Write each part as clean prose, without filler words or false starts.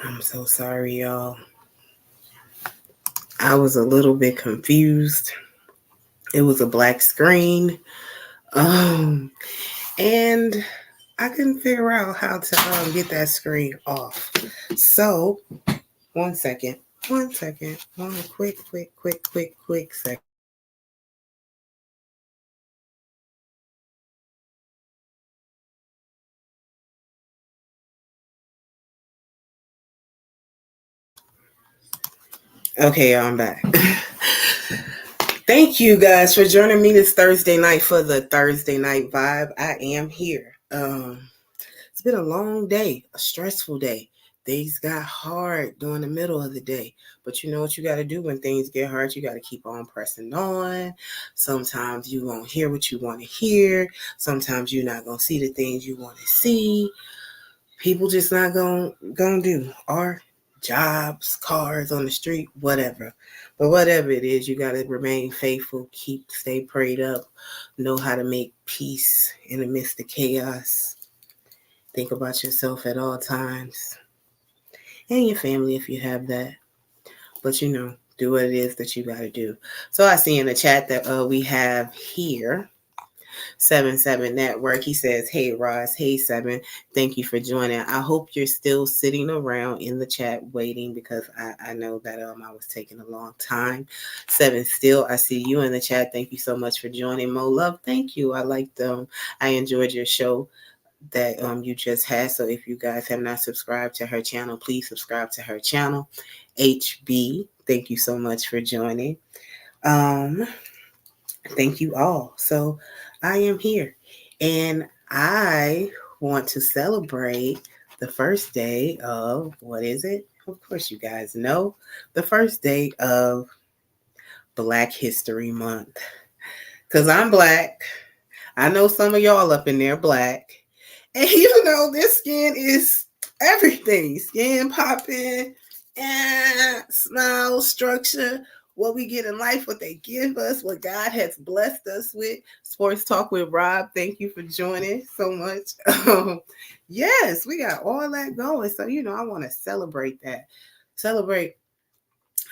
I'm so sorry, y'all. I was a little bit confused. It was a black screen. Um, and I couldn't figure out how to get that screen off. So, one second. One second. One quick second. Okay, I'm back. Thank you guys for joining me this Thursday night for the Thursday night vibe. I am here. It's been a long day, a stressful day. Things got hard during the middle of the day. But you know what you got to do when things get hard? You got to keep on pressing on. Sometimes you won't hear what you want to hear. Sometimes you're not going to see the things you want to see. People just not going to do. Or jobs, cars on the street, whatever. But whatever it is, you got to remain faithful, stay prayed up, know how to make peace in the midst of chaos. Think about yourself at all times and your family if you have that. But do what it is that you got to do. So I see in the chat that we have here 77 Network. He says, "Hey Ross, hey Seven, thank you for joining. I hope you're still sitting around in the chat waiting because I know that I was taking a long time. Seven, still I see you in the chat. Thank you so much for joining. Mo Love, thank you. I enjoyed your show that you just had. So if you guys have not subscribed to her channel, please subscribe to her channel. HB, thank you so much for joining. Thank you all. So I am here and I want to celebrate the first day of what is it? Of course, you guys know the first day of Black History Month because I'm Black. I know some of y'all up in there Black. And this skin is everything. Skin popping, smile, structure, what we get in life, what they give us, what God has blessed us with. Sports Talk with Rob, thank you for joining so much. Yes, we got all that going. So, I want to celebrate that. Celebrate.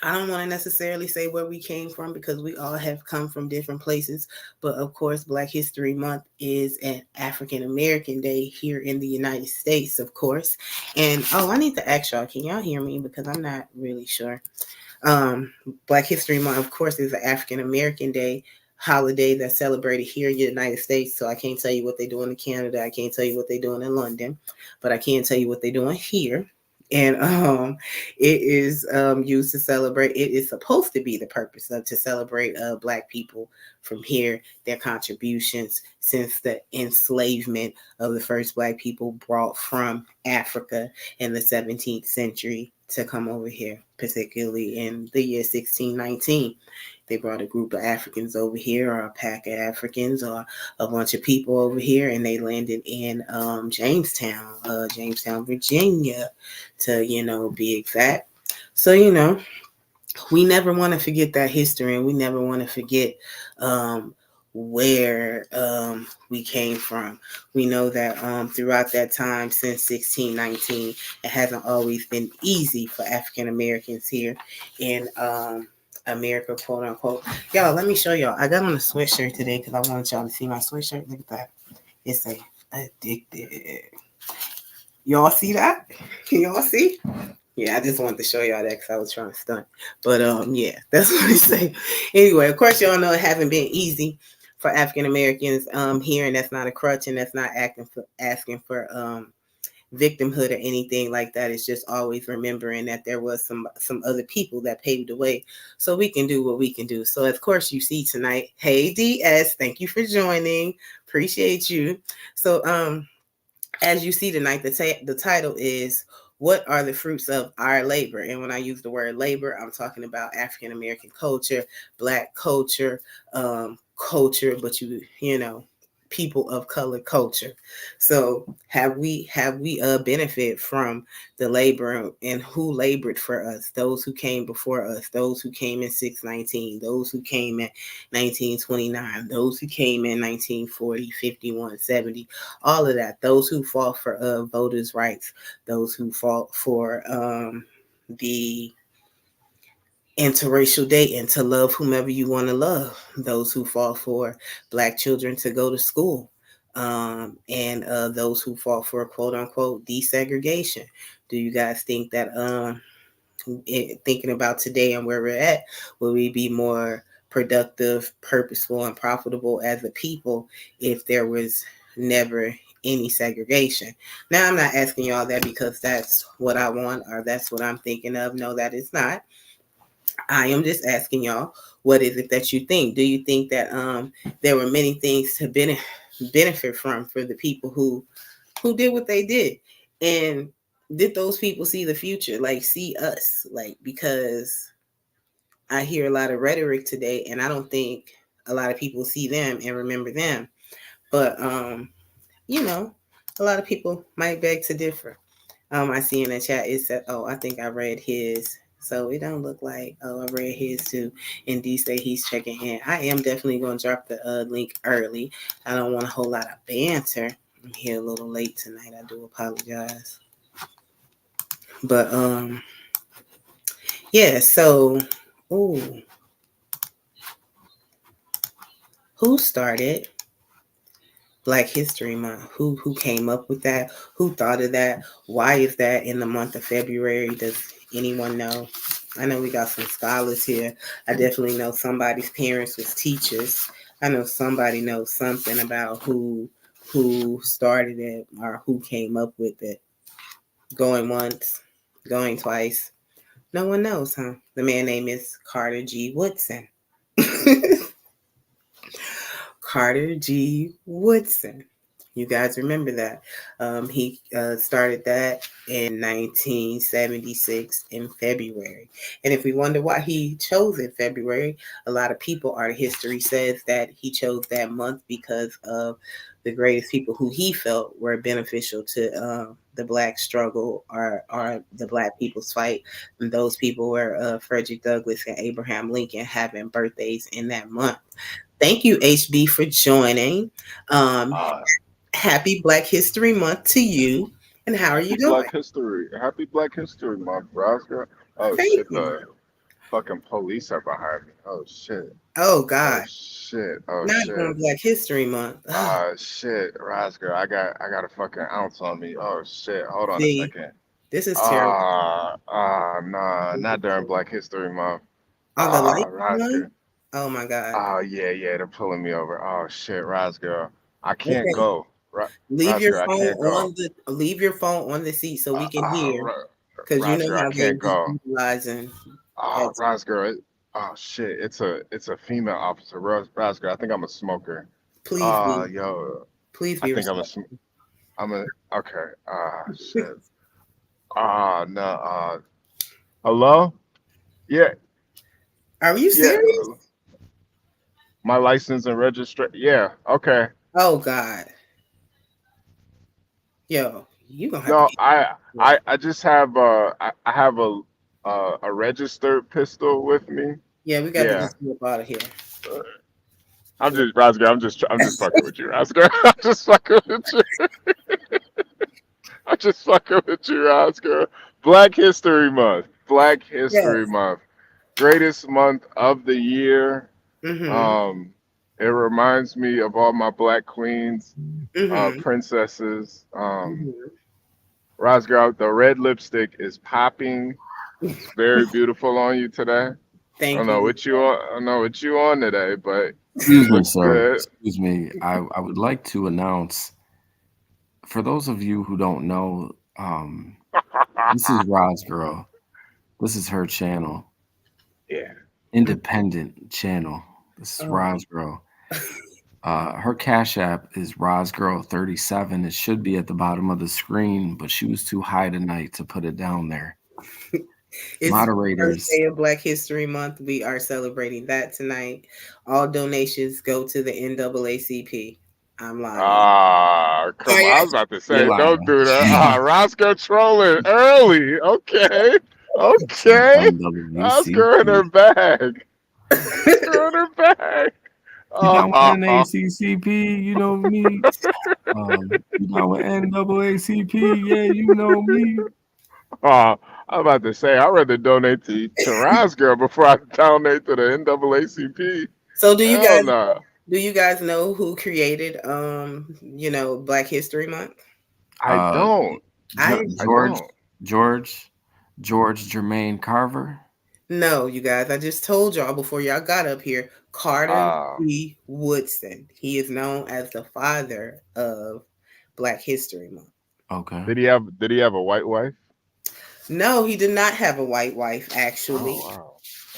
I don't want to necessarily say where we came from because we all have come from different places. But of course, Black History Month is an African American Day here in the United States, of course. And I need to ask y'all, can y'all hear me? Because I'm not really sure. Black History Month, of course, is an African American Day holiday that's celebrated here in the United States. So I can't tell you what they're doing in Canada. I can't tell you what they're doing in London, but I can tell you what they're doing here. And it is used to celebrate. It is supposed to be the purpose of to celebrate Black people from here, their contributions since the enslavement of the first Black people brought from Africa in the 17th century to come over here, particularly in the year 1619. They brought a group of Africans over here, or a pack of Africans, or a bunch of people over here, and they landed in Jamestown, Virginia, to be exact. So we never want to forget that history, and we never want to forget where we came from. We know that throughout that time since 1619, it hasn't always been easy for African Americans here in America, quote unquote. Y'all, let me show y'all. I got on a sweatshirt today because I wanted y'all to see my sweatshirt. Look at that. It's a addicted. Y'all see that? Can y'all see? Yeah, I just wanted to show y'all that because I was trying to stunt. But yeah, that's what I say. Anyway, of course, y'all know it hasn't been easy for African Americans here, and that's not a crutch, and that's not asking for victimhood or anything like that. It's just always remembering that there was some other people that paved the way so we can do what we can do. So of course you see tonight, hey DS, thank you for joining. Appreciate you. So as you see tonight, the title is "What are the fruits of our labor?" And when I use the word labor, I'm talking about African American culture, Black culture, culture, but people of color culture. So have we benefit from the labor and who labored for us? Those who came before us, those who came in 619, those who came in 1929, those who came in 1940, 51, 70, all of that. Those who fought for voters' rights, those who fought for the interracial dating, to love whomever you want to love, those who fought for Black children to go to school, and those who fought for quote unquote desegregation. Do you guys think that thinking about today and where we're at, will we be more productive, purposeful, and profitable as a people if there was never any segregation? Now, I'm not asking y'all that because that's what I want or that's what I'm thinking of. No, that is not. I am just asking y'all, what is it that you think? Do you think that there were many things to benefit from for the people who did what they did? And did those people see the future, like see us? Like, because I hear a lot of rhetoric today and I don't think a lot of people see them and remember them. But you know, a lot of people might beg to differ. I see in the chat it said, oh, I think I read his. So it don't look like, oh, I read his too. And D say he's checking in. I am definitely going to drop the link early. I don't want a whole lot of banter. I'm here a little late tonight. I do apologize. But yeah, so ooh, who started Black History Month? Who came up with that? Who thought of that? Why is that in the month of February? Does anyone know? I know we got some scholars here. I definitely know somebody's parents was teachers. I know somebody knows something about who started it or who came up with it. Going once, going twice. No one knows, huh? The man name is Carter G. Woodson. Carter G. Woodson. You guys remember that. He started that in 1976 in February. And if we wonder why he chose in February, a lot of people, art history says that he chose that month because of the greatest people who he felt were beneficial to the Black struggle or the Black people's fight. And those people were Frederick Douglass and Abraham Lincoln, having birthdays in that month. Thank you, HB, for joining. Happy Black History Month to you. And how are you doing? Happy Black History Month, Roscoe. Oh Thank shit, you. the fucking police are behind me. Oh shit. Oh Oh God. shit. Oh Not shit. doing Black History Month. Oh, Shit, Roscoe. I got a fucking ounce on me. Oh shit. Hold on a see, second. this is terrible. Nah, not during Black History Month. Are the lights Roscoe. on? Oh my God. Oh yeah, they're pulling me over. Oh shit, Roscoe. I can't Okay. go. Roscoe, I can't go. Leave your phone on the seat so we Uh, can uh, hear. Ro- Because you know Roscoe, I how they can't be go. utilizing that. Roscoe, oh shit, it's a female officer. Roscoe, I think I'm a smoker. Please be. Yo, Please I be think respectful. I'm a, okay. Shit. No. Hello? Yeah, Are you yeah. serious? My license and registration. Yeah, okay. Oh God. Yo, you gonna have to No, get I, that. I, I just have I have a registered pistol with me. Yeah, we got to Yeah. get you up out of here. I'm Yeah. just Roscoe. I'm just fucking with you, Roscoe. I'm just fucking with you. I'm just fucking with you, Roscoe. Black History Month. Black History Yes. Month. Greatest month of the year. Mm-hmm. Um, it reminds me of all my black queens, Mm-hmm. princesses. Mm-hmm. Roscoe, the red lipstick is popping. It's very beautiful on you today. I don't Thank know you. what you on. I don't know what you on today, but Excuse me, looks sir. good. Excuse me. I would like to announce, for those of you who don't know, this is Rod's girl. This is her channel, Yeah. independent channel. This is Oh. Rod's girl. Her Cash App is RozGirl37. It should be at the bottom of the screen, but she was too high tonight to put it down there. It's the first Moderators, day of Black History Month. We are celebrating that tonight. All donations go to the NAACP. I'm lying. Come Oh, on. yeah. I was about to You're say, lying. don't do that. Roscoe trolling early. Okay. Oscar in her NAACP. bag. Oscar in her bag. You down with Oh, NAACP? You know me. You down with NAACP? Yeah, you know me. I'm about to say, I'd rather donate to Roscoe before I donate to the NAACP. So Hell no. do you guys know who created Black History Month? I Uh, don't. I I George, don't. George Jermaine Carver. No, you guys, I just told y'all before y'all got up here, Carter Uh, G. Woodson. He is known as the father of Black History Month. Okay. did he have a white wife? No, he did not have a white wife, actually. Oh wow.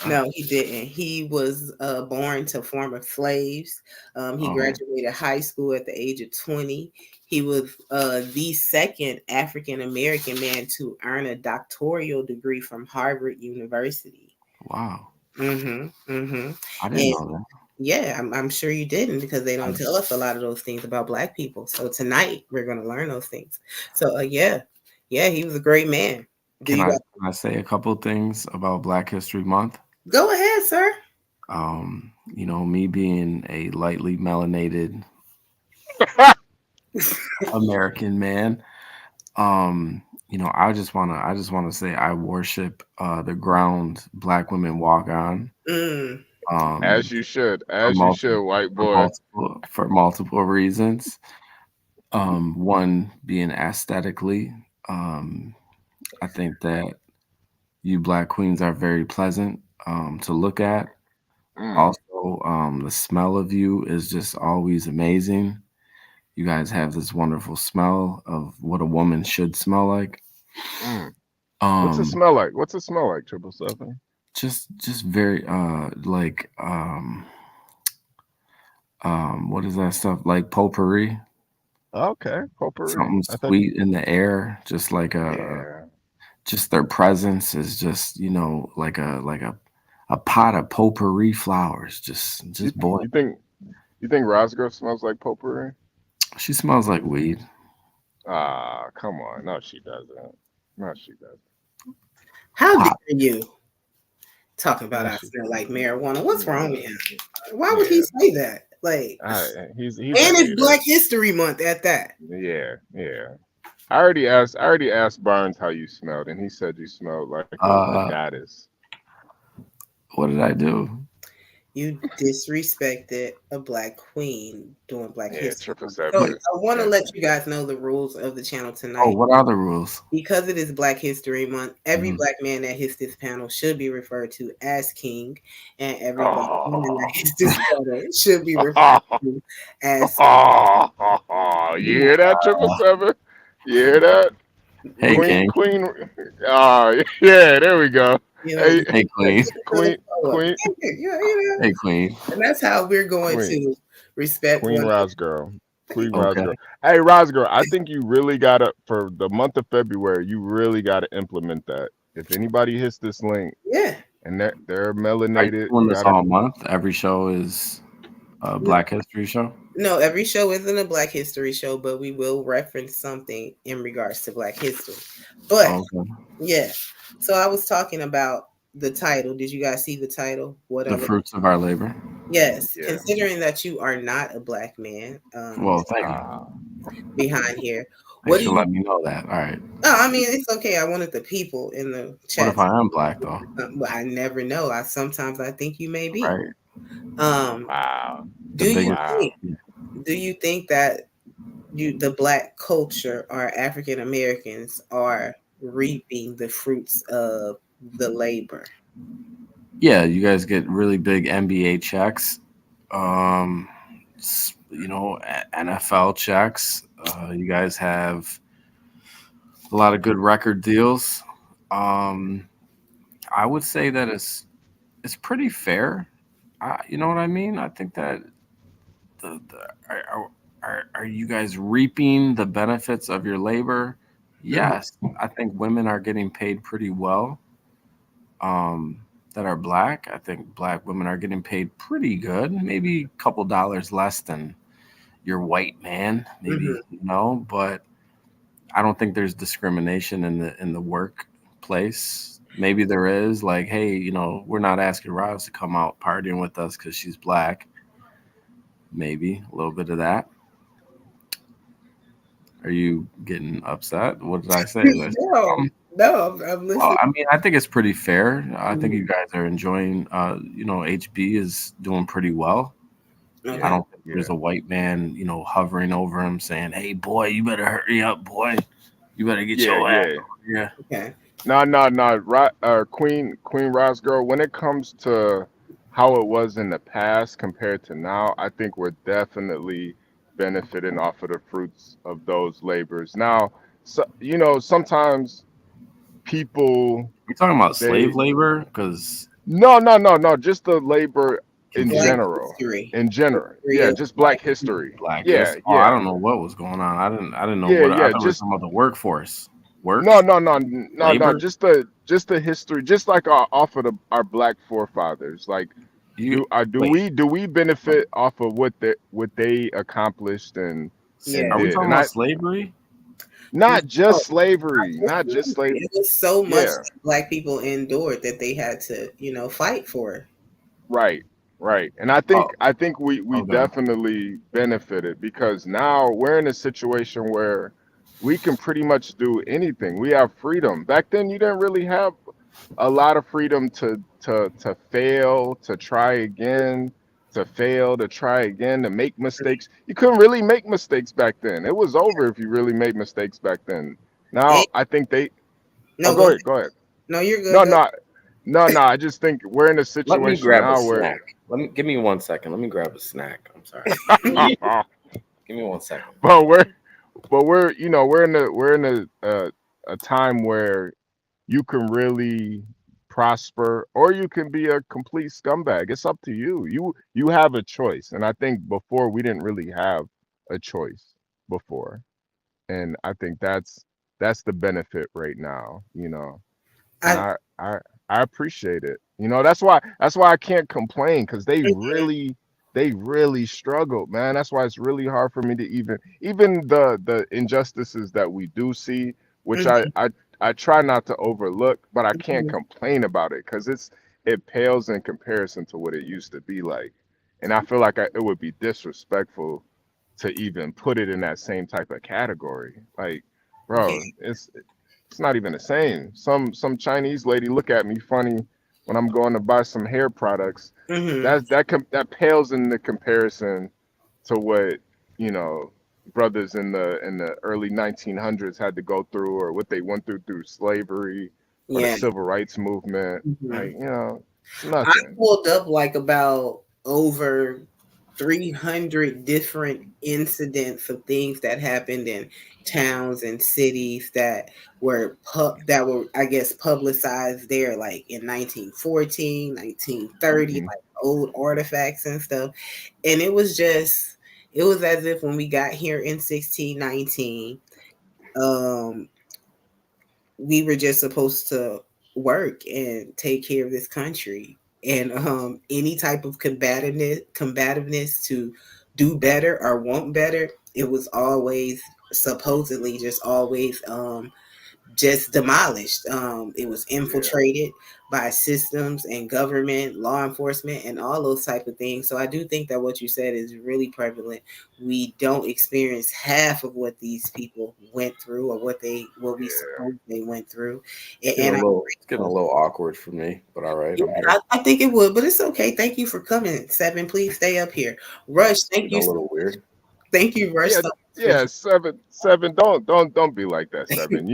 No, he didn't. He was born to former slaves. He graduated high school at the age of 20. He was the second African American man to earn a doctoral degree from Harvard University. Wow. Mm-hmm. Mm-hmm. I didn't know that. Yeah, I'm sure you didn't, because they don't tell us a lot of those things about Black people. So tonight we're going to learn those things. So yeah, he was a great man. Can I say a couple things about Black History Month? Go ahead, sir. Me being a lightly melanated American man, I just wanna say I worship the ground Black women walk on. Mm. As you should, white boy. For multiple reasons. One being aesthetically, I think that you Black queens are very pleasant to look at. Also, the smell of you is just always amazing. You guys have this wonderful smell of what a woman should smell like. What's it smell like? 777? Just very what is that stuff, like potpourri? Okay, potpourri. Something sweet in the air, just like just their presence is just like a pot of potpourri flowers, just boy. You think Roscoe smells like potpourri? She smells like weed. Come on. No, she doesn't. How dare you talking about I smell like marijuana? What's wrong with him? Why would he say that? Like, he's and it's Black History Month at that. Yeah. I already asked Barnes how you smelled, and he said you smelled like a goddess. What did I do? You disrespected a Black queen during Black History Month. So I want to let you guys know the rules of the channel tonight. Oh, what are the rules? Because it is Black History Month, every Black man that hits this panel should be referred to as king, and every Black woman that hits this panel should be referred to as. You hear that, 777? You hear that? Hey, Queen. Yeah, there we go. Hey, Queen. Queen. Hey, Queen. And that's how we're going to respect Queen Rosgirl. Queen Rosgirl. Hey, Rosgirl, I think you really gotta, for the month of February, you really gotta implement that. If anybody hits this link, and they're melanated, doing this all month. Every show is a Black History show. No, every show isn't a Black History show, but we will reference something in regards to Black history. But yeah, so I was talking about the title. Did you guys see the title? The fruits of our labor. Yes, considering that you are not a Black man. Well, thank you. Behind here. What you let me know that? All right. No, I mean it's okay. I wanted the people in the chat. What if I am Black though? Well, I never know. Sometimes I think you may be. Right. Wow. Do you think that the Black culture or African Americans are reaping the fruits of the labor? Yeah, you guys get really big NBA checks, NFL checks. You guys have a lot of good record deals. I would say that it's pretty fair. You know what I mean? I think that are you guys reaping the benefits of your labor? Yes, I think women are getting paid pretty well. That are Black. I think Black women are getting paid pretty good. Maybe a couple dollars less than your white man, maybe but I don't think there's discrimination in the workplace. Maybe there is, like, hey, we're not asking Roz to come out partying with us because she's black. Maybe a little bit of that. Are you getting upset? What did I say? No, I'm listening. Well, I mean, I think it's pretty fair. I think you guys are enjoying. HB is doing pretty well. Okay. I don't think there's a white man, hovering over him saying, "Hey, boy, you better hurry up, boy. You better get your ass." Yeah. Okay. No. Queen Roz girl. When it comes to how it was in the past compared to now, I think we're definitely benefiting off of the fruits of those labors. Now, sometimes people. You're talking about slave labor, because no, just the labor in general. Yeah, just Black history. I don't know what was going on. I didn't know what. I thought we were talking about the workforce. No. Just the history, just like off of our Black forefathers. Like, do we benefit off of what they accomplished and are we talking about slavery? Not just slavery. It was so much Black people endured that they had to, fight for. Right. And I think we definitely benefited, because now we're in a situation where we can pretty much do anything. We have freedom. Back then, you didn't really have a lot of freedom to fail, to try again, to fail, to try again, to make mistakes. You couldn't really make mistakes back then. It was over if you really made mistakes back then. Now, I think they... No, go ahead. No, you're good. No. I just think we're in a situation now where... Let me grab a snack. Give me 1 second. Let me grab a snack. I'm sorry. Give me 1 second. But we're in a time where you can really prosper, or you can be a complete scumbag. It's up to you. You have a choice, and I think before we didn't really have a choice before, and I think that's the benefit right now. And I appreciate it. That's why I can't complain, because they really struggled, man. That's why it's really hard for me to even the injustices that we do see, which I try not to overlook, but I can't complain about it, because it pales in comparison to what it used to be like. And I feel like it would be disrespectful to even put it in that same type of category. Like, bro, it's not even the same. Some Chinese lady look at me funny when I'm going to buy some hair products. That pales in the comparison to what brothers in the early 1900s had to go through, or what they went through slavery or the civil rights movement. Like, nothing. I pulled up like about over 300 different incidents of things that happened in towns and cities that were I guess publicized there, like in 1914, 1930, like old artifacts and stuff. And it was as if when we got here in 1619, we were just supposed to work and take care of this country. And any type of combativeness to do better or want better, it was always supposedly just always just demolished. It was infiltrated by systems and government, law enforcement, and all those type of things. So I do think that what you said is really prevalent. We don't experience half of what these people went through, or what we suppose they went through. It's getting a little awkward for me, but all right. I think it would, but it's okay. Thank you for coming. 7, please stay up here. Rush, thank you. A little weird. Thank you, Rush. Yeah, 7. Don't be like that, 7.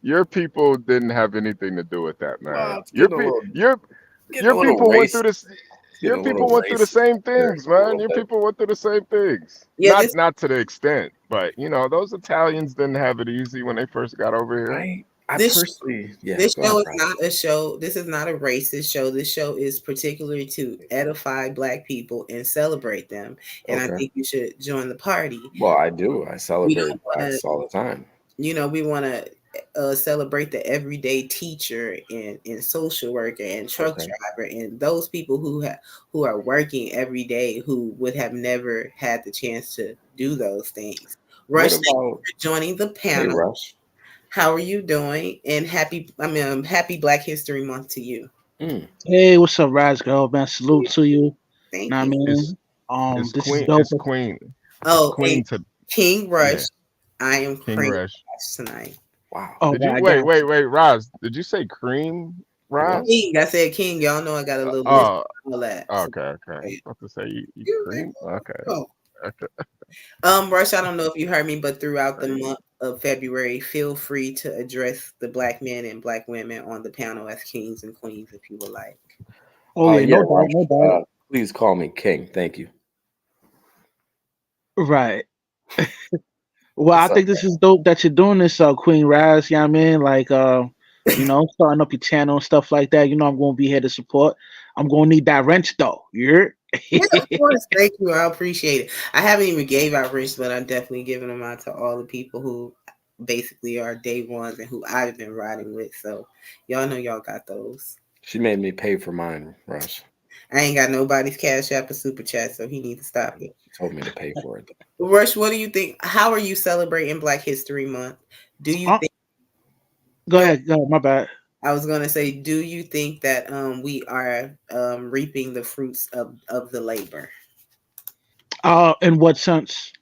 Your people didn't have anything to do with that, man. Your people went through this. Your people went through the same things, man. Your people went through the same things. Yeah, not to the extent, but those Italians didn't have it easy when they first got over here. This show is not a show. This is not a racist show. This show is particularly to edify Black people and celebrate them. And I think you should join the party. Well, I do. I celebrate Blacks all the time. We want to celebrate the everyday teacher and social worker and truck driver and those people who are working every day who would have never had the chance to do those things. Rush, thank you for joining the panel. Hey, Rush. How are you doing? And happy Black History Month to you. Hey, what's up, Raz girl? Man, salute to you. Thank you. I mean, it's this Queen, is dope. it's Queen. Oh, Queen King Rush. Yeah. I am King Rush tonight. Wow. Oh, did you wait, Roz? Did you say cream, Roz? King. I said King. Y'all know I got a little list all that. Okay. I was about to say you cream. Okay. Rush, I don't know if you heard me, but throughout the month of February, feel free to address the Black men and Black women on the panel as kings and queens if you would like. Oh yeah, no doubt. Please call me King. Thank you. Right. Well, I think this is dope that you're doing this, Queen Raz. You know what I mean? Like, starting up your channel and stuff like that. You know, I'm going to be here to support. I'm going to need that wrench, though. Yeah, of course. Thank you. I appreciate it. I haven't even gave out wrench, but I'm definitely giving them out to all the people who basically are day ones and who I've been riding with. So y'all know y'all got those. She made me pay for mine, Rush. I ain't got nobody's Cash App or Super Chat, so he needs to stop it. She told me to pay for it. Rush, what do you think? How are you celebrating Black History Month? Do you think? Go ahead. My bad. I was going to say, do you think that we are reaping the fruits of the labor? In what sense?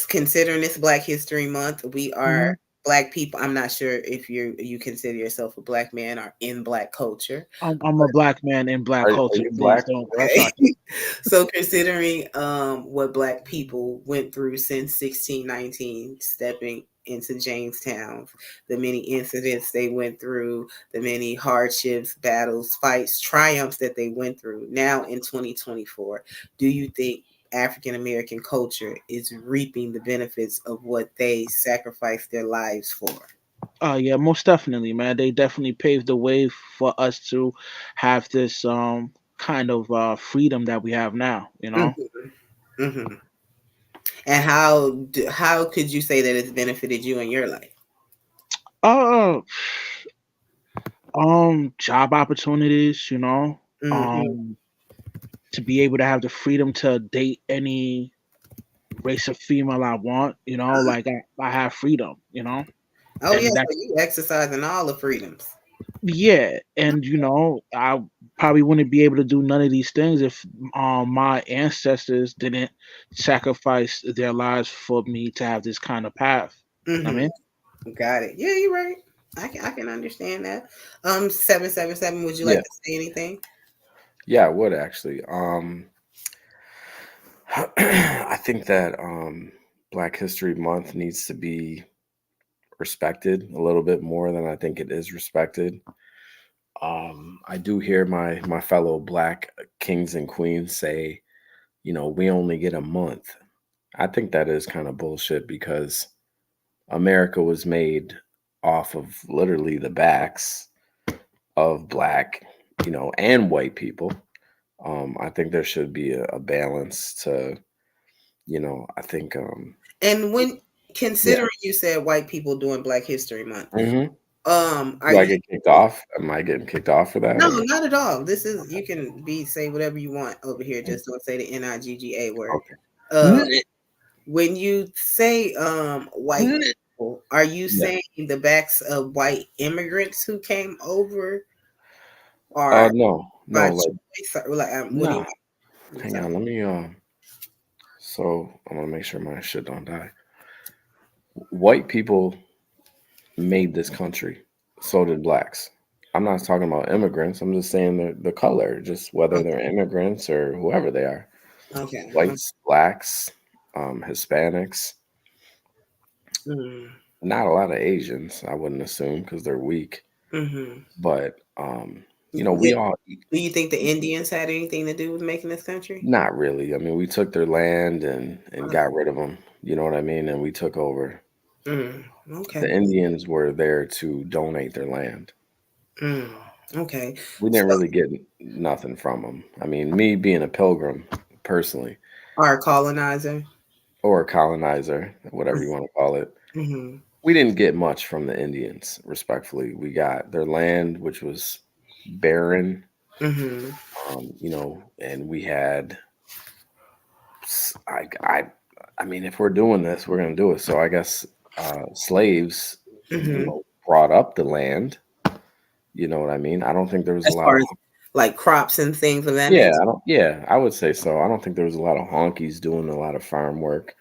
Considering this Black History Month, we are Black people. I'm not sure if you consider yourself a Black man or in Black culture. I'm a Black man in Black culture. Black? So considering what Black people went through since 1619, stepping into Jamestown, the many incidents they went through, the many hardships, battles, fights, triumphs that they went through. Now in 2024, do you think African American culture is reaping the benefits of what they sacrificed their lives for? Yeah, most definitely, man. They definitely paved the way for us to have this kind of freedom that we have now, you know. Mm-hmm. And how could you say that it's benefited you in your life? Job opportunities, you know. To be able to have the freedom to date any race of female I want, you know, like I have freedom, you know. Oh, and so you exercising all the freedoms. Yeah, and you know, I probably wouldn't be able to do none of these things if my ancestors didn't sacrifice their lives for me to have this kind of path. I mean, got it. Yeah, you're right. I can understand that. 777. Would you like to say anything? Yeah, I would actually. I think that Black History Month needs to be respected a little bit more than I think it is respected. I do hear my fellow Black kings and queens say, you know, we only get a month. I think that is kind of bullshit because America was made off of literally the backs of Black, you know, and white people. I think there should be a balance to, you know, I think. And when considering you said white people doing Black History Month, are you get kicked off? Am I getting kicked off for that? No, not at all. This is you can say whatever you want over here. Just don't say the NIGGA word. Okay. When you say white people, are you saying the backs of white immigrants who came over? Or no. Nah. Hang on, let me so I'm gonna make sure my shit don't die. White people made this country, so did Blacks. I'm not talking about immigrants. I'm just saying the color, just whether they're immigrants or whoever they are. Okay. Whites, Blacks, Hispanics. Not a lot of Asians, I wouldn't assume, because they're weak. But you know, we all. Do you think the Indians had anything to do with making this country? Not really. I mean, we took their land and got rid of them. You know what I mean? And we took over. Okay. The Indians were there to donate their land. Okay. We didn't really get nothing from them. I mean, me being a pilgrim, personally. Or a colonizer. Or a colonizer, whatever you want to call it. We didn't get much from the Indians, respectfully. We got their land, which was barren, Mm-hmm. And we had, I mean, if we're doing this, we're going to do it. So I guess slaves, Mm-hmm. brought up the land. You know what I mean? I don't think there was As a lot far of as like crops and things of that yeah, nature. I would say so. I don't think there was a lot of honkies doing a lot of farm work.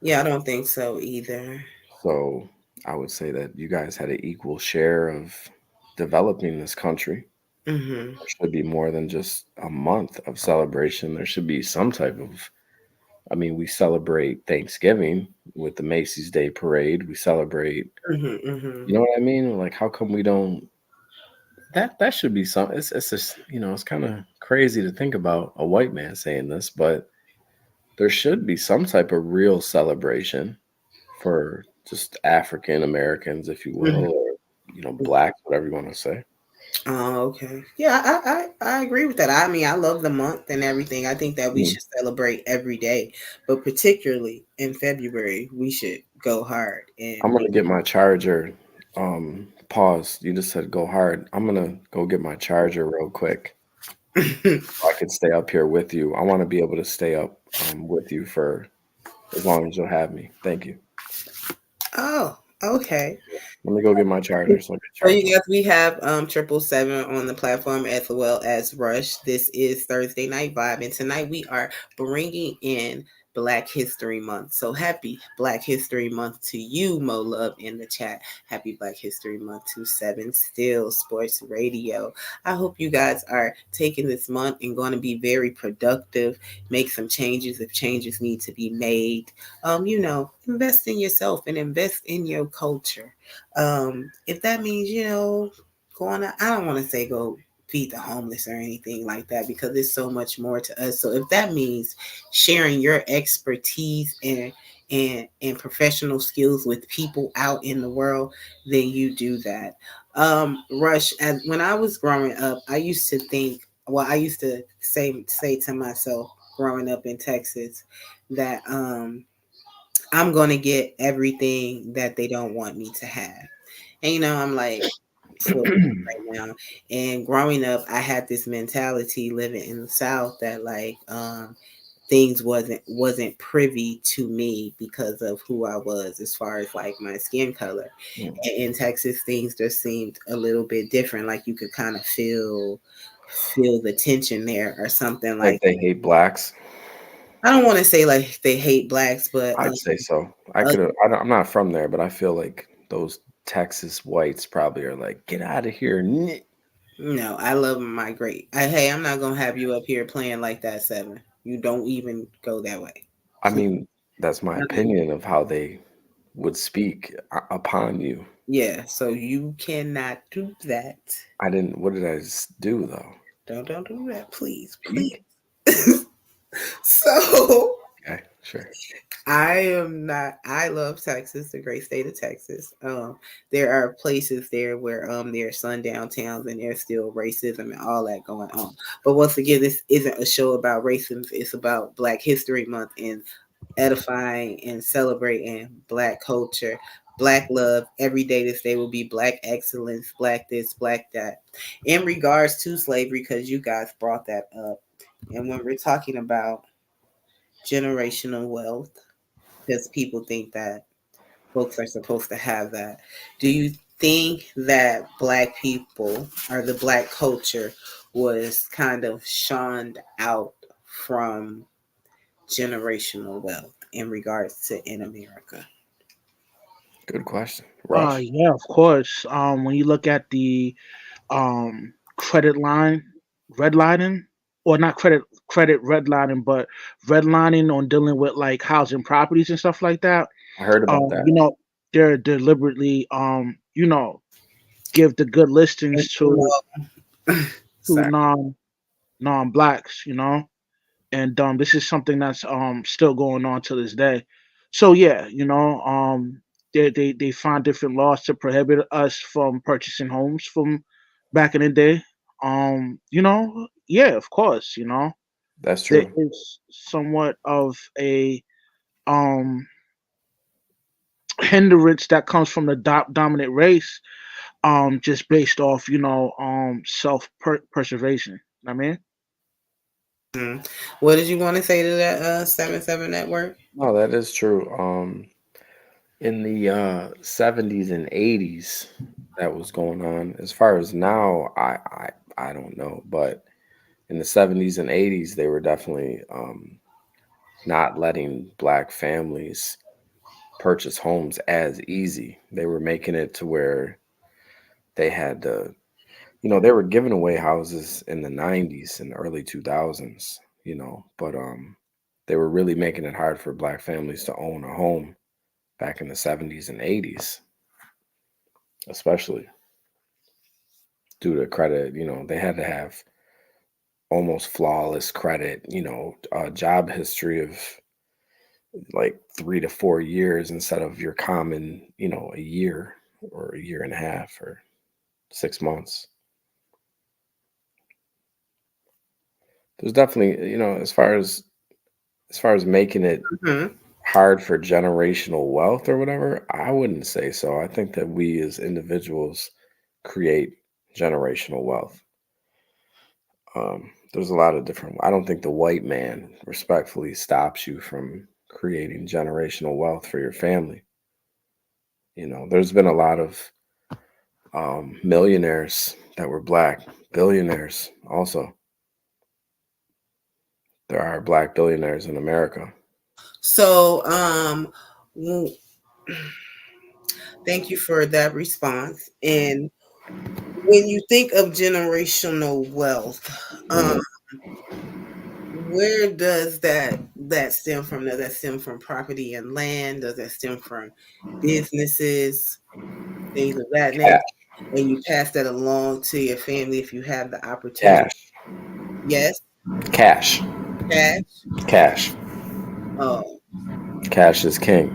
Yeah, I don't think so either. So I would say that you guys had an equal share of developing this country. Mm-hmm. There should be more than just a month of celebration. There should be some type of, I mean, we celebrate Thanksgiving with the Macy's Day Parade. We celebrate, Mm-hmm. Mm-hmm. you know what I mean? Like, how come we don't? That should be some. It's just, it's kind of crazy to think about a white man saying this, but there should be some type of real celebration for just African Americans, if you will, or blacks, whatever you want to say. Oh, okay. Yeah, I agree with that. I mean, I love the month and everything. I think that we should celebrate every day, but particularly in February, we should go hard. And I'm gonna get my charger. Pause. You just said go hard. I'm gonna go get my charger real quick. I could stay up here with you. I want to be able to stay up with you for as long as you'll have me. Thank you. Oh, okay. Let me go get my charger. So you guys, we have 777 on the platform as well as Rush. This is Thursday Night Vibe, and tonight we are bringing in Black History Month. So happy Black History Month to you, Mo Love, in the chat. Happy Black History Month to 7 Still Sports Radio. I hope you guys are taking this month and going to be very productive. Make some changes if changes need to be made. Invest in yourself and invest in your culture. If that means, going to, I don't want to say go feed the homeless or anything like that, because there's so much more to us. So if that means sharing your expertise and professional skills with people out in the world, then you do that. Rush, when I was growing up, I used to say to myself growing up in Texas that I'm going to get everything that they don't want me to have. And I'm like right now. And growing up, I had this mentality living in the South that things wasn't privy to me because of who I was as far as like my skin color. And in Texas, things just seemed a little bit different. Like you could kind of feel the tension there or something like they hate blacks. I don't want to say like they hate blacks, but I'd say so. I'm not from there, but I feel like those Texas whites probably are like, get out of here. No, I love my great. Hey, I'm not gonna have you up here playing like that, 7. You don't even go that way. I mean, that's my opinion of how they would speak upon you. Yeah, so you cannot do that. I didn't. What did I do though? Don't do that, please. So okay, sure. I love Texas, the great state of Texas. There are places there where there's sundown towns and there's still racism and all that going on. But once again, this isn't a show about racism. It's about Black History Month and edifying and celebrating Black culture, Black love. Every day this day will be Black excellence, Black this, Black that. In regards to slavery, because you guys brought that up. And when we're talking about generational wealth, because people think that folks are supposed to have that, do you think that Black people or the Black culture was kind of shunned out from generational wealth in regards to in America? Good question. Yeah, of course. When you look at the credit line redlining, or not credit redlining, but redlining on dealing with like housing properties and stuff like that. I heard about that. They're deliberately give the good listings to non-blacks, and this is something that's still going on to this day. So yeah, they find different laws to prohibit us from purchasing homes from back in the day. Yeah, of course, that's true. There is somewhat of a hindrance that comes from the dominant race, just based off, self preservation. I mean, what did you want to say to that 7-7 network? No, that is true. In the 70s and 80s, that was going on. As far as now, I don't know, but in the 70s and 80s, they were definitely not letting black families purchase homes as easy. They were making it to where they had to, they were giving away houses in the 90s and early 2000s, but they were really making it hard for black families to own a home back in the 70s and 80s, especially due to credit. They had to have almost flawless credit, a job history of like 3 to 4 years instead of your common, a year or a year and a half or 6 months. There's definitely, as far as making it hard for generational wealth or whatever, I wouldn't say so. I think that we as individuals create generational wealth. There's a lot of different. I don't think the white man respectfully stops you from creating generational wealth for your family. There's been a lot of millionaires that were black, billionaires also. There are black billionaires in America. So, thank you for that response. And when you think of generational wealth, where does that stem from? Does that stem from property and land? Does that stem from businesses, things of that nature? And you pass that along to your family if you have the opportunity. Cash. Yes. Cash. Cash. Oh. Cash is king.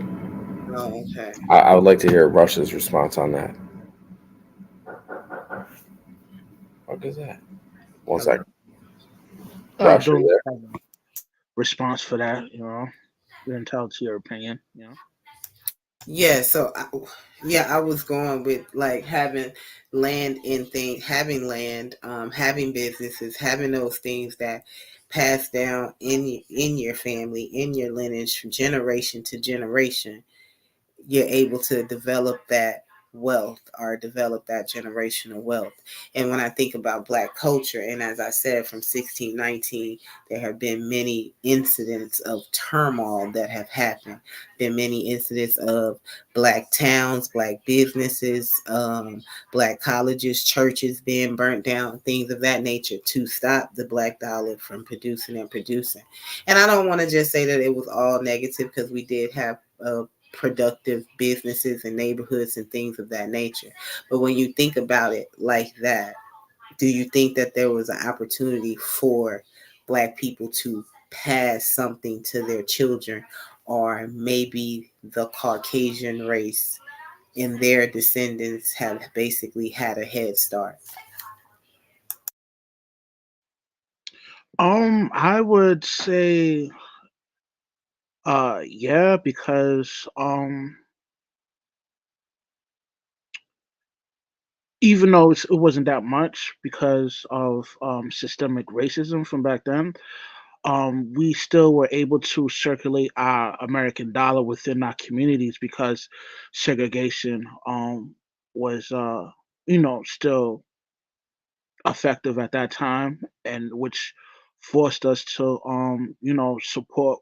Oh, okay. I would like to hear Rush's response on that. What is that? One second. Rush, response for that, you're entitled to your opinion, Yeah, so I was going with like having land and having land, having businesses, having those things that pass down in your family, in your lineage from generation to generation. You're able to develop that wealth or develop that generational wealth. And when I think about Black culture, and as I said, from 1619, there have been many incidents of turmoil that have happened. Been many incidents of Black towns, Black businesses, Black colleges, churches being burnt down, things of that nature to stop the Black dollar from producing. And I don't want to just say that it was all negative, because we did have productive businesses and neighborhoods and things of that nature. But when you think about it like that, do you think that there was an opportunity for Black people to pass something to their children, or maybe the Caucasian race and their descendants have basically had a head start? I would say yeah, because even though it wasn't that much because of systemic racism from back then, we still were able to circulate our American dollar within our communities, because segregation was still effective at that time, and which forced us to support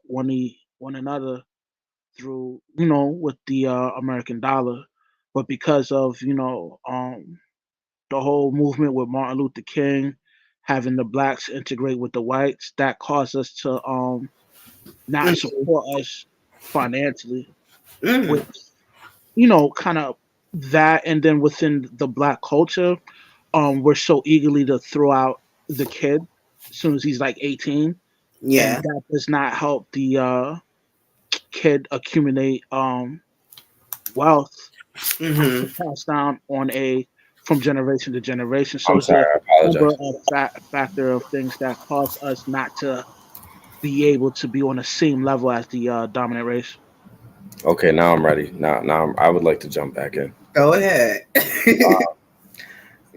one another through with the American dollar. But because of the whole movement with Martin Luther King having the blacks integrate with the whites, that caused us to not support us financially, which kind of that. And then within the Black culture, we're so eagerly to throw out the kid as soon as he's like 18. Yeah, and that does not help the kid accumulate wealth to pass down from generation to generation. So it's a number of factor of things that cause us not to be able to be on the same level as the dominant race. Okay, now I'm ready. I would like to jump back in. Go ahead.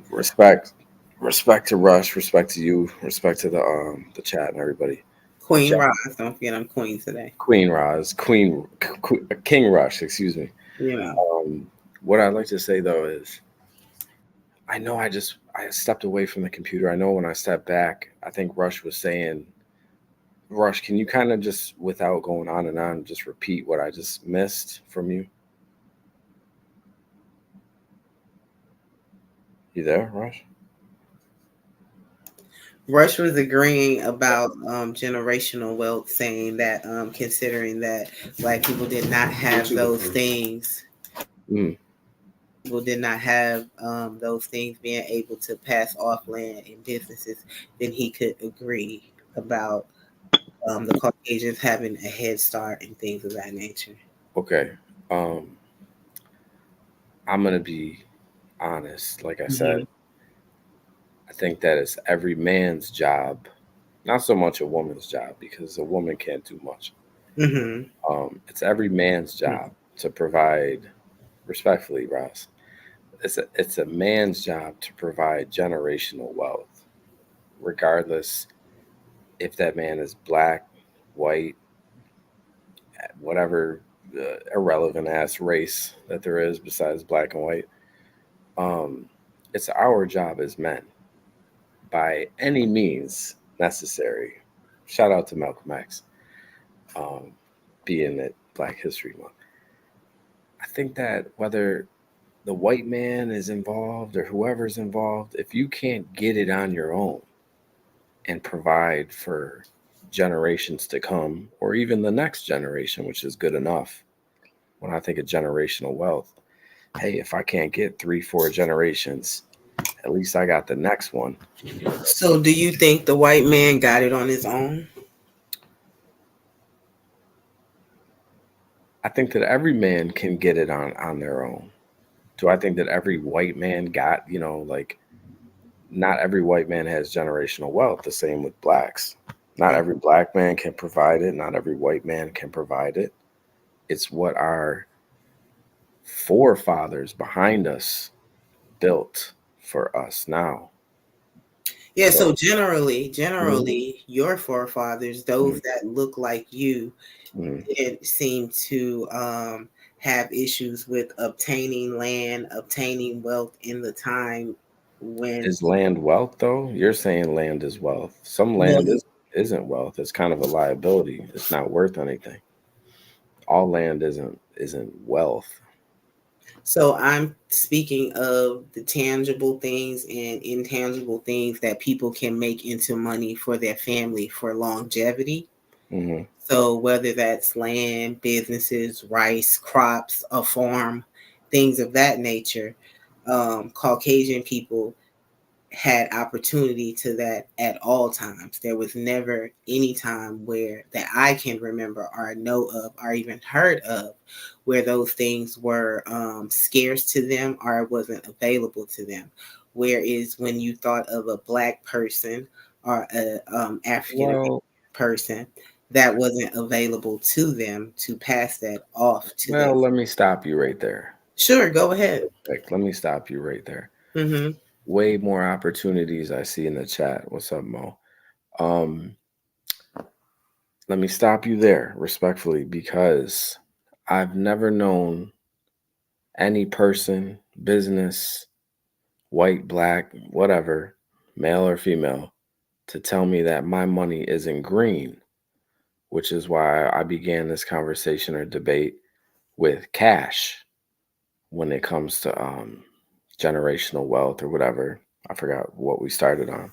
Respect to Rush, respect to you, respect to the chat and everybody. Queen Roz, don't forget I'm Queen today. Queen Roz, King Rush, excuse me. Yeah. What I'd like to say though is, I know I stepped away from the computer. I know when I stepped back, I think Rush was saying, Rush, can you kind of just, without going on and on, just repeat what I just missed from you? You there, Rush? Rush was agreeing about generational wealth, saying that considering that Black people did not have those things, people did not have those things being able to pass off land and businesses, then he could agree about the Caucasians having a head start and things of that nature. Okay. I'm going to be honest. Like I said, I think that it's every man's job, not so much a woman's job, because a woman can't do much. It's every man's job to provide, respectfully, Ross, it's a man's job to provide generational wealth, regardless if that man is black, white, whatever irrelevant ass race that there is besides black and white. It's our job as men, by any means necessary. Shout out to Malcolm X, being at Black History Month. I think that whether the white man is involved or whoever's involved, if you can't get it on your own and provide for generations to come, or even the next generation, which is good enough. When I think of generational wealth, hey, if I can't get 3-4 generations, at least I got the next one. So do you think the white man got it on his own? I think that every man can get it on their own. Do I think that every white man got, like, not every white man has generational wealth? The same with blacks. Not every black man can provide it. Not every white man can provide it. It's what our forefathers behind us built for us now. Yeah, so generally, your forefathers, those that look like you, didn't seem to have issues with obtaining land, obtaining wealth in the time when... Is land wealth, though? You're saying land is wealth. Some land isn't wealth. It's kind of a liability. It's not worth anything. All land isn't wealth. So I'm speaking of the tangible things and intangible things that people can make into money for their family for longevity. So whether that's land, businesses, rice, crops, a farm, things of that nature, Caucasian people had opportunity to that at all times. There was never any time where that I can remember or know of or even heard of where those things were scarce to them or wasn't available to them. Whereas when you thought of a black person or a African person, that wasn't available to them to pass that off to them. Well, let me stop you right there. Sure, go ahead. Let me stop you right there. Way more opportunities I see in the chat. What's up, Mo? Let me stop you there respectfully, because I've never known any person, business, white, black, whatever, male or female, to tell me that my money isn't green, which is why I began this conversation or debate with cash when it comes to generational wealth or whatever. I forgot what we started on.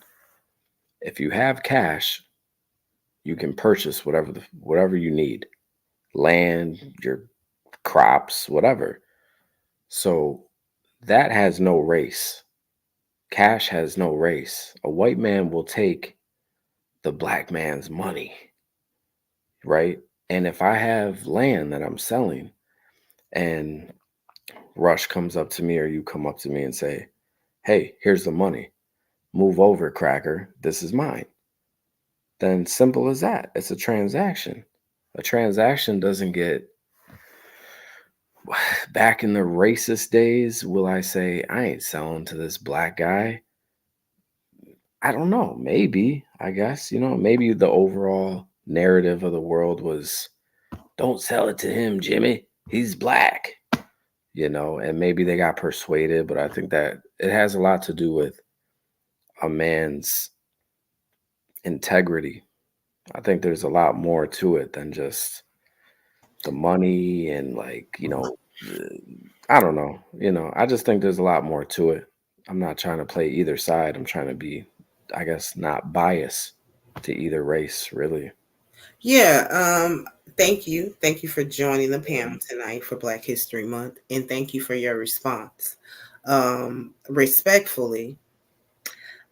If you have cash, you can purchase whatever you need. Land, your crops, whatever. So that has no race. Cash has no race. A white man will take the black man's money, right? And if I have land that I'm selling and Rush comes up to me or you come up to me and say, hey, here's the money. Move over, cracker. This is mine. Then simple as that. It's a transaction. A transaction doesn't get back in the racist days, will I say I ain't selling to this black guy? I don't know. Maybe, I guess, maybe the overall narrative of the world was don't sell it to him, Jimmy. He's black, and maybe they got persuaded, but I think that it has a lot to do with a man's integrity. I think there's a lot more to it than just the money and I don't know. I just think there's a lot more to it. I'm not trying to play either side. I'm trying to be, I guess, not biased to either race, really. Yeah. Thank you. Thank you for joining the panel tonight for Black History Month. And thank you for your response. Respectfully,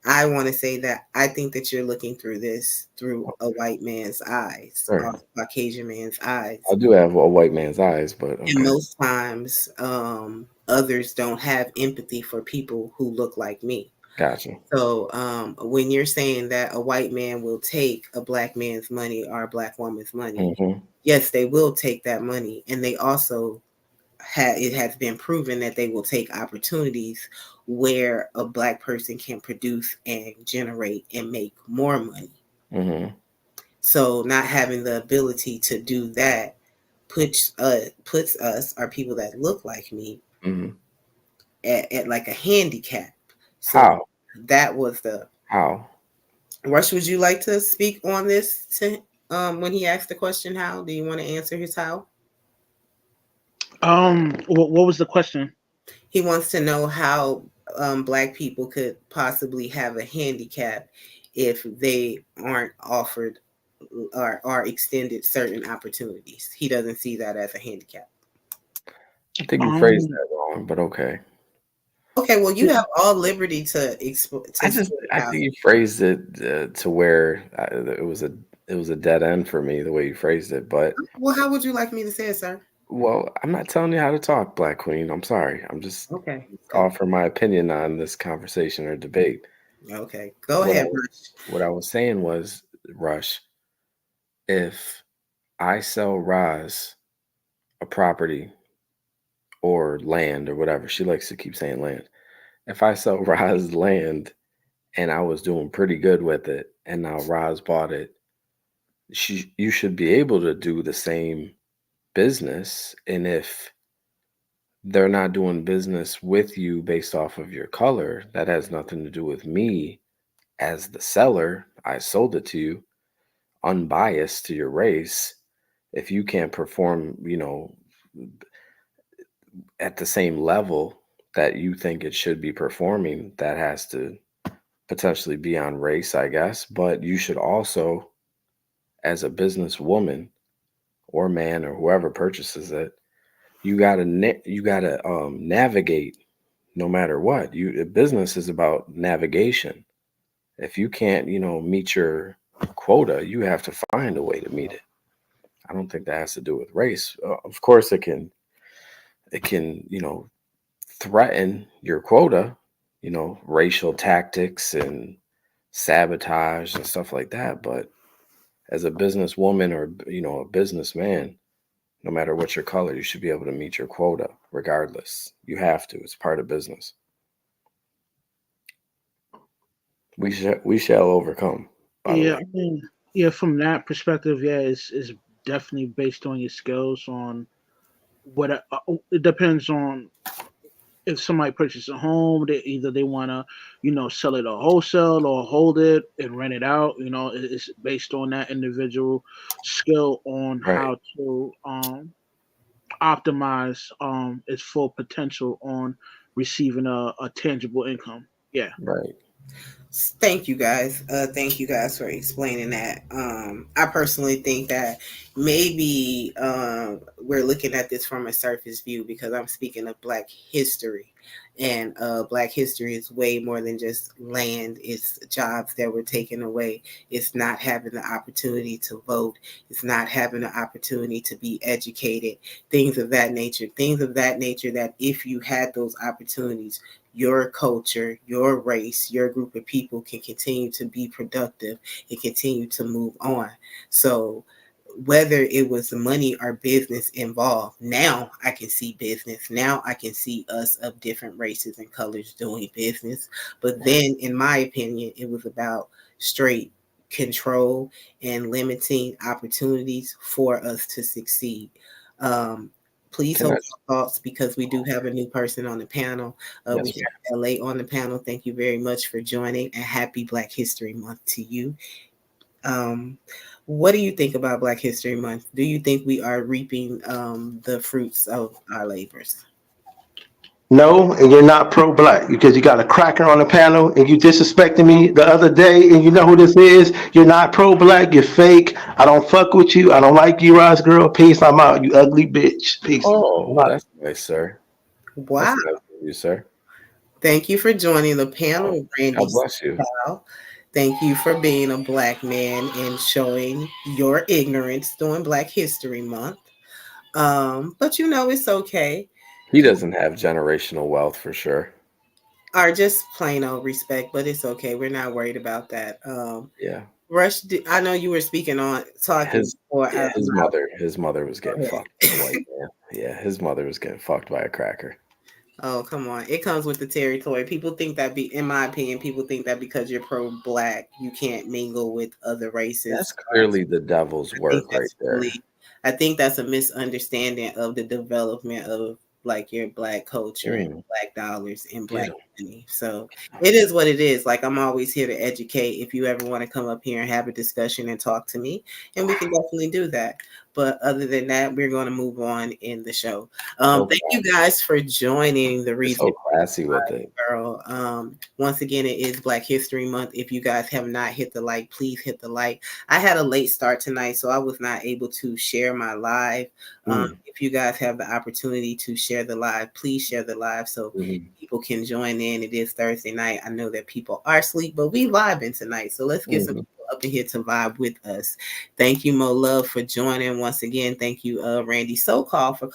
I want to say that I think that you're looking through this through a white man's eyes, Sure. or a Caucasian man's eyes. I do have a white man's eyes, but okay. And most times, others don't have empathy for people who look like me. Gotcha. So when you're saying that a white man will take a black man's money or a black woman's money, yes, they will take that money. And they also it has been proven that they will take opportunities where a black person can produce and generate and make more money. So not having the ability to do that puts us, or people that look like me, at like a handicap. So how? That was the how. Rush, would you like to speak on this to when he asked the question? How do you want to answer his how? What was the question? He wants to know how black people could possibly have a handicap if they aren't offered or are extended certain opportunities. He doesn't see that as a handicap. I think you phrased that wrong, but okay. Okay, well, you have all liberty to explain. I think you phrased it to where it was a dead end for me the way you phrased it. But well, how would you like me to say it, sir? Well, I'm not telling you how to talk, Black Queen. I'm sorry. I'm just offering my opinion on this conversation or debate. Okay, go ahead, Rush. What I was saying was, Rush, if I sell Roz a property or land or whatever, she likes to keep saying land. If I sell Roz land and I was doing pretty good with it, and now Roz bought it, you should be able to do the same business. And if they're not doing business with you based off of your color, that has nothing to do with me as the seller. I sold it to you unbiased to your race. If you can't perform, at the same level that you think it should be performing, that has to potentially be on race, I guess. But you should also, as a businesswoman or man or whoever purchases it, you gotta navigate no matter what. Business is about navigation. If you can't, meet your quota, you have to find a way to meet it. I don't think that has to do with race. Of course, it can, threaten your quota, racial tactics and sabotage and stuff like that. But as a businesswoman or, a businessman, no matter what your color, you should be able to meet your quota regardless. You have to. It's part of business. We shall overcome. Yeah, I mean, from that perspective, it's definitely based on your skills. On what it depends on. If somebody purchases a home, they want to, sell it or wholesale or hold it and rent it out. It's based on that individual skill on how to optimize its full potential on receiving a tangible income. Yeah. Right. Thank you guys. Thank you guys for explaining that. I personally think that maybe we're looking at this from a surface view because I'm speaking of Black history, and Black history is way more than just land. It's jobs that were taken away. It's not having the opportunity to vote. It's not having the opportunity to be educated. Things of that nature. Things of that nature that if you had those opportunities, your culture, your race, your group of people can continue to be productive and continue to move on. So whether it was money or business involved. Now I can see business. Now I can see us of different races and colors doing business. But then, in my opinion, it was about straight control and limiting opportunities for us to succeed. Please hold your thoughts because we do have a new person on the panel. We have LA on the panel. Thank you very much for joining, and happy Black History Month to you. What do you think about Black History Month? Do you think we are reaping the fruits of our labors? No, and you're not pro-black because you got a cracker on the panel and you disrespected me the other day, and you know who this is. You're not pro-black. You're fake. I don't fuck with you. I don't like you, Ross girl. Peace. I'm out. You ugly bitch. Peace. Oh, that's nice, sir. Wow. That's nice of you, sir. Thank you for joining the panel, Randy. God bless you. Thank you for being a Black man and showing your ignorance during Black History Month. But you know, it's okay. He doesn't have generational wealth for sure. Or just plain old respect, but it's okay. We're not worried about that. Yeah. Rush, I know you were speaking on talking his mother was getting fucked. Yeah, his mother was getting fucked by a cracker. Oh, come on. It comes with the territory. People think that in my opinion, people think that because you're pro-black, you can't mingle with other races. That's clearly the devil's work right there. I think that's a misunderstanding of the development of like your Black culture and Black dollars and Black money. So it is what it is. Like, I'm always here to educate. If you ever want to come up here and have a discussion and talk to me, and we can definitely do that. But other than that, we're going to move on in the show. Thank you guys for joining the reason. So classy with it, girl. Once again, it is Black History Month. If you guys have not hit the like, please hit the like. I had a late start tonight, so I was not able to share my live. If you guys have the opportunity to share the live, please share the live so people can join in. It is Thursday night. I know that people are asleep, but we vibing tonight. So let's get some people up in here to vibe with us. Thank you, Mo Love, for joining once again. Thank you, Randy SoCal for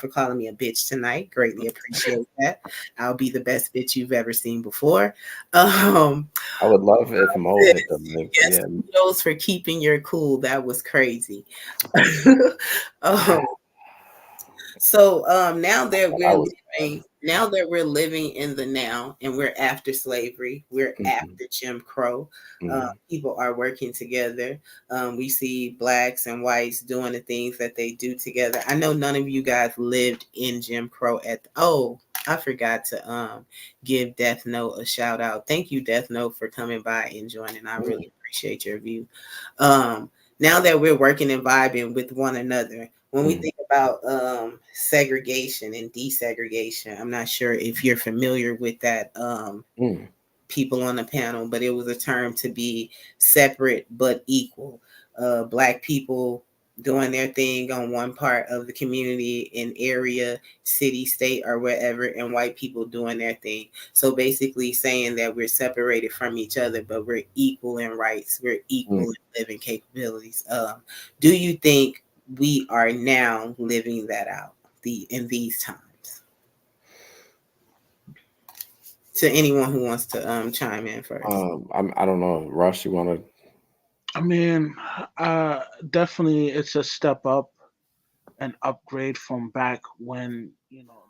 calling me a bitch tonight. Greatly appreciate that. I'll be the best bitch you've ever seen before. I would love if Mo hit them. Yes, kudos for keeping your cool. That was crazy. So now that we're living in the now and we're after slavery, we're after Jim Crow, people are working together. We see Blacks and whites doing the things that they do together. I know none of you guys lived in Jim Crow I forgot to give Death Note a shout out. Thank you, Death Note, for coming by and joining. I really appreciate your view. Now that we're working and vibing with one another, when we think about segregation and desegregation, I'm not sure if you're familiar with that, people on the panel, but it was a term to be separate but equal. Black people doing their thing on one part of the community, in area, city, state, or wherever, and white people doing their thing. So basically saying that we're separated from each other, but we're equal in rights, we're equal in living capabilities. Do you think we are now living that out in these times? To anyone who wants to chime in first. I don't know. Rush, you want to? I mean, definitely it's a step up, an upgrade from back when,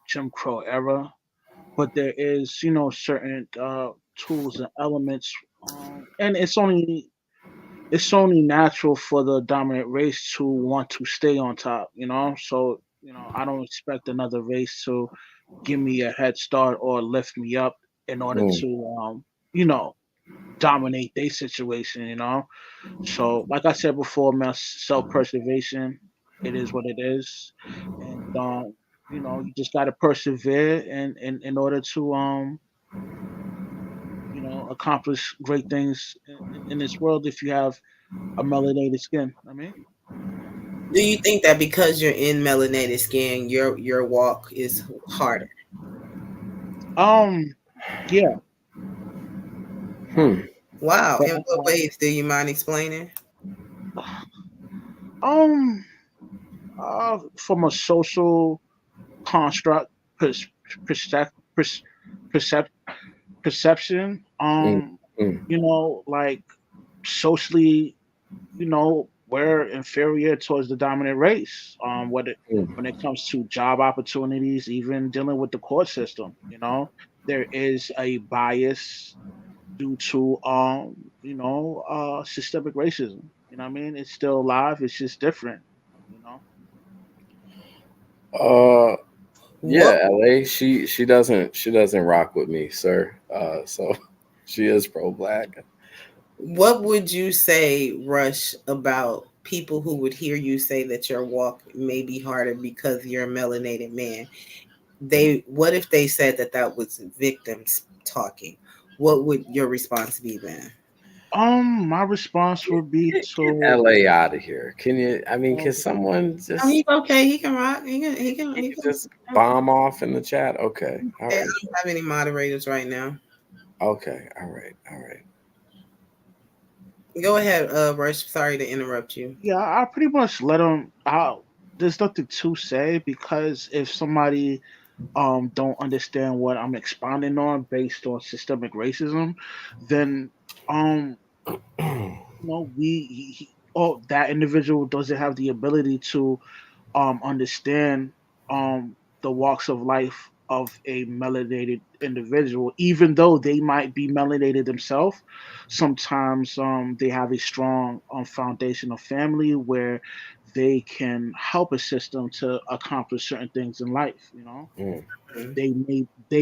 Jim Crow era. But there is, certain tools and elements, and it's only natural for the dominant race to want to stay on top, So, I don't expect another race to give me a head start or lift me up in order to, dominate their situation, So, like I said before, man, self-preservation, it is what it is, and you just got to persevere in order to accomplish great things in this world if you have a melanated skin. I mean, do you think that because you're in melanated skin, your walk is harder? Yeah. Wow. In what ways? Do you mind explaining? From a social construct perception, like socially, we're inferior towards the dominant race. When it comes to job opportunities, even dealing with the court system, there is a bias due to systemic racism. You know what I mean? It's still alive. It's just different. You know. Yeah, LA. She doesn't rock with me, sir. So she is pro-black. What would you say, Rush, about people who would hear you say that your walk may be harder because you're a melanated man? What if they said that was victims talking? What would your response be then? My response would be Get to LA out of here. Can you? I mean, can someone Oh, just? he's okay. He can rock. He You can just bomb off in the chat. Okay, all I right. don't have any moderators right now. Okay, all right. Go ahead, Rush. Sorry to interrupt you. Yeah, I pretty much let them out. There's nothing to say because if somebody don't understand what I'm expounding on based on systemic racism, then that individual doesn't have the ability to understand the walks of life of a melanated individual, even though they might be melanated themselves. Sometimes they have a strong foundation of family where they can help a system to accomplish certain things in life. They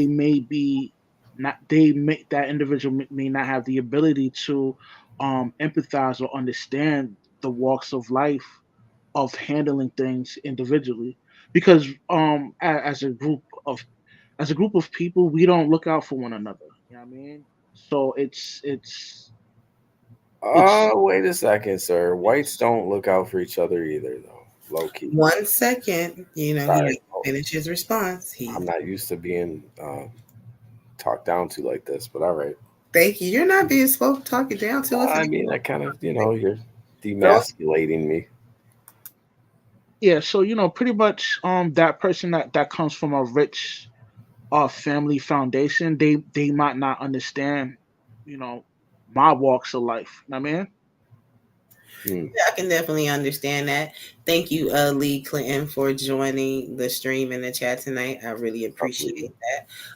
may be not they may that individual may not have the ability to empathize or understand the walks of life of handling things individually because as a group of people we don't look out for one another, you know what I mean? So it's Wait a second, sir. Whites don't look out for each other either, though. Low key. 1 second. He finished his response. I'm not used to being talked down to like this, but all right. Thank you. You're not being talking down to us. I mean, I kind of, you're demasculating me. Yeah, so pretty much that person that comes from a rich family foundation, they might not understand, my walks of life. You know what I mean? Yeah, I can definitely understand that. Thank you, Lee Clinton, for joining the stream in the chat tonight. I really appreciate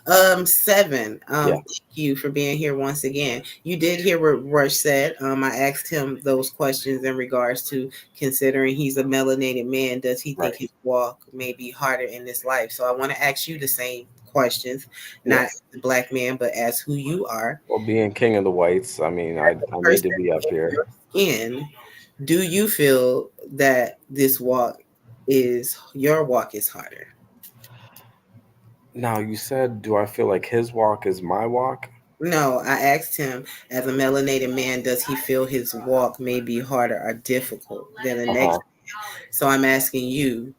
that. 7, thank you for being here once again. You did hear what Rush said. I asked him those questions in regards to considering he's a melanated man. Does he think his walk may be harder in this life? So I want to ask you the same questions, not the black man, but as who you are. Well, being king of the whites, I mean, I need to be up here. Do you feel that your walk is harder? Now, you said, do I feel like his walk is my walk? No, I asked him, as a melanated man, does he feel his walk may be harder or difficult than the next man? So I'm asking you,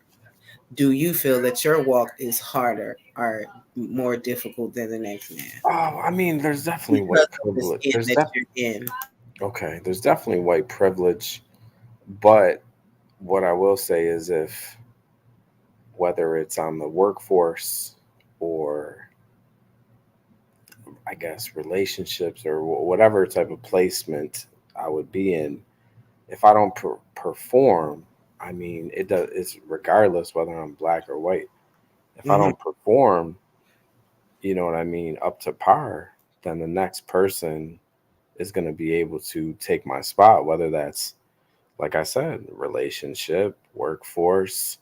do you feel that your walk is harder or more difficult than the next man? Oh, I mean, there's definitely white privilege. Okay, there's definitely white privilege, but what I will say is whether it's on the workforce or I guess relationships or whatever type of placement I would be in, if I don't perform, I mean, it's regardless whether I'm black or white. If I don't perform, you know what I mean, up to par, then the next person is going to be able to take my spot, whether that's, like I said, relationship, workforce,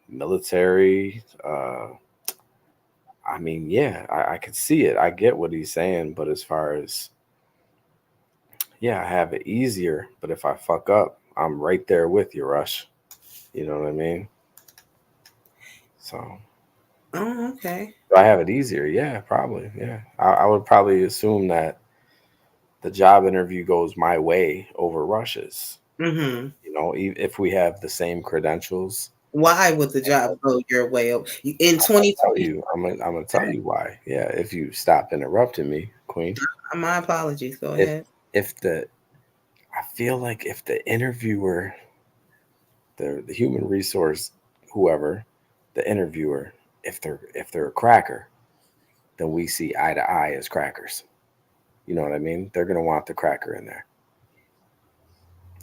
military. I mean, yeah, I could see it. I get what he's saying, but as far as, I have it easier, but if I fuck up, I'm right there with you, Rush. You know what I mean? So. Oh, okay. Do I have it easier? Yeah, probably. Yeah. I would probably assume that the job interview goes my way over Rush's. If we have the same credentials. Why would the job go your way over? In 2020? I'm gonna tell you why. Yeah, if you stop interrupting me, Queen. My apologies. Go ahead. I feel like if the interviewer, the human resource, whoever, the interviewer, if they're a cracker, then we see eye to eye as crackers. You know what I mean? They're gonna want the cracker in there.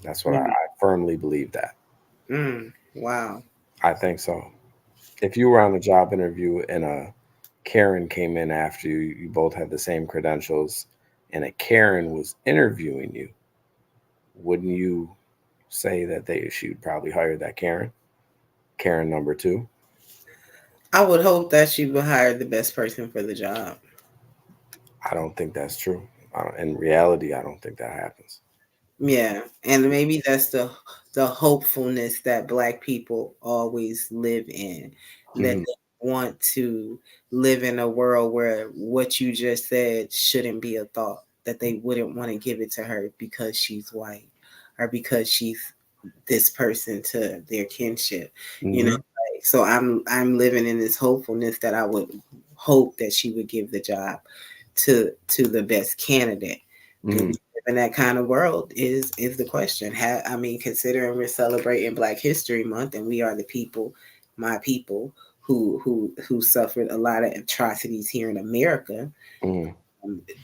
That's what I firmly believe that. Wow. I think so. If you were on a job interview and a Karen came in after you, you both had the same credentials, and a Karen was interviewing you, wouldn't you say that she would probably hire that Karen number 2? I would hope that she would hire the best person for the job. I don't think that's true. In reality, I don't think that happens. Yeah, and maybe that's the hopefulness that Black people always live in, that they want to live in a world where what you just said shouldn't be a thought, that they wouldn't want to give it to her because she's white or because she's this person to their kinship, you know. So I'm living in this hopefulness that I would hope that she would give the job to the best candidate. Do we live in that kind of world is the question. I mean, considering we're celebrating Black History Month and we are the people, my people, who suffered a lot of atrocities here in America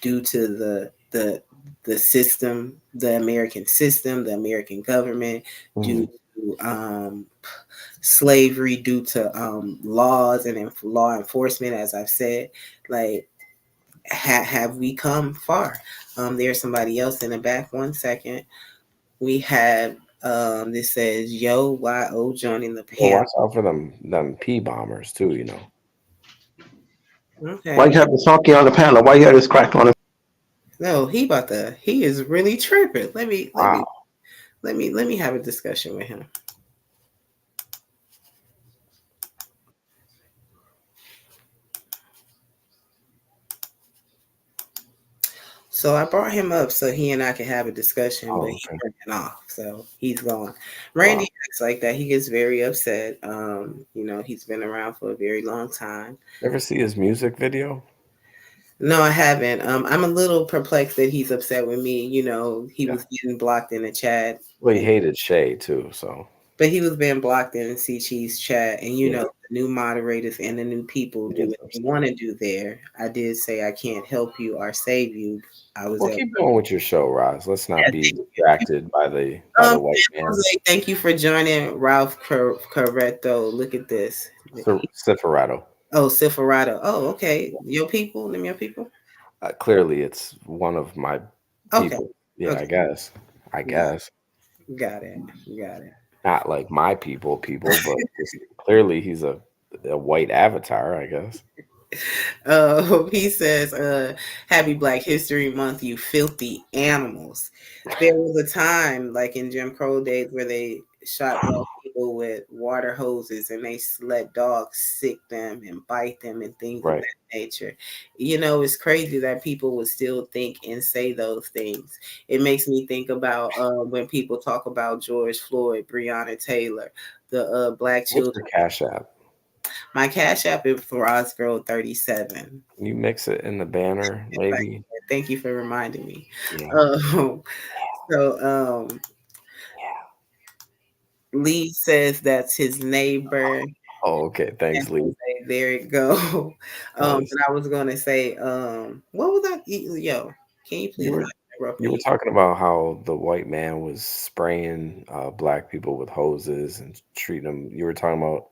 due to the system, the American system, the American government, due to slavery, due to laws and law enforcement, as I've said, like, have we come far? There's somebody else in the back. 1 second. We have this says Yo YO joining the panel. Watch out for them P bombers too, you know. Okay. Why you have the funky on the panel? Why you have this crack on it? No, he is really tripping. Let me have a discussion with him. So I brought him up so he and I can have a discussion, but he's turning off, so he's gone. Randy acts like that. He gets very upset. You know, he's been around for a very long time. Ever see his music video? No, I haven't. I'm a little perplexed that he's upset with me. You know, he was getting blocked in the chat. Well, he hated Shay too, so. But he was being blocked in C Cheese chat, and you know, the new moderators and the new people do what they want to do there. I did say I can't help you or save you. Keep going with your show, Roz. Let's not be distracted by the white man. Thank you for joining, Ralph Corretto. Look at this. Ciferato. Oh, Ciferato. Oh, okay. Your people? Them your people? Clearly, it's one of my people. Okay. Yeah, okay. I guess. Got it. Not like my people, but clearly he's a white avatar, I guess. He says, happy Black History Month, you filthy animals. There was a time, like in Jim Crow days, where they shot Black people with water hoses and they let dogs sick them and bite them and things of that nature. You know, it's crazy that people would still think and say those things. It makes me think about when people talk about George Floyd, Breonna Taylor, the Black children. What's your Cash App? My Cash App is for Osgirl37. You mix it in the banner, maybe. Thank you for reminding me. Lee says that's his neighbor. Oh, okay. Thanks, Lee. There you go. And I was gonna say, what was that? Yo, can you please? You were talking about how the white man was spraying Black people with hoses and treating them. You were talking about.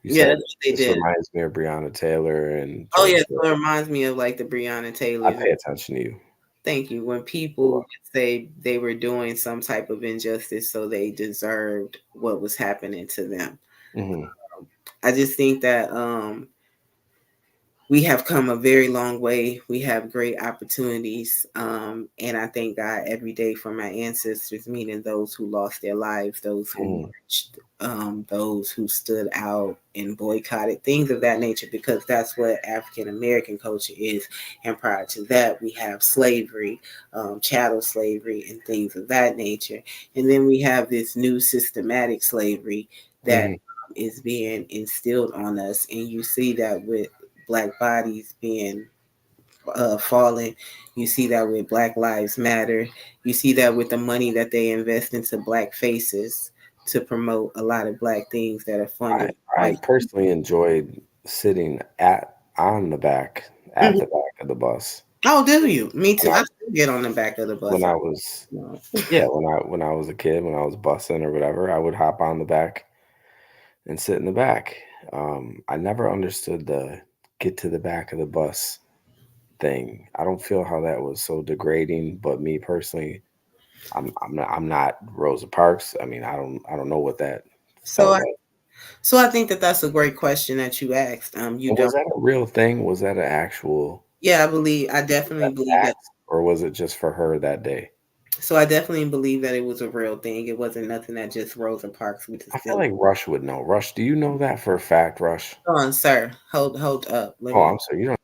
That's what they did. Reminds me of Breonna Taylor and. Oh yeah, so it reminds me of like the Breonna Taylor. I pay attention to you. Thank you. When people say they were doing some type of injustice, so they deserved what was happening to them. I just think that we have come a very long way. We have great opportunities. And I thank God every day for my ancestors, meaning those who lost their lives, those who marched, those who stood out and boycotted, things of that nature, because that's what African American culture is. And prior to that, we have slavery, chattel slavery, and things of that nature. And then we have this new systematic slavery that is being instilled on us. And you see that with Black bodies being falling. You see that with Black Lives Matter. You see that with the money that they invest into Black faces to promote a lot of Black things that are funded. I personally enjoyed sitting at the back of the bus. Oh, do you? Me too. get on the back of the bus. When I was, yeah, when I was a kid, when I was busing or whatever, I would hop on the back and sit in the back. I never understood the get to the back of the bus thing. I don't feel how that was so degrading, but me personally, I'm not Rosa Parks. I mean, I don't know what that. So I think that's a great question that you asked. Was that a real thing? Was that an actual? Yeah, I definitely believe that. Or was it just for her that day? So I definitely believe that it was a real thing. It wasn't nothing that just Rosa Parks would. I feel like Rush would know. Rush, do you know that for a fact, Rush? Hold on, sir. Hold up. I'm sorry. You don't.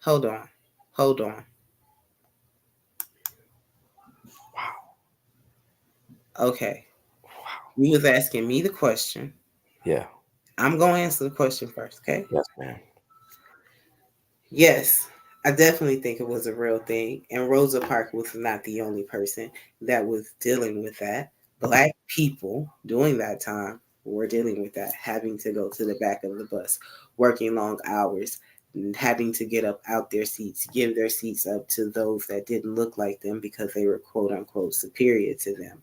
Hold on. Wow. Okay. Wow. You was asking me the question. Yeah. I'm going to answer the question first, okay? Yes, ma'am. Yes, I definitely think it was a real thing. And Rosa Parks was not the only person that was dealing with that. Black people during that time were dealing with that, having to go to the back of the bus, working long hours, having to get up out their seats, give their seats up to those that didn't look like them because they were quote unquote superior to them.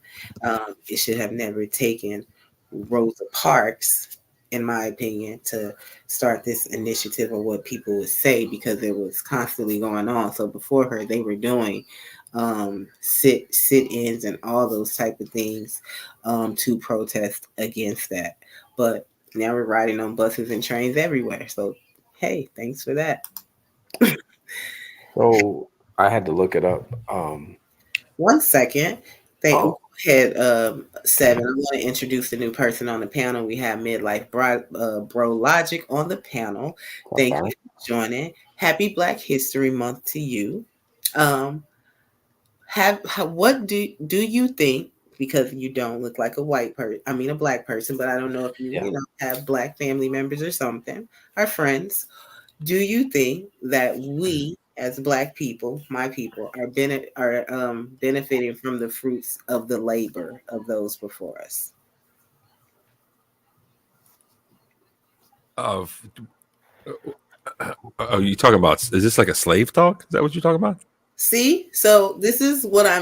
It should have never taken Rosa Parks, in my opinion, to start this initiative of what people would say, because it was constantly going on. So before her, they were doing sit-ins and all those type of things to protest against that. But now we're riding on buses and trains everywhere. So hey, thanks for that. So I had to look it up. 1 second. Go ahead, 7. I want to introduce the new person on the panel. We have Midlife Bro Logic on the panel. Thank you for joining. Happy Black History Month to you. What do you think? Because you don't look like a a black person, but I don't know if you have black family members or something, or friends. Do you think that we, as Black people, my people, are benefiting from the fruits of the labor of those before us? Are you talking about? Is this like a slave talk? Is that what you're talking about? See, so this is what I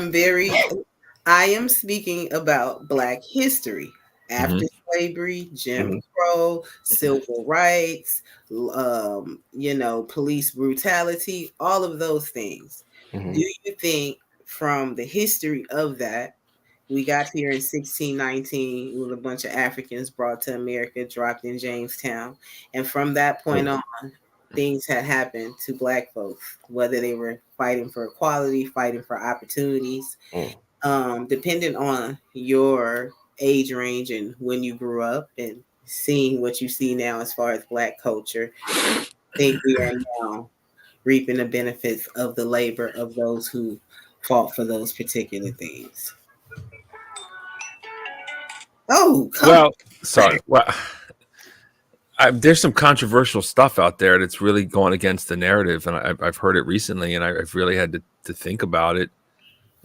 am speaking about Black history. After slavery, Jim Crow, civil rights, police brutality, all of those things. Do you think from the history of that, we got here in 1619 with a bunch of Africans brought to America, dropped in Jamestown, and from that point on, things had happened to Black folks, whether they were fighting for equality, fighting for opportunities, depending on your age range and when you grew up and seeing what you see now as far as Black culture. I think we are now reaping the benefits of the labor of those who fought for those particular things. Sorry. Well, there's some controversial stuff out there that's really going against the narrative, and I've heard it recently, and I've really had to think about it.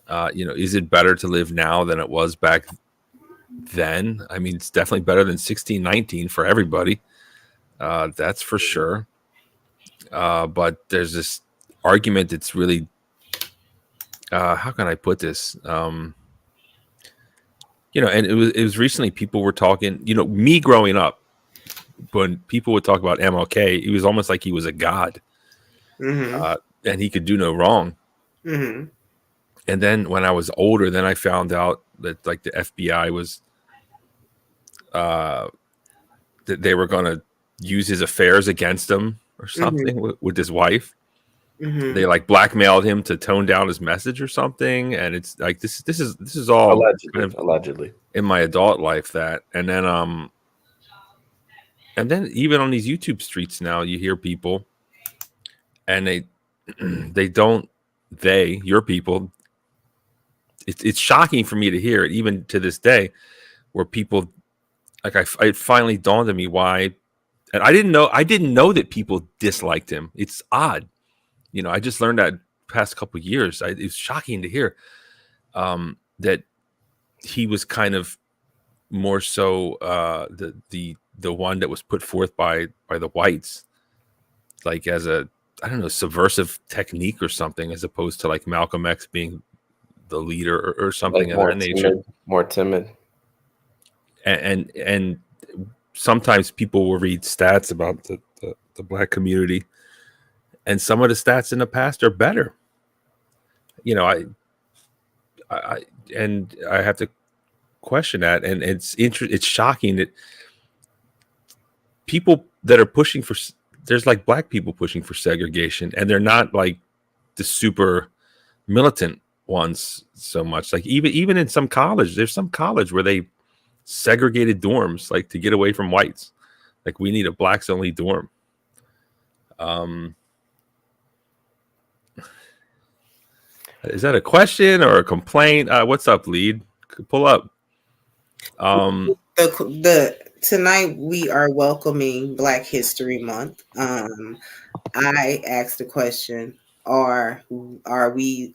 Is it better to live now than it was back then? I mean, it's definitely better than 1619 for everybody. That's for sure. But there's this argument that's really, how can I put this? And it was recently people were talking, me growing up, when people would talk about MLK, it was almost like he was a god, and he could do no wrong. And then when I was older, then I found out that like the FBI was, that they were going to use his affairs against him or something with his wife. They like blackmailed him to tone down his message or something. And it's like, this is all allegedly in my adult life and then even on these YouTube streets now, you hear people and your people, it's shocking for me to hear it even to this day, where people like, it finally dawned on me why. And I didn't know that people disliked him. It's odd. I just learned that past couple of years. It's shocking to hear that he was kind of more so the one that was put forth by the whites, like as a I don't know, subversive technique or something, as opposed to like Malcolm X being the leader or something like of that nature. More timid. And sometimes people will read stats about the Black community, and some of the stats in the past are better. You know, I have to question that, and it's shocking that people that are pushing for, there's like Black people pushing for segregation, and they're not like the super militant ones so much. Like even in some college, there's some college where they segregated dorms, like to get away from whites. Like, we need a Blacks only dorm. Is that a question or a complaint? What's up, lead? Pull up. The tonight we are welcoming Black History Month. I asked the question: Are we?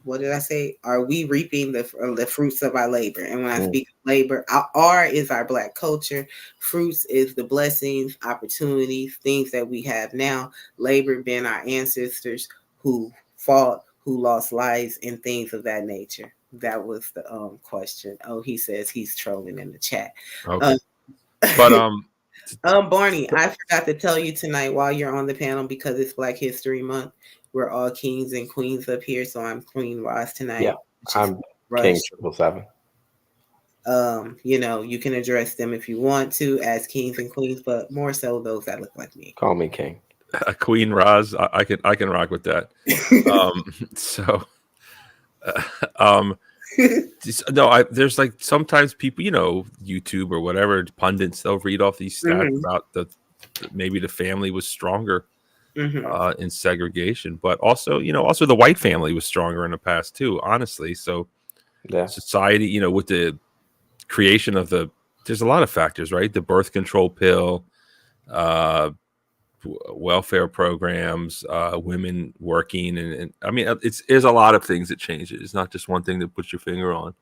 What did I say? Are we reaping the fruits of our labor? And when I speak of labor, R is our Black culture. Fruits is the blessings, opportunities, things that we have now. Labor being our ancestors who fought, who lost lives, and things of that nature. That was the question. Oh, he says he's trolling in the chat. Okay. But Barney, I forgot to tell you tonight while you're on the panel, because it's Black History Month. We're all kings and queens up here, so I'm Queen Roz tonight. Yeah, I'm King 777. You know, you can address them if you want to as kings and queens, but more so those that look like me. Call me King. Queen Roz, I can rock with that. No, there's like sometimes people, you know, YouTube or whatever, pundits, they'll read off these stats about maybe the family was stronger in segregation, but also the white family was stronger in the past too, honestly. So society, you know, with the creation of there's a lot of factors, right? The birth control pill, welfare programs, women working, and I mean, there's a lot of things that change it. It's not just one thing that puts your finger on.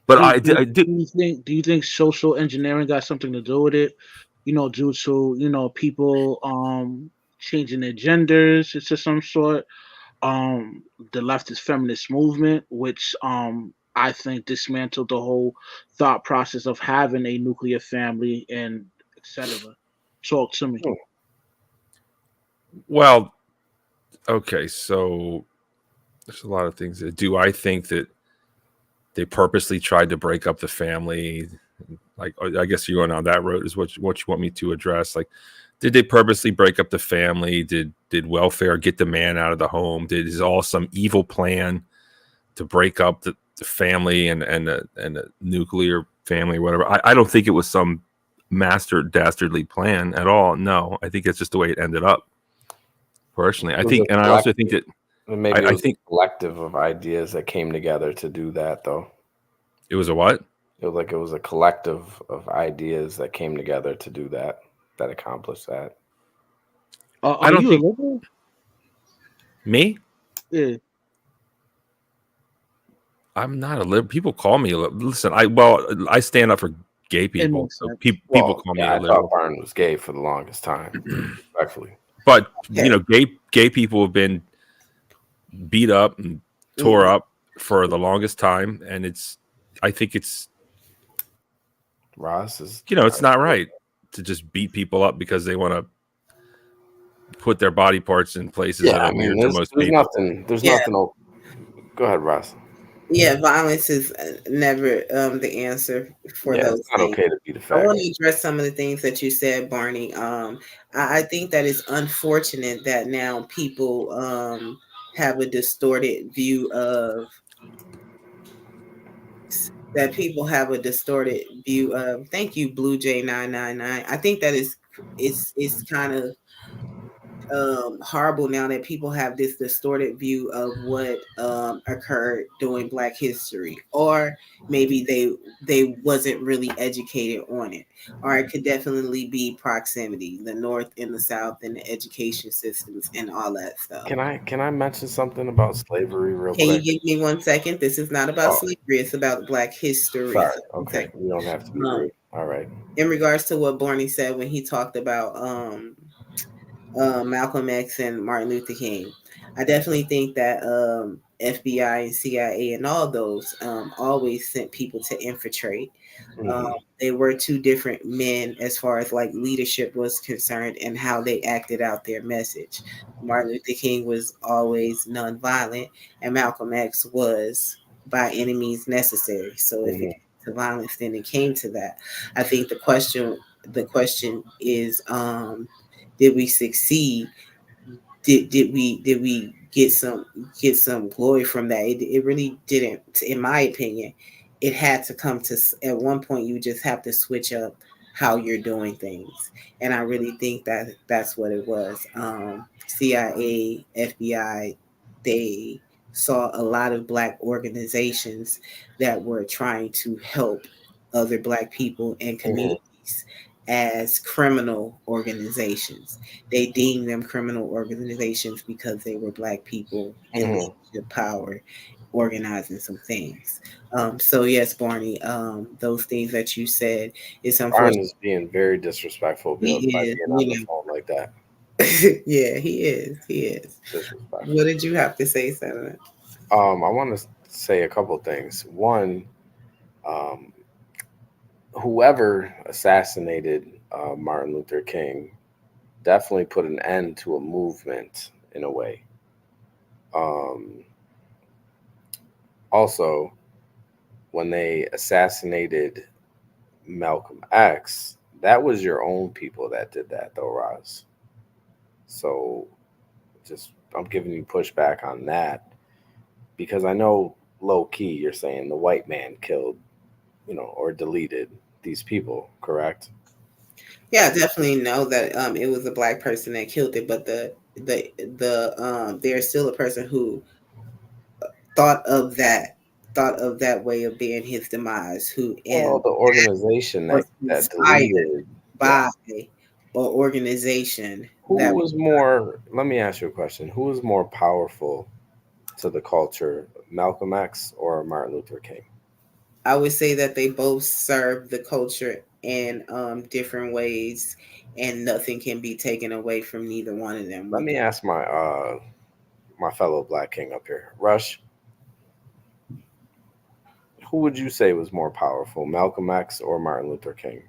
But do you think social engineering got something to do with it? You know, due to people changing their genders to some sort. The leftist feminist movement, which I think dismantled the whole thought process of having a nuclear family and etc. Talk to me. Well, okay, so there's a lot of things. Do I think that they purposely tried to break up the family? Like, I guess you're going on that road is what you want me to address. Like, did they purposely break up the family? Did welfare get the man out of the home? Is all some evil plan to break up the family and the nuclear family or whatever? I don't think it was some dastardly plan at all. No, I think it's just the way it ended up. Personally, I think, and I also think that maybe I think a collective of ideas that came together to do that, though. It was a what? It was a collective of ideas that came together to do that accomplished that. I don't think liberal? Me? Yeah. I'm not a liberal. People call me a liberal. Listen, I stand up for gay people. So people call me a liberal. I thought Barn was gay for the longest time, respectfully. But gay people have been beat up and tore up for the longest time, and I think it's Ross is it's not right to just beat people up because they want to put their body parts in places that are weird to most people. There's nothing. Go ahead, Ross. Yeah, violence is never the answer for those it's not things. Okay to be the fact. I want to address some of the things that you said, Barney. I think that it's unfortunate that now people have a distorted view of thank you, Blue J 999. I think that it's kind of horrible now that people have this distorted view of what occurred during Black history, or maybe they wasn't really educated on it, or it could definitely be proximity, the North and the South, and the education systems and all that stuff. Can I mention something about slavery real quick? Can you give me 1 second? This is not about slavery; it's about Black history. Sorry. Okay, we don't have to be rude. All right. In regards to what Barney said when he talked about Malcolm X and Martin Luther King. I definitely think that FBI and CIA and all those always sent people to infiltrate. They were two different men as far as like leadership was concerned and how they acted out their message. Martin Luther King was always nonviolent, and Malcolm X was by any means necessary. So if it came to violence, then it came to that. I think the question is, did we succeed? Did we get some glory from that? It really didn't, in my opinion. It had to come to, at one point you just have to switch up how you're doing things, and I really think that that's what it was. CIA, FBI, they saw a lot of Black organizations that were trying to help other Black people and communities as criminal organizations. They deemed them criminal organizations because they were Black people in the power organizing some things. So yes, Barney, those things that you said is unfortunate. Barney is being very disrespectful by being on the phone like that. Yeah, he is. Disrespectful. What did you have to say, Senator? I want to say a couple things. One, whoever assassinated Martin Luther King definitely put an end to a movement in a way. Also, when they assassinated Malcolm X, that was your own people that did that, though, Roz. So, just I'm giving you pushback on that because I know low key you're saying the white man killed, or deleted these people, correct? Yeah, I definitely know that it was a Black person that killed it, but there's still a person who thought of that way of being his demise, who the organization that deleted by or organization who was more. Let me ask you a question: who was more powerful to the culture, Malcolm X or Martin Luther King? I would say that they both serve the culture in different ways, and nothing can be taken away from neither one of them. Let me ask my my fellow Black King up here, Rush. Who would you say was more powerful, Malcolm X or Martin Luther King?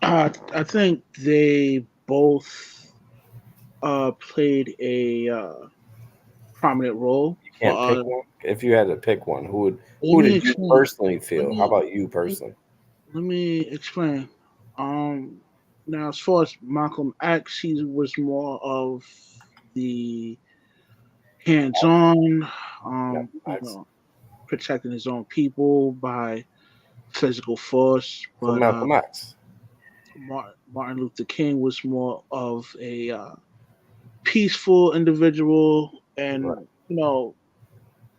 I think they both played a prominent role. You can't pick one. If you had to pick one, who did you personally feel? How about you personally? Let me explain. Now, as far as Malcolm X, he was more of the hands-on, protecting his own people by physical force. But Malcolm X, Martin Luther King was more of a peaceful individual, and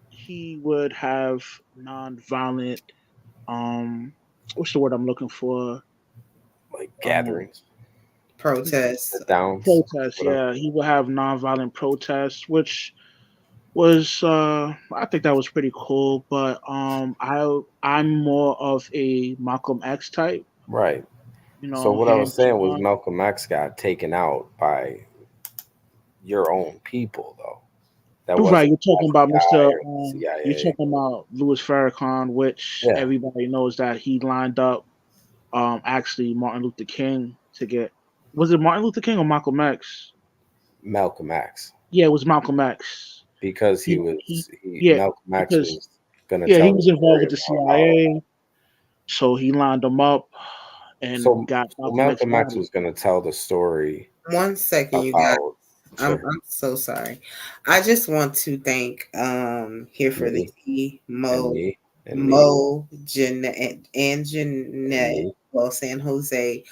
he would have nonviolent. What's the word I'm looking for? Like gatherings, protests, protests. Yeah, he would have nonviolent protests, which was I think that was pretty cool. But I'm more of a Malcolm X type, right? So what I was saying was Malcolm X got taken out by your own people, though. Right, you're talking about Mr. You're talking about Louis Farrakhan, which everybody knows that he lined up. Actually, Martin Luther King to get. Was it Martin Luther King or Malcolm X? Malcolm X. Yeah, it was Malcolm X. Because Malcolm X was going to he was involved with the CIA, so he lined them up and got Malcolm X was going to tell the story. 1 second, you guys. I'm so sorry. I just want to thank here for the Mo, Jeanette, and Jeanette, San Jose,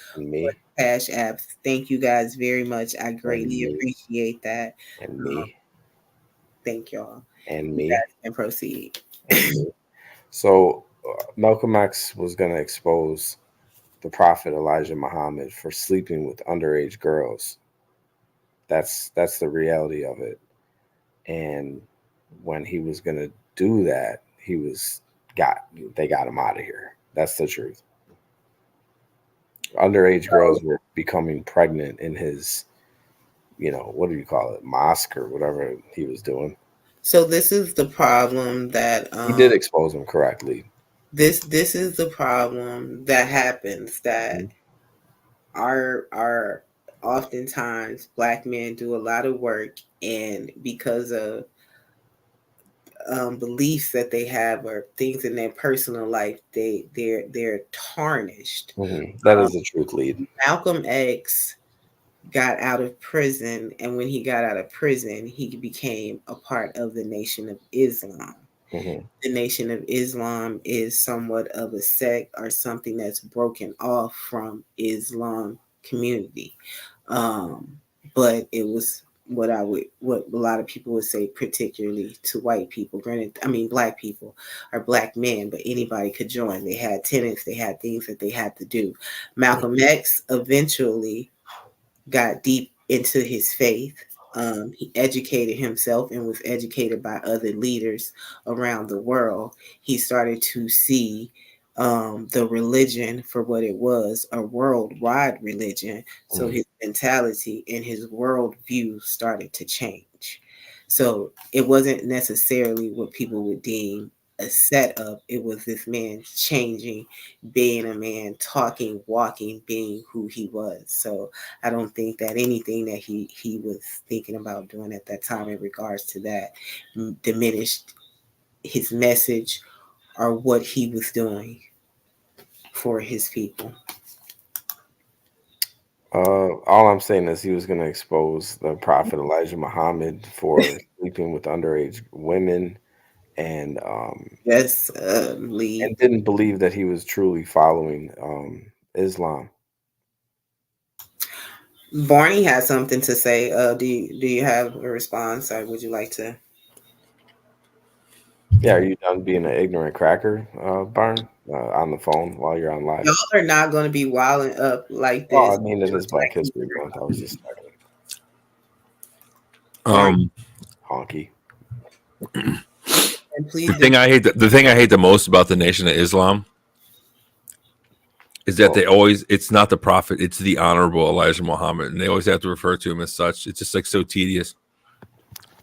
Cash Apps. Thank you guys very much. I greatly appreciate that. And me. Thank y'all. And me. And proceed. So Malcolm X was going to expose the Prophet Elijah Muhammad for sleeping with underage girls. That's the reality of it. And when he was going to do that, they got him out of here. That's the truth. Underage girls were becoming pregnant in his what do you call it, mosque or whatever he was doing. So this is the problem that he did expose him correctly. This is the problem that happens, that our oftentimes Black men do a lot of work, and because of beliefs that they have or things in their personal life, they're tarnished. That is the truth, Lead. Malcolm X got out of prison, and when he got out of prison, he became a part of the Nation of Islam. The Nation of Islam is somewhat of a sect or something that's broken off from Islam community, but it was what a lot of people would say, particularly to white people. Granted, I mean Black people are Black men, but anybody could join. They had tenets, they had things that they had to do. Malcolm X eventually got deep into his faith. He educated himself and was educated by other leaders around the world. He started to see the religion for what it was, a worldwide religion. So his mentality and his worldview started to change. So it wasn't necessarily what people would deem a setup. It was this man changing, being a man, talking, walking, being who he was. So I don't think that anything that he was thinking about doing at that time in regards to that diminished his message or what he was doing for his people. All I'm saying is he was going to expose the Prophet Elijah Muhammad for sleeping with underage women, and and didn't believe that he was truly following Islam. Barney has something to say. Do you have a response, or would you like to? Yeah, are you done being an ignorant cracker, Barn, on the phone while you're on live? Y'all are not going to be wilding up like this. Well, I mean, it is Black History Month. I was just honky. And please, the thing I hate the most about the Nation of Islam is that it's not the Prophet, it's the Honorable Elijah Muhammad, and they always have to refer to him as such. It's just like so tedious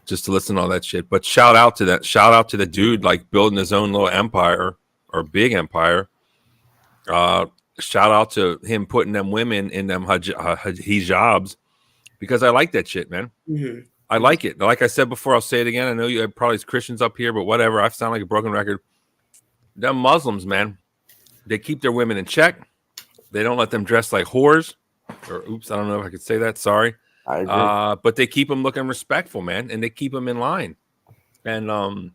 just to listen to all that shit. But shout out to the dude like building his own little empire or big empire. Shout out to him putting them women in them hijabs, because I like that shit, man. I like it. Like I said before, I'll say it again. I know you have probably Christians up here, but whatever. I sound like a broken record. Them Muslims, man, they keep their women in check. They don't let them dress like whores. Or oops, I don't know if I could say that. Sorry. I agree. But they keep them looking respectful, man, and they keep them in line. And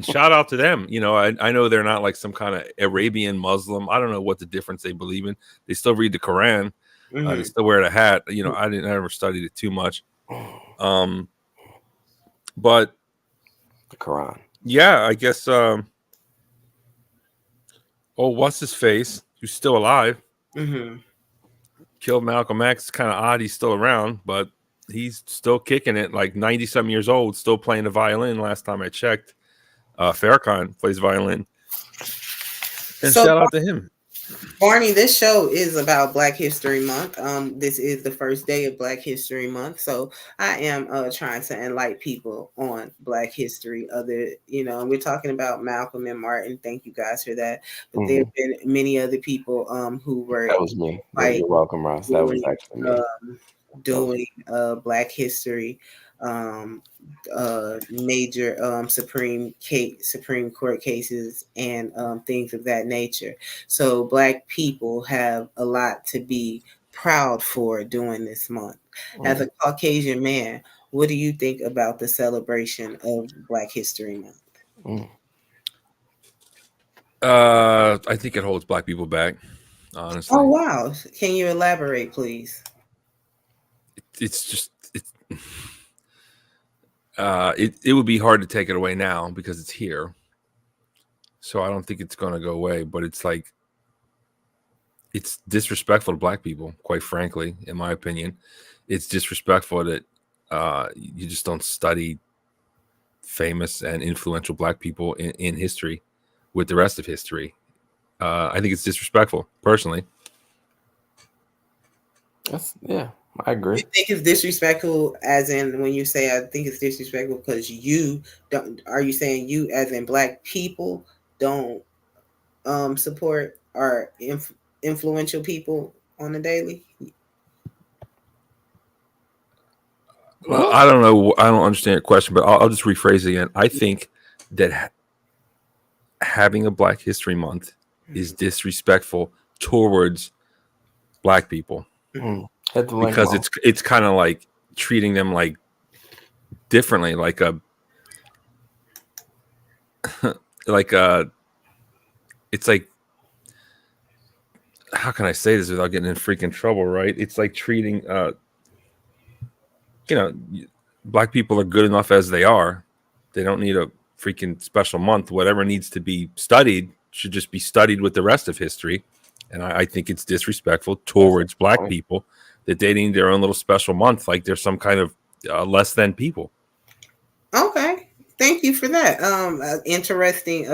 shout out to them. I know they're not like some kind of Arabian Muslim. I don't know what the difference they believe in. They still read the Quran. They still wear the hat. I never studied it too much. But the Quran. Yeah, I guess. What's his face? Who's still alive? Killed Malcolm X. Kind of odd he's still around, but he's still kicking it. Like 90-some years old, still playing the violin. Last time I checked, Farrakhan plays violin. And shout out to him. Barney, this show is about Black History Month. This is the first day of Black History Month, so I am trying to enlighten people on Black history. We're talking about Malcolm and Martin. Thank you guys for that. But there have been many other people who were. That was me. You're welcome, Ross. That was actually me. Doing Black history. Major Supreme Court cases and things of that nature. So Black people have a lot to be proud for during this month. As a Caucasian man, what do you think about the celebration of Black History Month? I think it holds Black people back, honestly. Oh wow! Can you elaborate, please? It would be hard to take it away now because it's here. So I don't think it's going to go away, but it's like, it's disrespectful to Black people, quite frankly, in my opinion. It's disrespectful that you just don't study famous and influential Black people in history with the rest of history. I think it's disrespectful, personally. Yeah. I agree. You think it's disrespectful, as in when you say I think it's disrespectful because you don't? Are you saying you, as in Black people, don't support or influential people on the daily? Well, I don't know. I don't understand your question, but I'll just rephrase it again. I think that having a Black History Month is disrespectful towards Black people because it's kind of like treating them like differently, like a it's like, how can I say this without getting in freaking trouble, right? It's like treating Black people are good enough as they are. They don't need a freaking special month. Whatever needs to be studied should just be studied with the rest of history. And I think it's disrespectful towards Black people that they need their own little special month, like they're some kind of less than people. Okay, thank you for that. Interesting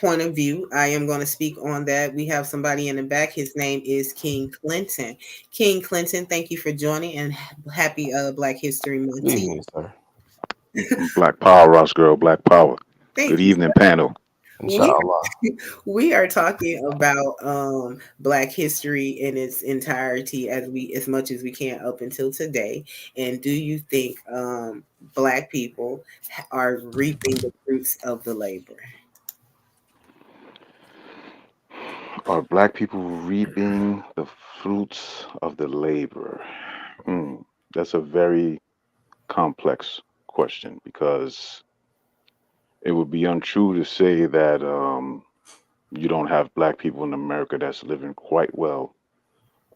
point of view. I am going to speak on that. We have somebody in the back. His name is King Clinton. King Clinton, thank you for joining, and happy Black History Month to you. Sir. Black Power, Ross Girl, Black Power. Good evening, panel. We are talking about Black history in its entirety as much as we can up until today. And do you think Black people are reaping the fruits of the labor? Are Black people reaping the fruits of the labor? That's a very complex question, because it would be untrue to say that you don't have Black people in America that's living quite well.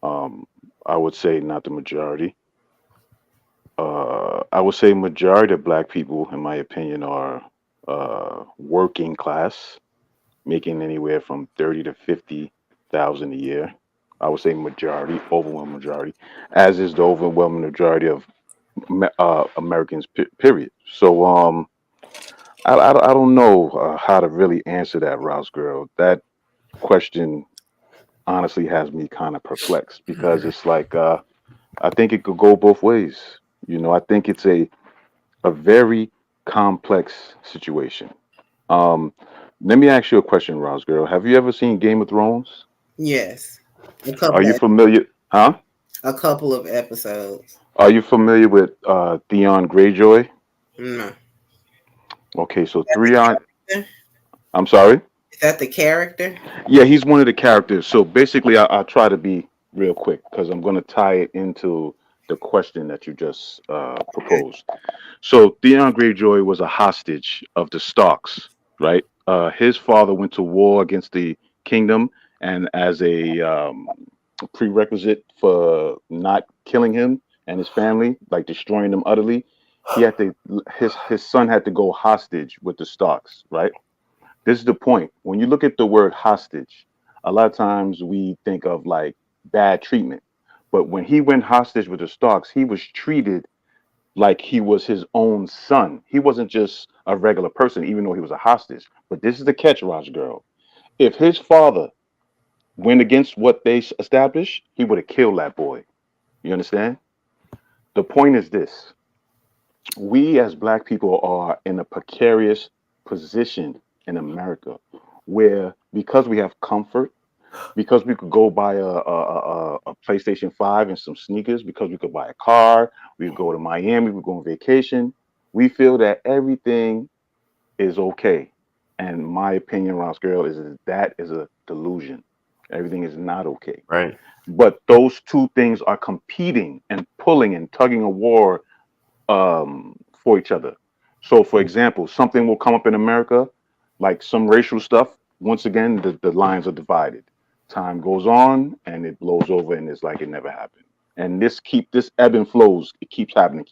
I would say not the majority. I would say majority of Black people, in my opinion, are working class, making anywhere from 30 to 50,000 a year. I would say majority, overwhelming majority, as is the overwhelming majority of Americans. Period. So I don't know how to really answer that, Rouse Girl. That question honestly has me kind of perplexed, because it's like I think it could go both ways. I think it's a very complex situation. Let me ask you a question, Rouse Girl. Have you ever seen Game of Thrones? Yes. Are you familiar? Huh? A couple of episodes. Are you familiar with Theon Greyjoy? No. Okay, so Theon. I'm sorry? Is that the character? Yeah, he's one of the characters. So basically, I'll try to be real quick, because I'm going to tie it into the question that you just proposed. So Theon Greyjoy was a hostage of the Starks, right? His father went to war against the kingdom, and as a prerequisite for not killing him and his family, like destroying them utterly, he had to his son had to go hostage with the Starks, right? This is the point. When you look at the word hostage, a lot of times we think of like bad treatment. But when he went hostage with the Starks, he was treated like he was his own son. He wasn't just a regular person, even though he was a hostage. But this is the catch, Raj Girl. If his father went against what they established, he would have killed that boy. You understand? The point is this. We as Black people are in a precarious position in America, where because we have comfort, because we could go buy a PlayStation 5 and some sneakers, because we could buy a car, we could go to Miami, we go on vacation, we feel that everything is okay. And my opinion, Ross Girl, is that is a delusion. Everything is not okay. Right. But those two things are competing and pulling and tugging a war for each other. So, for example, something will come up in America, like some racial stuff. Once again, the lines are divided. Time goes on and it blows over, and it's like it never happened. And this ebb and flows. It keeps happening,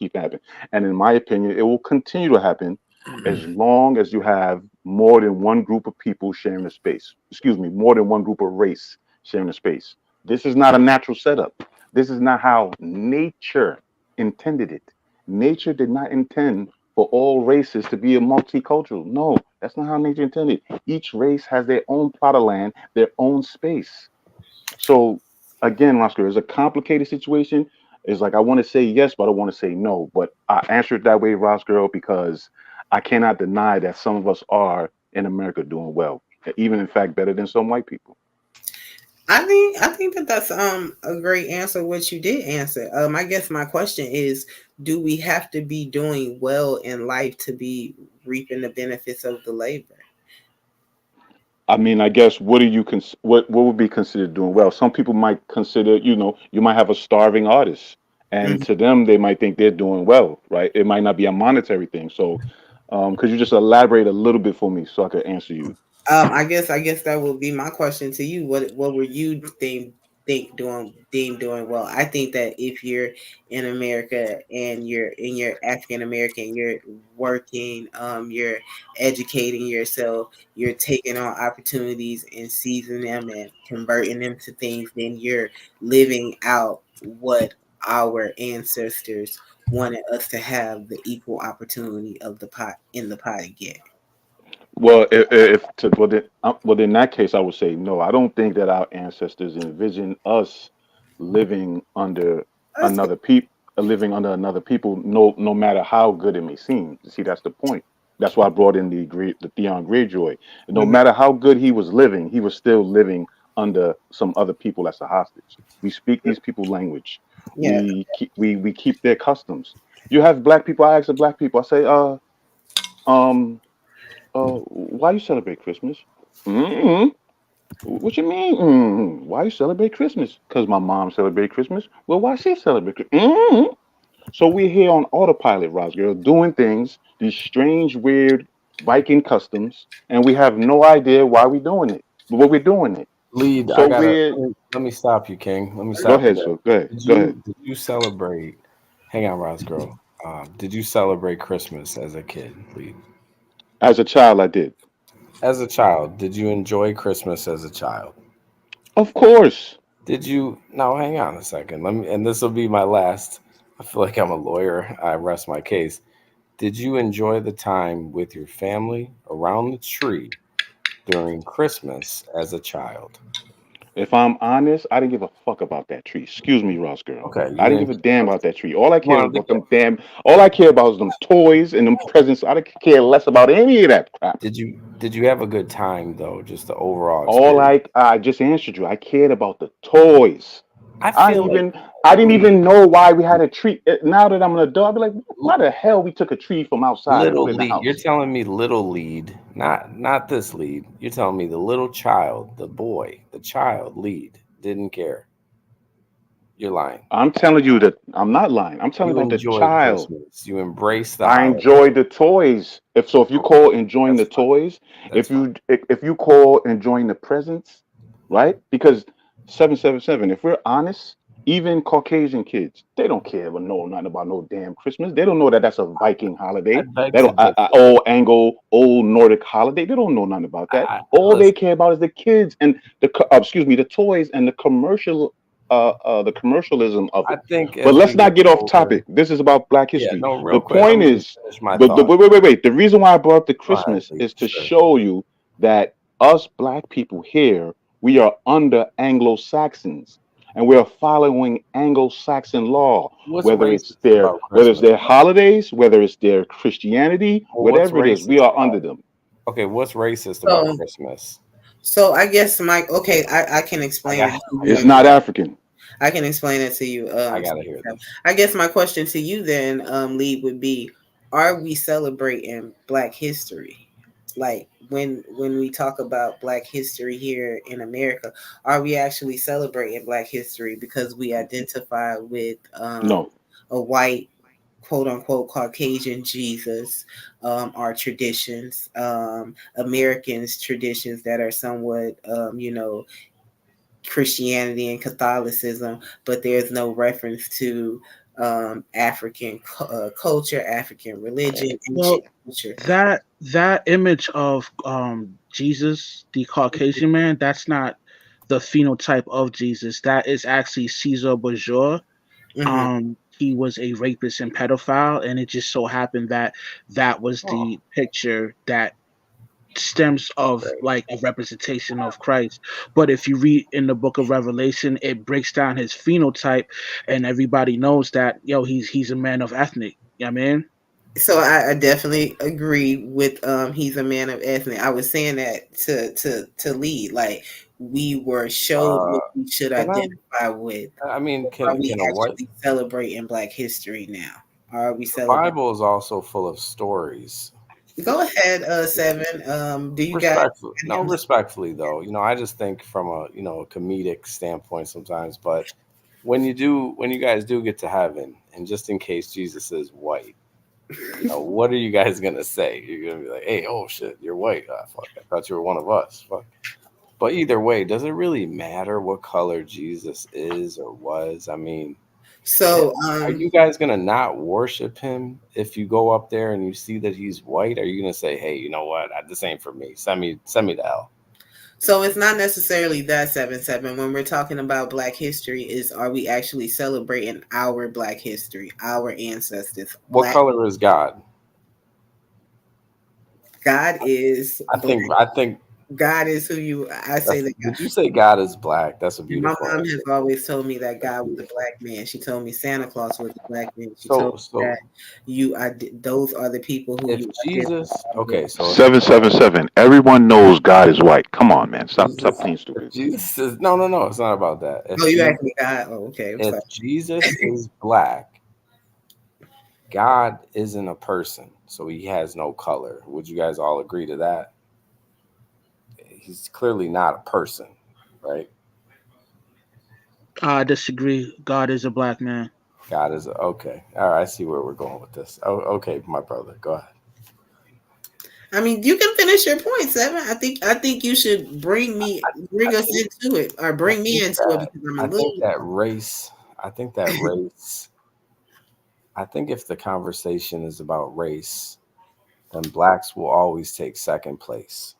And in my opinion, it will continue to happen as long as you have more than one group of people sharing a space. Excuse me, more than one group of race sharing a space. This is not a natural setup. This is not how nature intended it. Nature did not intend for all races to be a multicultural. No, that's not how nature intended. Each race has their own plot of land, their own space. So again, Roscoe, it's a complicated situation. It's like I want to say yes, but I want to say no. But I answer it that way, Ross girl, because I cannot deny that some of us are in America doing well, even in fact better than some white people. I think that that's a great answer. What you did answer. I guess my question is, do we have to be doing well in life to be reaping the benefits of the labor? I mean, I guess what do you what would be considered doing well? Some people might consider, you might have a starving artist, and Mhm. to them, they might think they're doing well, right? It might not be a monetary thing. So, could you just elaborate a little bit for me so I could answer you? I guess that would be my question to you. What were you deemed doing well? I think that if you're in America and you're African American, you're working, you're educating yourself, you're taking on opportunities and seizing them and converting them to things, then you're living out what our ancestors wanted us to have, the equal opportunity of the pot in the pot again. Well, well, in that case, I would say no. I don't think that our ancestors envisioned us living under That's another people, living under another people. No matter how good it may seem. See, that's the point. That's why I brought in the Theon Greyjoy. No Mhm. matter how good he was living, he was still living under some other people as a hostage. We speak these people's language. Yeah. We keep their customs. You have black people. I ask the black people. I say, um. Why you celebrate Christmas? Mm-hmm. What you mean? Mm-hmm. Why you celebrate Christmas? Because my mom celebrate Christmas. Well, why she celebrate Christmas? Mm-hmm. So we're here on autopilot, Rosgirl, doing things, these strange, weird Viking customs, and we have no idea why we're doing it, but we're doing it. Lead, So we're. let me stop you, King. Let me Go stop you ahead, there. sir. Go ahead. Go ahead. Did you celebrate? Hang on, Ross girl. Did you celebrate Christmas as a kid, Lead? As a child, I did. As a child, did you enjoy Christmas as a child? Of course. Did you? No, hang on a second. Let me, and this will be my last. I feel like I'm a lawyer. I rest my case. Did you enjoy the time with your family around the tree during Christmas as a child? If I'm honest, I didn't give a fuck about that tree. Excuse me, Ross girl. Okay, you I didn't didn't. give a damn about that tree. All I care Wanted to about get- them damn. All I care about is them toys and them presents. I don't care less about any of that crap. Did you have a good time though? Just the overall All experience. I just answered you. I cared about the toys. I feel like I didn't even know why we had a tree. Now that I'm an adult, I'll be like, why the hell we took a tree from outside and little put it in the lead. You're house? telling me little lead, not this lead. You're telling me the little child, the boy, the child lead didn't care. You're lying. I'm telling you that I'm not lying. I'm telling You you about the enjoyed child. Christmas. You embraced the I holiday. enjoy the toys. If you Okay, call enjoying the that's fine. toys, That's fine. if you call enjoying the presents, right? Because 777. If we're honest, even Caucasian kids, they don't care about nothing about no damn Christmas. They don't know that that's a Viking holiday. I beg They to don't differ. old Nordic holiday. They don't know nothing about that. All they Listen, care about is the kids and the toys and the commercialism of I it. think But as let's we get not get off older, topic. This is about Black yeah, history. no, real The quick. Let point me just is, finish my but thought. wait. The reason why I brought up the Go ahead, Christmas Lee. is to Sure. show you that us Black people here, we are under Anglo-Saxons, and we are following Anglo-Saxon law. What's Whether it's racist about whether it's Christmas? their holidays, whether it's their Christianity, Well, what's whatever it is, we racist are about under it? them. Okay, what's racist about So, Christmas? so I guess Mike. Okay, I can explain it. It's not African. I can explain it to you. I gotta hear this. I guess my question to you then, Lee, would be: are we celebrating Black history? Like when we talk about Black history here in America, are we actually celebrating Black history because we identify with No. a white, quote unquote, Caucasian Jesus, our traditions, Americans' traditions that are somewhat, Christianity and Catholicism, but there's no reference to African culture, African religion, Well, ancient culture. that image of Jesus, the Caucasian man, that's not the phenotype of Jesus. That is actually Caesar Borgia. He was a rapist and pedophile, and it just so happened that that was the picture that stems of like a representation of Christ. But if you read in the book of Revelation, it breaks down his phenotype, and everybody knows that he's a man of ethnic. You know what I mean? So I definitely agree with he's a man of ethnic. I was saying that to lead, like we were showed what we should identify with. I mean, are we actually celebrating Black history now? Are we celebrating? The Bible is also full of stories. Go ahead, Seven. Do you respectfully, respectfully though, I just think from a comedic standpoint sometimes, but when you guys do get to heaven, and just in case Jesus is white, what are you guys gonna say? You're gonna be like, hey, oh shit, you're white. Oh, fuck, I thought you were one of us. Fuck. But either way, does it really matter what color Jesus is or was? I mean, so are you guys gonna not worship him if you go up there and you see that he's white? Are you gonna say, hey, you know what? This ain't for me. Send me to hell. So it's not necessarily that 7-7. When we're talking about Black history, are we actually celebrating our Black history, our ancestors? What color is God? God is. I think God is who you. Did you say God is black? That's a beautiful. My mom has always told me that God was a black man. She told me Santa Claus was a black man. She told me that those are the people who. If Jesus, okay, so 777. Everyone knows God is white. Come on, man, stop being stupid. Jesus is no. It's not about that. You asked me God. Oh, okay. If Jesus is black, God isn't a person, so he has no color. Would you guys all agree to that? He's clearly not a person, right? I disagree. God is a black man. God is okay. All right, I see where we're going with this. Oh, okay, my brother, go ahead. I mean, you can finish your point, Seven. I think you should bring us into it, or bring me into it, because I'm I think that race. I think if the conversation is about race, then blacks will always take second place.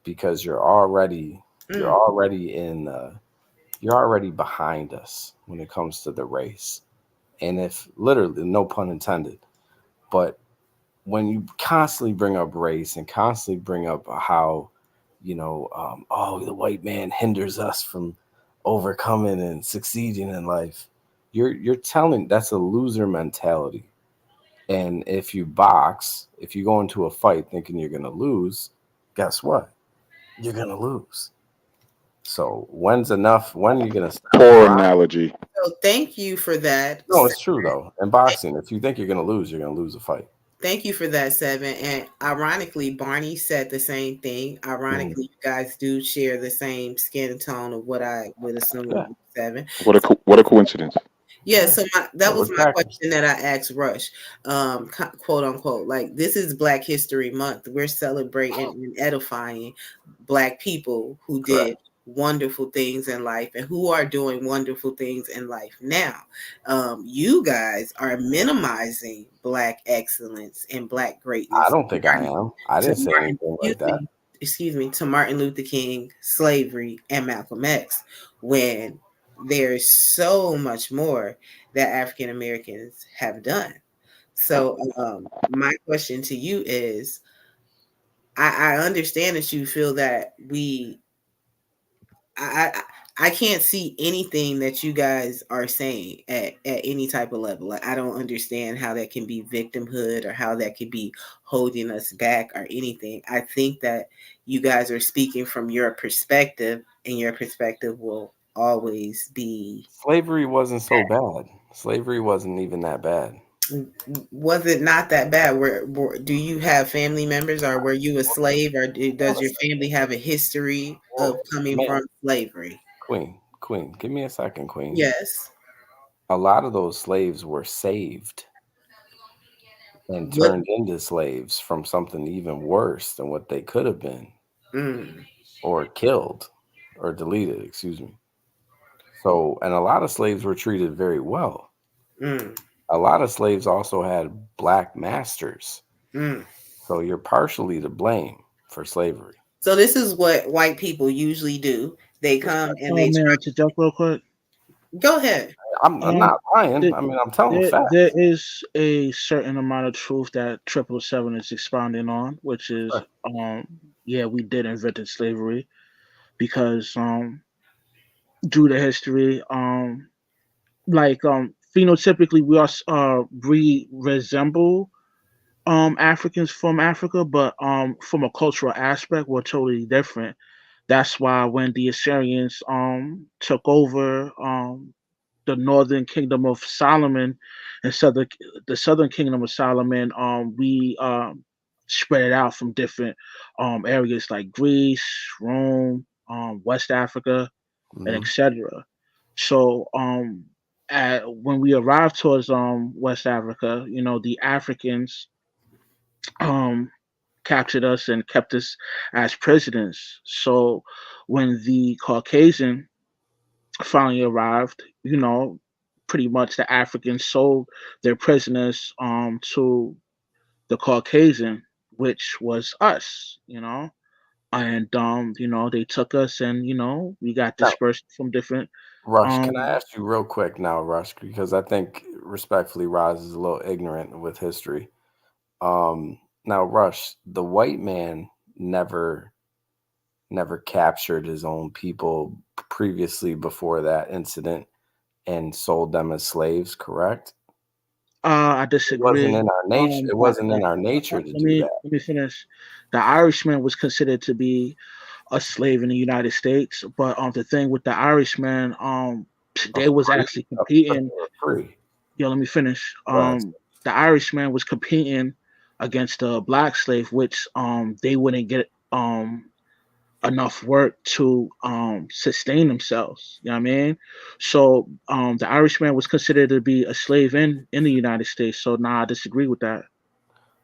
Because you're already behind us when it comes to the race. And if literally, no pun intended, but when you constantly bring up race and constantly bring up how, the white man hinders us from overcoming and succeeding in life, you're telling that's a loser mentality. And if you go into a fight thinking you're going to lose, guess what? You're going to lose. So when's enough? When are you going to stop? Poor analogy. So thank you for that. No, it's true, though. In boxing, if you think you're going to lose a fight. Thank you for that, Seven. And ironically, Barney said the same thing. Ironically, you guys do share the same skin tone of what I would assume would be Seven. What a coincidence. Yeah, so that was my question that I asked Rush, quote unquote. Like, this is Black History Month. We're celebrating and edifying Black people who did wonderful things in life and who are doing wonderful things in life now. You guys are minimizing Black excellence and Black greatness. I don't think I am. I didn't say anything like that. Excuse me, to Martin Luther King, slavery, and Malcolm X, when there's so much more that African Americans have done. So my question to you is, I understand that you feel that I can't see anything that you guys are saying at any type of level. Like, I don't understand how that can be victimhood or how that could be holding us back or anything. I think that you guys are speaking from your perspective, and your perspective will always be. Slavery wasn't so bad. Slavery wasn't even that bad. Was it not that bad? Do you have family members, or were you a slave, or does your family have a history of coming from slavery? Queen, give me a second, Queen. Yes. A lot of those slaves were saved and turned into slaves from something even worse than what they could have been, or killed, or deleted, excuse me. So, and a lot of slaves were treated very well. A lot of slaves also had Black masters. So you're partially to blame for slavery. So this is what white people usually do. They come and they to jump real quick. Go ahead. I'm not lying. I mean, I'm telling facts. There is a certain amount of truth that 777 is expounding on, which is, we did invent slavery because, due to history, phenotypically we resemble Africans from Africa, but from a cultural aspect, we're totally different. That's why when the Assyrians took over the northern kingdom of Solomon and the southern kingdom of Solomon, we spread it out from different areas like Greece, Rome, West Africa, and etc. So when we arrived towards West Africa, the Africans captured us and kept us as prisoners. So when the Caucasian finally arrived, pretty much the Africans sold their prisoners to the Caucasian, which was us, and they took us and we got dispersed from different. Rush, can I ask you real quick now, Rush, because I think respectfully Roz is a little ignorant with history. Now, Rush, the white man never captured his own people previously before that incident and sold them as slaves, correct? I disagree. It wasn't in our nature. It wasn't in our nature to do that. Let me finish. The Irishman was considered to be a slave in the United States, but the thing with the Irishman, they was actually competing. Yeah, let me finish. The Irishman was competing against the black slave, which they wouldn't get enough work to sustain themselves. You know what I mean? So the Irishman was considered to be a slave in the United States. So I disagree with that.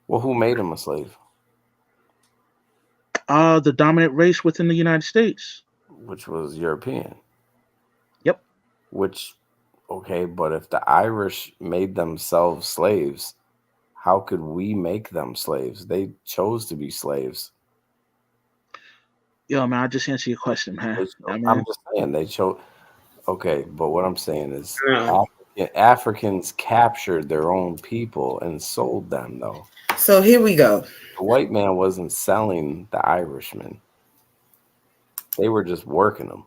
Well, who made him a slave? The dominant race within the United States, which was European. Yep. But if the Irish made themselves slaves, how could we make them slaves? They chose to be slaves. Yo, man, I just answered your question, man. I'm just saying they chose. Okay, but what I'm saying is Africans captured their own people and sold them, though. So here we go. The white man wasn't selling the Irishman. They were just working them.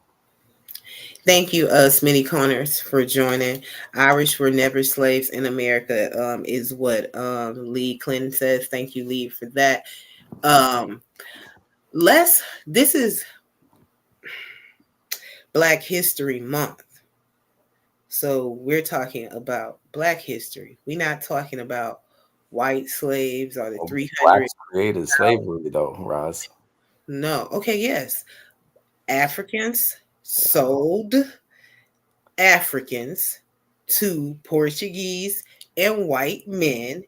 Thank you, Smitty Connors, for joining. Irish were never slaves in America, is what Lee Clinton says. Thank you, Lee, for that. This is Black History Month. So we're talking about Black history. We're not talking about white slaves or the 300. Blacks created slavery, though, Roz. No. Okay, yes. Africans sold Africans to Portuguese and white men,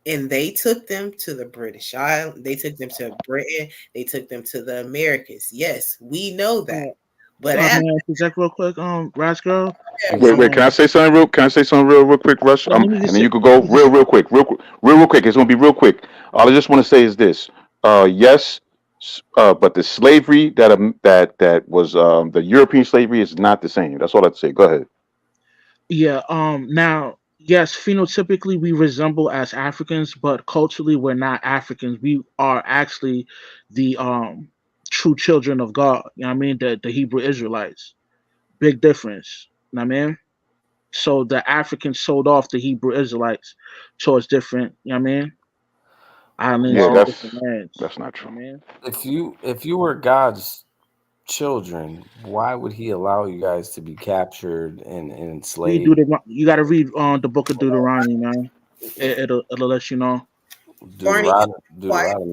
and they took them to the British Island. They took them to Britain. They took them to the Americas. Yes, we know that. But check real quick, Raj girl. Wait. Can I say something real quick, Rush? And then you could go real quick. It's gonna be real quick. All I just want to say is this: yes, but the slavery that was the European slavery is not the same. That's all I'd say. Go ahead. Yeah. Now, yes, phenotypically we resemble as Africans, but culturally we're not Africans. We are actually the true children of God. You know what I mean? The Hebrew Israelites. Big difference. You know what I mean? So the Africans sold off the Hebrew Israelites towards different, you know what I mean? That's not true. You know If you were God's children, why would he allow you guys to be captured and enslaved? You got to read the book of Deuteronomy, man. It'll let you know. Deuteronomy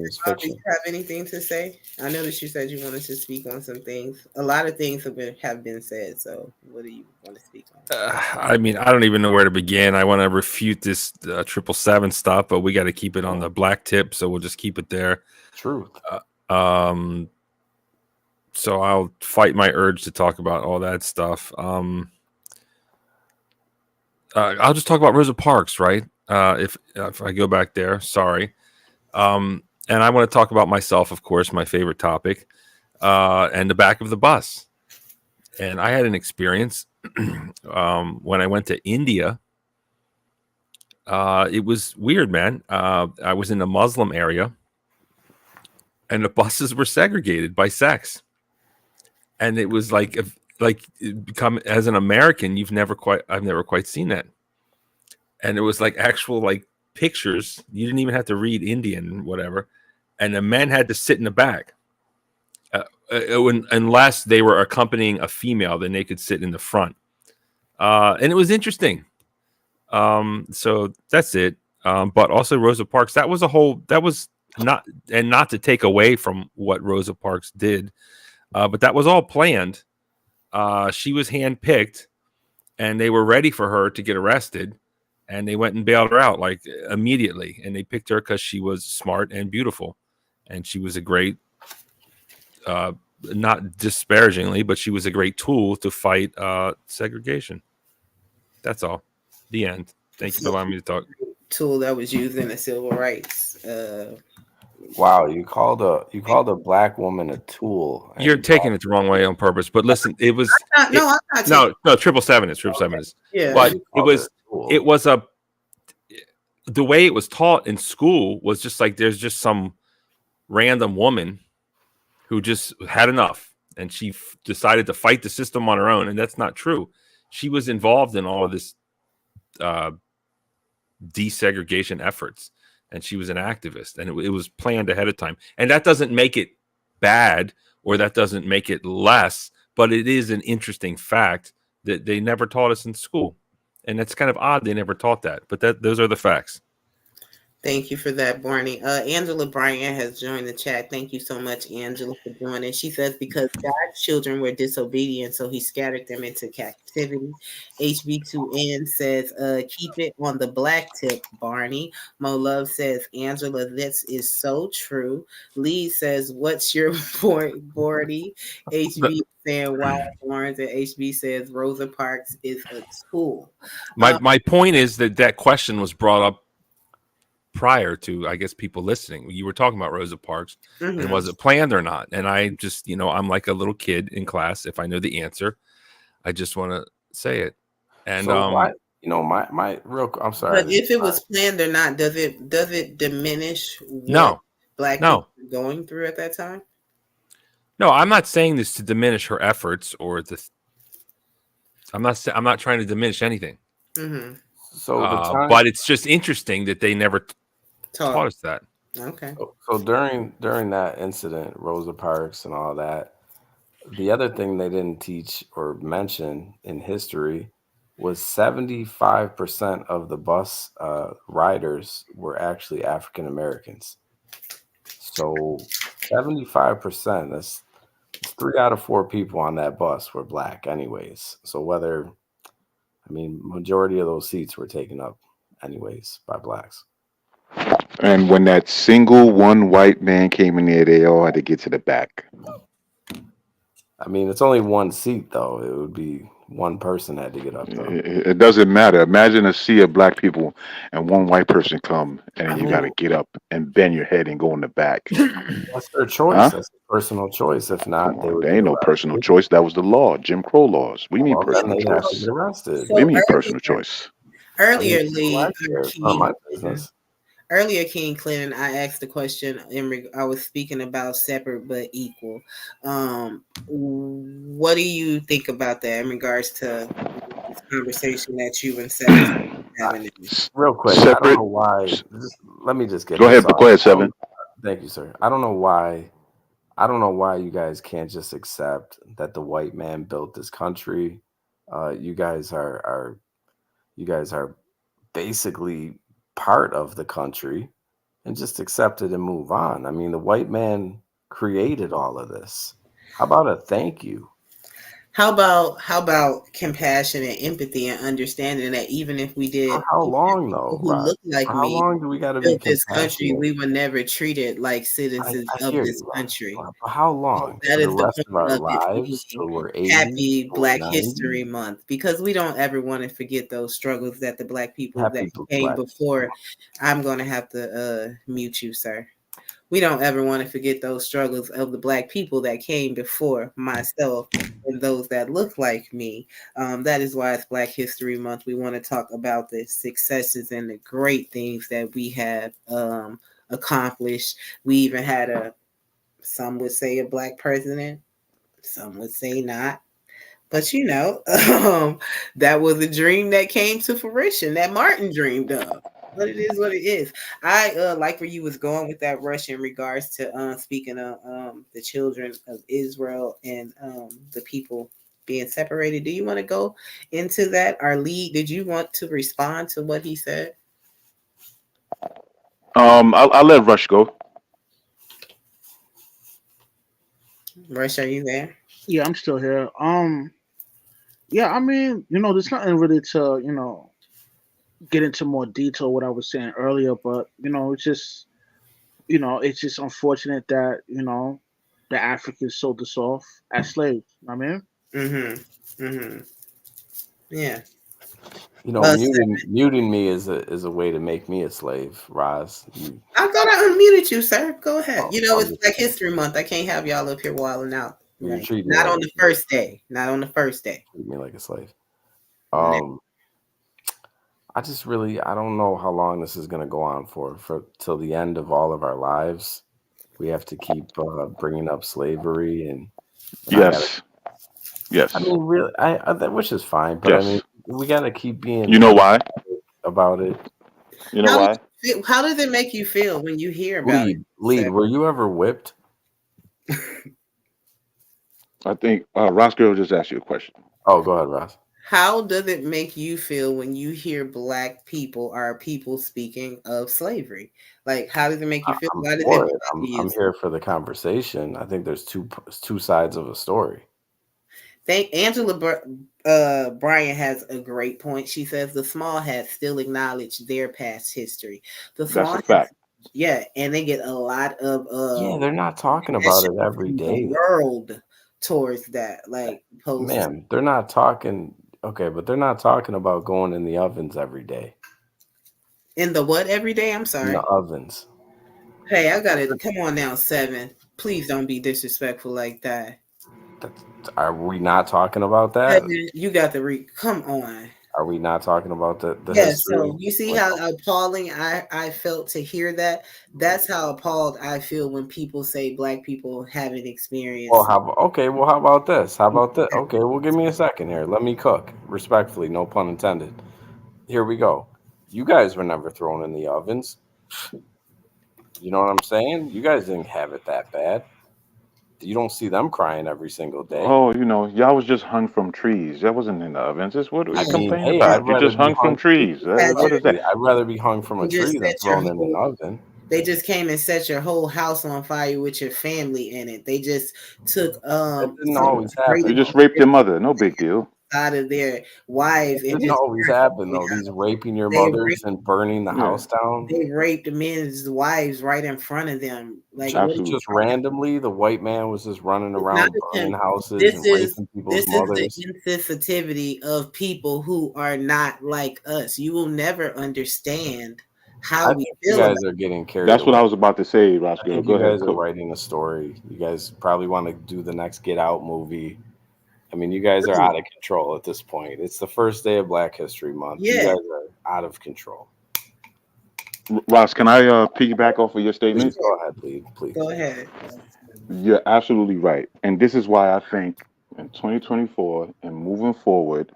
is fiction. Do you have anything to say? I know that you said you wanted to speak on some things. A lot of things have been said. So, what do you want to speak on? I mean, I don't even know where to begin. I want to refute this 777 stuff, but we got to keep it on the black tip, so we'll just keep it there. Truth. So I'll fight my urge to talk about all that stuff. I'll just talk about Rosa Parks, right? If I go back there, sorry. And I want to talk about myself, of course, my favorite topic, and the back of the bus. And I had an experience when I went to India, it was weird, man. I was in a Muslim area, and the buses were segregated by sex, and it was like as an American, I've never quite seen that, and it was like actual like pictures. You didn't even have to read Indian, whatever, and the men had to sit in the back. Unless they were accompanying a female, then they could sit in the front. And it was interesting. So that's it. But also Rosa Parks, that was not to take away from what Rosa Parks did, but that was all planned. She was handpicked, and they were ready for her to get arrested, and they went and bailed her out like immediately. And they picked her because she was smart and beautiful, and she was a great, not disparagingly, but she was a great tool to fight segregation. That's all. The end. Thank you for allowing me to talk. Tool that was used in the civil rights. Wow, you called a black woman a tool. You're taking it the wrong way on purpose. But listen, it was I'm not 777 is 777 is. Yeah. But it was the way it was taught in school was just like there's just some random woman who just had enough, and she decided to fight the system on her own, and that's not true. She was involved in all of this desegregation efforts, and she was an activist, and it was planned ahead of time. And that doesn't make it bad, or that doesn't make it less, but it is an interesting fact that they never taught us in school, and it's kind of odd they never taught that. But those are the facts. Thank you for that, Barney. Angela Bryant has joined the chat. Thank you so much, Angela, for joining. She says, because God's children were disobedient, so he scattered them into captivity. HB2N says, keep it on the black tip, Barney. Mo Love says, Angela, this is so true. Lee says, what's your point, Barney? HB saying Wild Orange, and HB says Rosa Parks is a tool. My point is that question was brought up prior to, I guess, people listening. You were talking about Rosa Parks, and was it planned or not? And I just, I'm like a little kid in class. If I know the answer, I just want to say it. And so my real, I'm sorry. But if it was planned or not, does it diminish what black people were going through at that time? No, I'm not saying this to diminish her efforts or I'm not trying to diminish anything. Mm-hmm. So, but it's just interesting that they never taught us that. Okay. So during that incident, Rosa Parks and all that, the other thing they didn't teach or mention in history was 75% of the bus riders were actually African Americans. So 75%, that's 3 out of 4 people on that bus were black anyways. So majority of those seats were taken up anyways by blacks. And when that single one white man came in there, they all had to get to the back. It's only one seat, though. It would be one person had to get up, though. It doesn't matter. Imagine a sea of black people and one white person come, and you got to get up and bend your head and go in the back. That's their choice. Huh? That's a personal choice. If not, there ain't no personal choice. That was the law, Jim Crow laws. We mean personal choice. We mean personal choice. Earlier, Earlier, King Clinton, I asked the question. I was speaking about separate but equal. What do you think about that in regards to this conversation that you and Seven having? Real quick, separate. I don't know why. Let me just get. Go ahead, Seven. Thank you, sir. I don't know why you guys can't just accept that the white man built this country. You guys are basically part of the country, and just accept it and move on. The white man created all of this. How about a thank you? How about compassion and empathy and understanding that even if we did, how long though? Who look like how me? Long do we got to be this country? We were never treated like citizens of this country. How long? That is the rest of our lives. So we're 80, happy Black 90. History Month, because we don't ever want to forget those struggles that the Black people that came before. I'm going to have to mute you, sir. we don't ever want to forget those struggles of the Black people that came before myself and those that look like me. That is why it's Black History Month. We want to talk about the successes and the great things that we have accomplished. We even had some would say a Black president, some would say not. But you know, that was a dream that came to fruition that Martin dreamed of. But it is what it is. I like where you was going with that, Rush, in regards to speaking of the children of Israel and the people being separated. Do you want to go into that? Our lead, did you want to respond to what he said? I'll let Rush go. Rush, are you there? Yeah, I'm still here. Yeah, I mean, there's nothing really to, get into more detail what I was saying earlier, but it's just unfortunate that, the Africans sold us off as slaves. I mean, Yeah. Muting me is a way to make me a slave, Roz. I thought I unmuted you, sir. Go ahead. It's Black History Month. I can't have y'all up here wilding out. Right? Not on the first day. Not on the first day. Treat me like a slave. I just I don't know how long this is going to go on for till the end of all of our lives. We have to keep bringing up slavery and yes. I mean, really, which is fine, but I mean, we got to keep being. You know why? About it. You know why? How does it make you feel when you hear about it? Lead, were you ever whipped? I think Ross Girl just asked you a question. Oh, go ahead, Ross. How does it make you feel when you hear Black people or people speaking of slavery? Like, how does it make you feel? I'm here for the conversation. I think there's two sides of a story. Angela Bryan has a great point. She says the small hats still acknowledge their past history. The small That's a fact. Yeah, and they get a lot of they're not talking about it every day. The world towards that, like post. Man, they're not talking. Okay, but they're not talking about going in the ovens every day. In the what every day? I'm sorry. In the ovens. Hey, I got it. Come on now, 7. Please don't be disrespectful like that. Are we not talking about that? You got the come on. Are we not talking about the history? So you see how appalling I felt to hear that? That's how appalled I feel when people say Black people haven't experienced. Well, how about this? Okay, well, give me a second here. Let me cook. Respectfully, no pun intended. Here we go. You guys were never thrown in the ovens. You know what I'm saying? You guys didn't have it that bad. You don't see them crying every single day. Oh, y'all was just hung from trees. That wasn't in the ovens. What are you complaining about? You just hung from trees. What is that? I'd rather be hung from a tree than thrown in an oven. They just came and set your whole house on fire with your family in it. They just took That didn't always happen. You just raped your mother. No big deal. Out of their wives. It didn't always happen though. These raping your mothers and burning the house down. They raped the men's wives right in front of them. Like just randomly, the white man was just running around burning houses and raping people's mothers. This is the insensitivity of people who are not like us. You will never understand how we feel. You guys are getting carried. That's what I was about to say, Roscoe. Go ahead. You guys are writing a story. You guys probably want to do the next Get Out movie. I mean, you guys are out of control at this point. It's the first day of Black History Month. Yeah. You guys are out of control. Ross, can I piggyback off of your statement? Please go ahead, please. Go ahead. You're absolutely right. And this is why I think in 2024 and moving forward,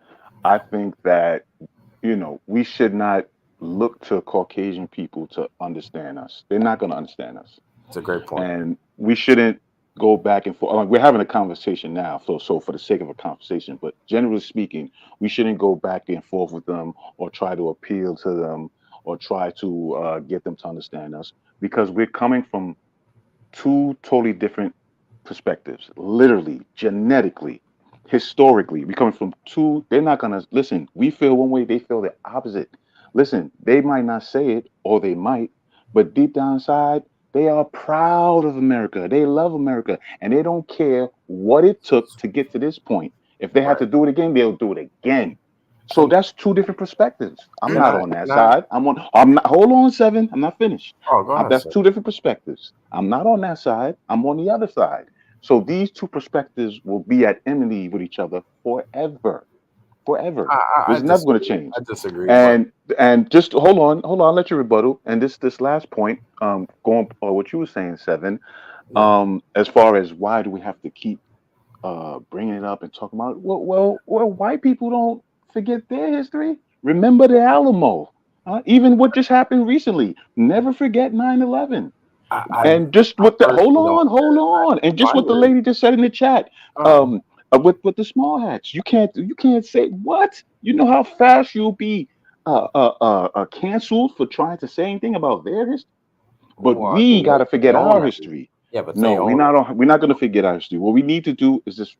I think that, we should not look to Caucasian people to understand us. They're not going to understand us. It's a great point. And we shouldn't go back and forth. We're having a conversation now, so for the sake of a conversation, but generally speaking, we shouldn't go back and forth with them or try to appeal to them or try to get them to understand us, because we're coming from two totally different perspectives, literally, genetically, historically. We're coming from two. They're not going to listen. We feel one way, they feel the opposite. Listen, they might not say it, or they might, but deep down inside, they are proud of America. They love America, and they don't care what it took to get to this point. If they have to do it again, they'll do it again. So that's two different perspectives. I'm not on that side. I'm not. Hold on, Seven. I'm not finished. Oh, go ahead. That's two different perspectives. I'm not on that side. I'm on the other side. So these two perspectives will be at enmity with each other forever. It's never going to change. I disagree. And just hold on. I'll let you rebuttal. And this last point, going what you were saying, Seven. As far as why do we have to keep bringing it up and talking about it? Well, white people don't forget their history. Remember the Alamo. Even what just happened recently. Never forget 9/11. And just what the hold on, and just what the lady just said in the chat. With the small hats, you can't say what. You know how fast you'll be canceled for trying to say anything about their history. But we gotta forget our history. Yeah, but no, we're not gonna forget our history. What we need to do is just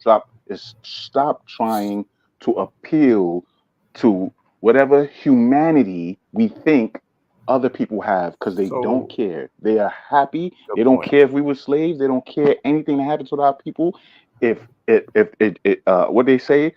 stop trying to appeal to whatever humanity we think other people have, because they don't care. They are happy. They don't care if we were slaves. They don't care anything that happens with our people. If what they say,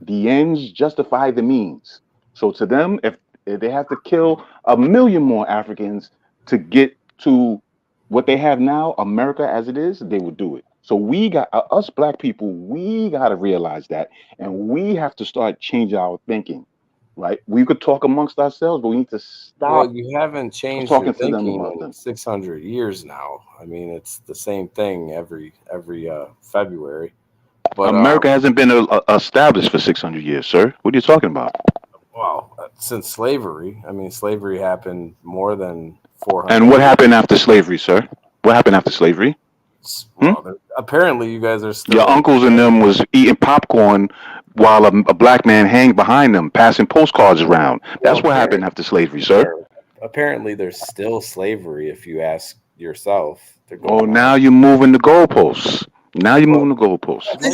the ends justify the means. So to them, if they have to kill 1 million more Africans to get to what they have now, America as it is, they would do it. So we got us black people. We got to realize that, and we have to start changing our thinking. Right? We could talk amongst ourselves, but we need to stop. Well, you haven't changed talking your to them thinking about in them. 600 years now. I mean, it's the same thing every February. But America hasn't been established for 600 years, sir. What are you talking about? Well, since slavery. I mean, slavery happened more than 400. And what happened after slavery, sir? What happened after slavery? Well, apparently, you guys are still. Your uncles and them was eating popcorn while a black man hanged behind them, passing postcards around. That's what happened after slavery, sir. Apparently, there's still slavery. If you ask yourself, now you're moving the goalposts.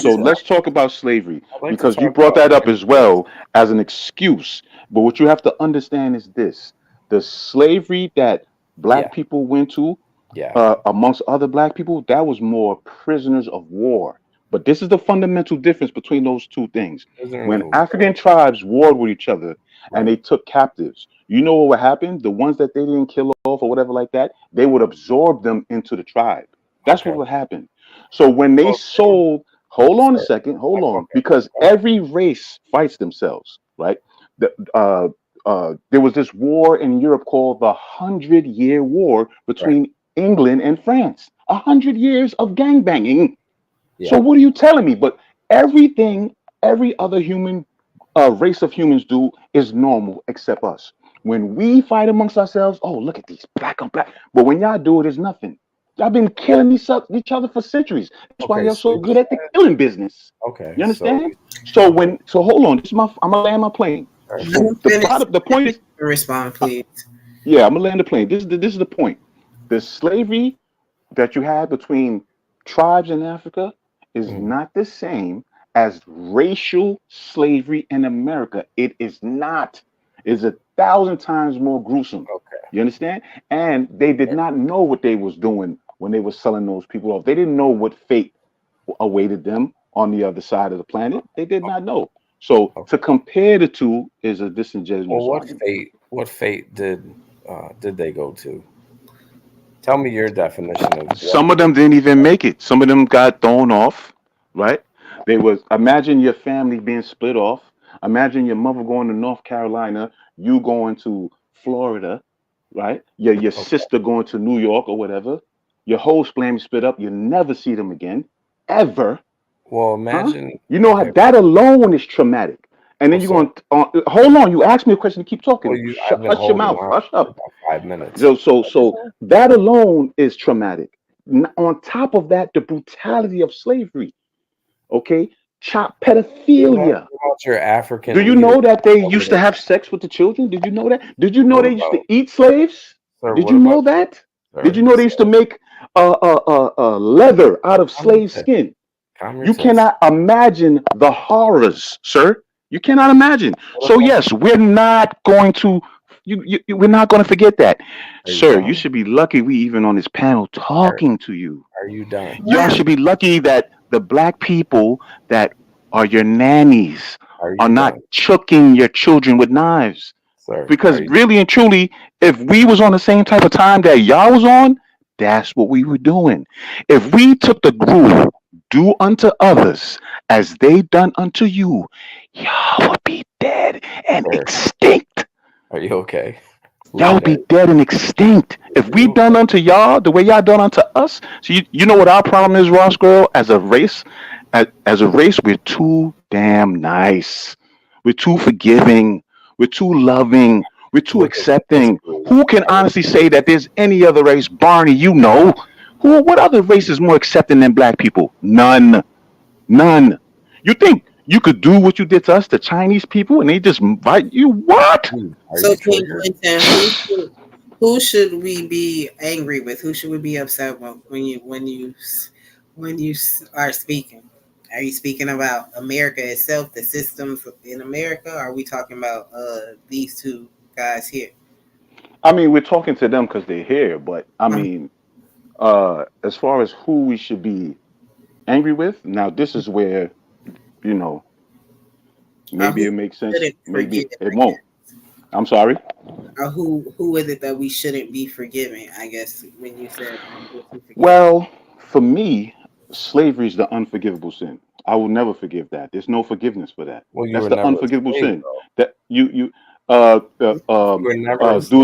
So let's talk about slavery, because you brought that up as well as an excuse. But what you have to understand is this: the slavery that black people went to, amongst other black people, that was more prisoners of war. But this is the fundamental difference between those two things. When African tribes warred with each other and they took captives, you know what would happen? The ones that they didn't kill off or whatever like that, they would absorb them into the tribe. That's what would happen. So when they sold, hold on a second, because every race fights themselves, right? There was this war in Europe called the 100-Year War between England and France. 100 years of gangbanging. So what are you telling me? But everything every other human race of humans do is normal except us. When we fight amongst ourselves, oh, look at these black on black. But when y'all do it, it's nothing. Y'all been killing each other for centuries. That's why y'all so good at the killing business. Okay. You understand? So hold on. I'm gonna land my plane. The point is, respond, please. Yeah, I'm gonna land the plane. This is the point. The slavery that you had between tribes in Africa is not the same as racial slavery in America. It is not. It's 1,000 times more gruesome. Okay. You understand? And they did not know what they was doing when they were selling those people off. They didn't know what fate awaited them on the other side of the planet. They did not know. So to compare the two is a disingenuous. Well, what fate did they go to? Tell me your definition of. Some of them didn't even make it. Some of them got thrown off, right? Imagine your family being split off. Imagine your mother going to North Carolina, you going to Florida, right? Your sister going to New York or whatever. Your whole family split up. You never see them again, ever. Well, imagine. Huh? You know that alone is traumatic. And then you're going to hold on. You asked me a question to keep talking. Well, hush your mouth. Hush up. 5 minutes. So that alone is traumatic. On top of that, the brutality of slavery. Okay, pedophilia. About your African. Do you know that they used to have sex with the children? Did you know that? Did you know they used to eat slaves? Did you know that? Did you know they used to make leather out of slave skin? You cannot imagine the horrors, sir. You cannot imagine. So yes, we're not going to. We're not going to forget that, sir. You should be lucky we even on this panel talking to you. Are you done? Y'all should be lucky that the black people that are your nannies are not choking your children with knives. Sir, because really and truly, if we was on the same type of time that y'all was on, that's what we were doing. If we took the rule, do unto others as they done unto you, y'all would be dead and extinct. Are you okay? Y'all would be dead and extinct. If we done unto y'all the way y'all done unto us. So you know what our problem is, Ross Girl, as a race? As a race, we're too damn nice. We're too forgiving. We're too loving. We're too accepting. Who can honestly say that there's any other race, Barney, you know? What other race is more accepting than black people? None. You think you could do what you did to us, the Chinese people, and they just invite you? What? So, King Clinton, who should we be angry with? Who should we be upset with when you are speaking? Are you speaking about America itself, the systems in America? Or are we talking about these two guys here? I mean, we're talking to them because they're here, but I mean, as far as who we should be angry with, now this is where, you know, maybe it makes sense, maybe it won't. I'm sorry? Who is it that we shouldn't be forgiving, I guess, when you said well, for me, slavery is the unforgivable sin. I will never forgive that. There's no forgiveness for that. Well, that's the unforgivable sin. Though. That do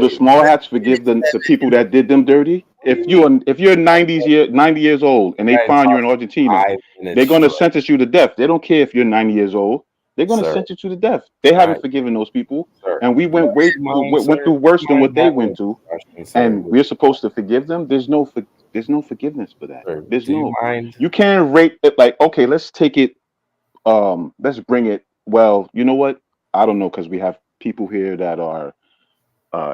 the small hats forgive the people that did them dirty? If you're 90 years old and they find you in Argentina, they're gonna sentence you to death. They don't care if you're 90 years old. They're gonna sentence you to death. They haven't forgiven those people, and we went through worse than what they went through, and we're supposed to forgive them. There's no forgiveness for that. There's you can't rate it like, okay, let's take it. Let's bring it. Well, you know what? I don't know, because we have people here that are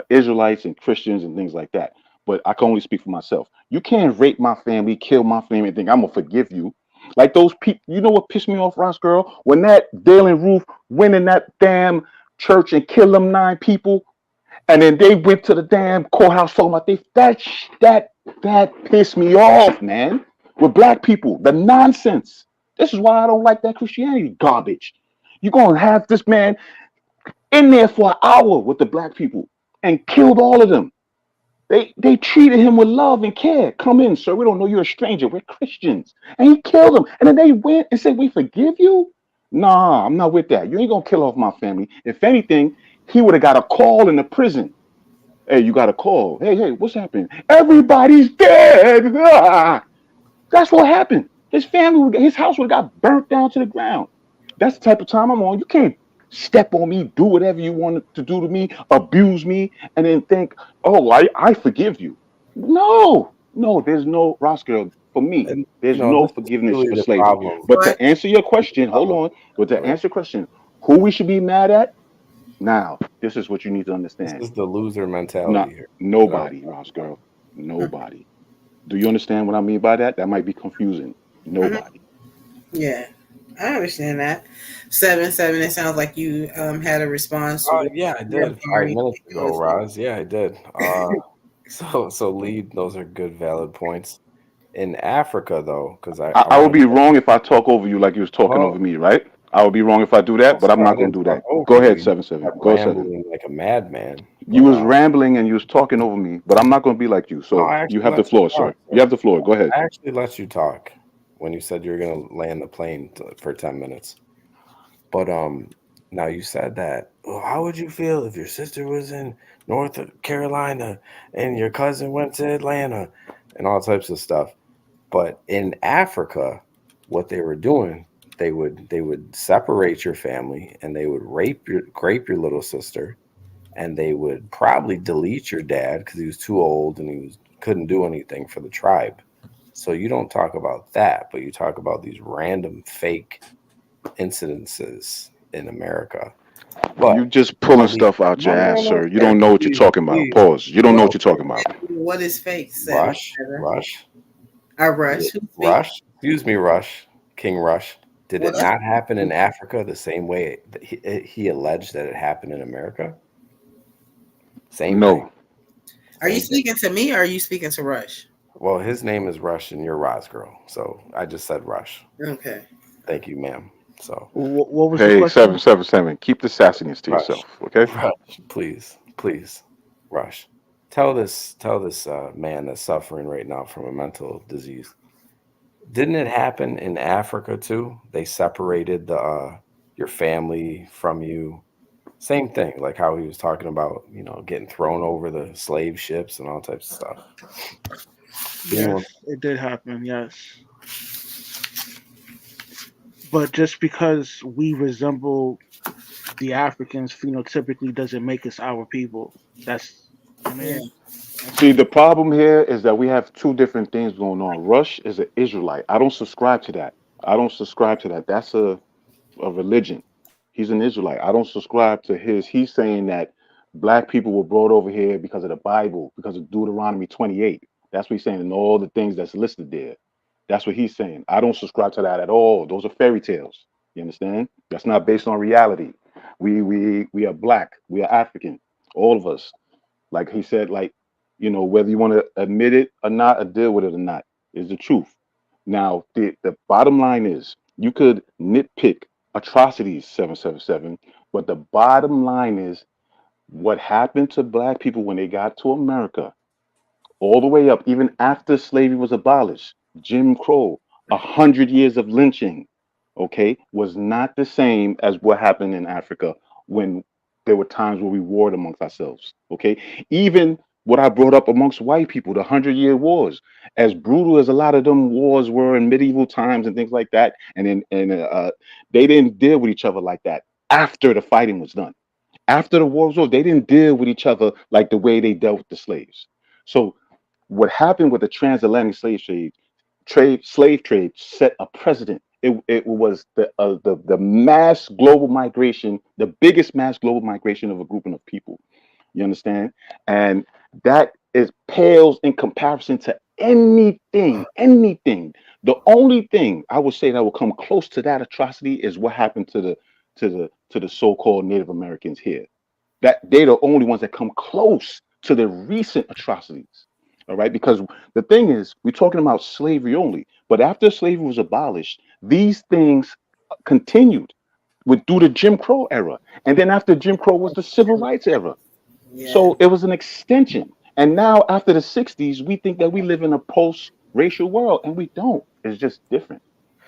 Israelites and Christians and things like that. But I can only speak for myself. You can't rape my family, kill my family, and think I'm gonna forgive you. Like those people, you know what pissed me off, Ross Girl? When that Dale and Ruth went in that damn church and killed them 9 people, and then they went to the damn courthouse talking about that pissed me off, man. With black people, the nonsense. This is why I don't like that Christianity garbage. You're gonna have this man in there for an hour with the black people and killed all of them. They treated him with love and care. Come in, sir. We don't know you're a stranger. We're Christians. And he killed them. And then they went and said, we forgive you? Nah, I'm not with that. You ain't going to kill off my family. If anything, he would have got a call in the prison. Hey, you got a call. Hey, what's happening? Everybody's dead. Ah! That's what happened. His house would have got burnt down to the ground. That's the type of time I'm on. You can't step on me, do whatever you want to do to me, abuse me, and then think, oh, I forgive you. No, there's no, Ross Girl, for me, there's no forgiveness for slavery. But to answer your question, hold on. But to answer your question, who we should be mad at? Now, this is what you need to understand. This is the loser mentality here. Nobody, Ross Girl. Nobody. Do you understand what I mean by that? That might be confusing. Nobody. Yeah. I understand that. 7, it sounds like you had a response. Yeah, I did 5 minutes ago, Roz. Yeah, I did. So lead, those are good, valid points. In Africa, though, because I would be wrong if I talk over you like you was talking over me, right? I would be wrong if I do that, but I'm not going to do that. Go ahead, 7. Go 7. Like a madman. You was rambling and you was talking over me, but I'm not going to be like you. So you have the floor, sir. You have the floor. Go ahead. I actually let you talk when you said you were going to land the plane for 10 minutes. But now you said that, well, how would you feel if your sister was in North Carolina and your cousin went to Atlanta and all types of stuff? But in Africa, what they were doing, they would separate your family and they would rape your little sister, and they would probably delete your dad because he was too old and he couldn't do anything for the tribe. So you don't talk about that, but you talk about these random fake incidences in America. But you just pulling stuff out your ass, sir. You don't know what you're talking about. Pause. You don't know what you're talking about. What is fake? Rush. Rush. Excuse me, Rush. King Rush. Did it not happen in Africa the same way that he alleged that it happened in America? Same thing. Are you speaking to me or are you speaking to Rush? Well, his name is Rush and you're Roz Girl. So I just said Rush. Okay. Thank you, ma'am. So, what was the Hey, question? 777. Keep the sassiness to Rush, yourself, okay? Rush, please, Rush. Tell this man that's suffering right now from a mental disease. Didn't it happen in Africa too? They separated your family from you. Same thing, like how he was talking about, getting thrown over the slave ships and all types of stuff. Yes, it did happen. Yes, but just because we resemble the Africans phenotypically doesn't make us our people. That's, I mean, See, the problem here is that we have two different things going on. Rush is an Israelite. I don't subscribe to that. I don't subscribe to that. That's a religion. He's an Israelite. I don't subscribe to his. He's saying that black people were brought over here because of the Bible, because of Deuteronomy 28. That's what he's saying, and all the things that's listed there. That's what he's saying. I don't subscribe to that at all. Those are fairy tales. You understand? That's not based on reality. We are black. We are African. All of us. Like he said, like, whether you want to admit it or not, or deal with it or not, is the truth. Now, the bottom line is you could nitpick atrocities, 777, but the bottom line is what happened to black people when they got to America, all the way up, even after slavery was abolished, Jim Crow, 100 years of lynching, okay, was not the same as what happened in Africa when there were times where we warred amongst ourselves, okay? Even what I brought up amongst white people, the 100-year wars, as brutal as a lot of them wars were in medieval times and things like that, and they didn't deal with each other like that after the fighting was done. After the war was over, they didn't deal with each other like the way they dealt with the slaves. So what happened with the transatlantic slave trade set a precedent. It was the mass global migration, the biggest mass global migration of a grouping of people. You understand? And that pales in comparison to anything. The only thing I would say that will come close to that atrocity is what happened to the so-called Native Americans here. That they're the only ones that come close to the recent atrocities. All right, because the thing is, we're talking about slavery only, but after slavery was abolished, these things continued through the Jim Crow era, and then after Jim Crow was the Civil Rights era. So it was an extension. And now after the 60s, we think that we live in a post-racial world, and we don't. It's just different.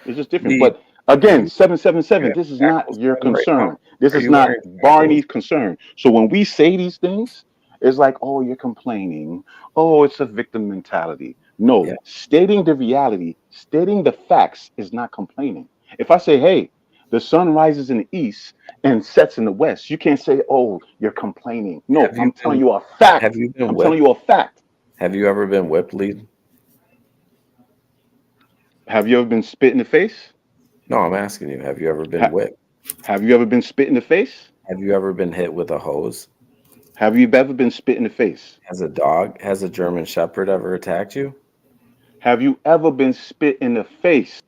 But again, 777, this is not your concern. This is not Barney's concern. So when we say these things, it's like, oh, you're complaining. Oh, it's a victim mentality. No, stating the reality, stating the facts is not complaining. If I say, hey, the sun rises in the east and sets in the west, you can't say, oh, you're complaining. No, I'm telling you a fact. I'm telling you a fact. Have you ever been whipped, Lead? Have you ever been spit in the face? No, I'm asking you. Have you ever been whipped? Have you ever been spit in the face? Have you ever been hit with a hose? Have you ever been spit in the face? Has a German Shepherd ever attacked you? Have you ever been spit in the face?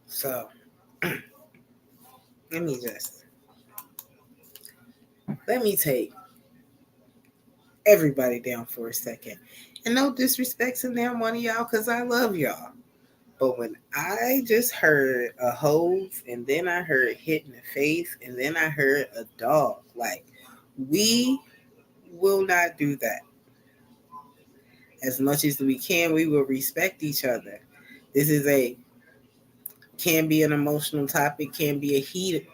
So, let me take everybody down for a second. And no disrespect to damn one of y'all, because I love y'all. But when I just heard a hose, and then I heard hit in the face, and then I heard a dog, like, we will not do that. As much as we can, we will respect each other. This is can be an emotional topic, can be a heated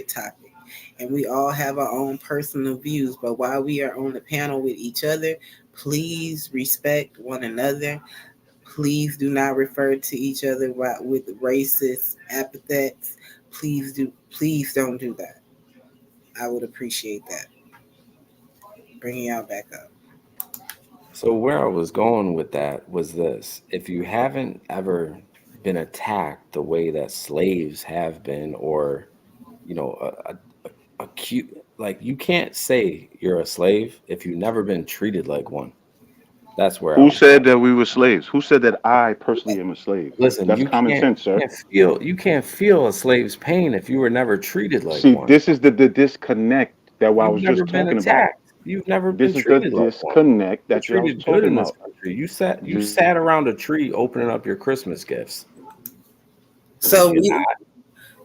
topic. And we all have our own personal views. But while we are on the panel with each other, please respect one another. Please do not refer to each other with racist epithets. Please don't do that. I would appreciate that. Bringing y'all back up. So where I was going with that was this. If you haven't ever been attacked the way that slaves have been, or, like, you can't say you're a slave if you've never been treated like one. That's where. Who said that we were slaves? Who said that I personally am a slave? Listen, that's common sense, sir. You can't feel a slave's pain if you were never treated like one. See, this is the disconnect that I was just talking about. You've never been treated like one. This is the disconnect that you're treated good in this country. You sat around a tree opening up your Christmas gifts. So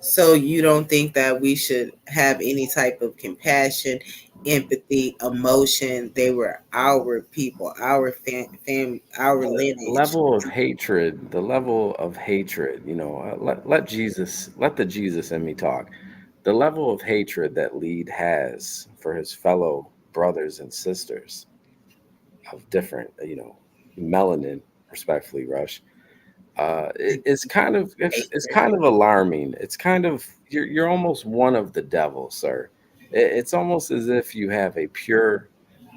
So you don't think that we should have any type of compassion, empathy, emotion? They were our people, our family, our The lineage. level of hatred, let the Jesus in me talk. The level of hatred that Lead has for his fellow brothers and sisters of different, melanin, respectfully, Rush, it's kind of alarming. It's kind of you're almost one of the devil, sir. It's almost as if you have a pure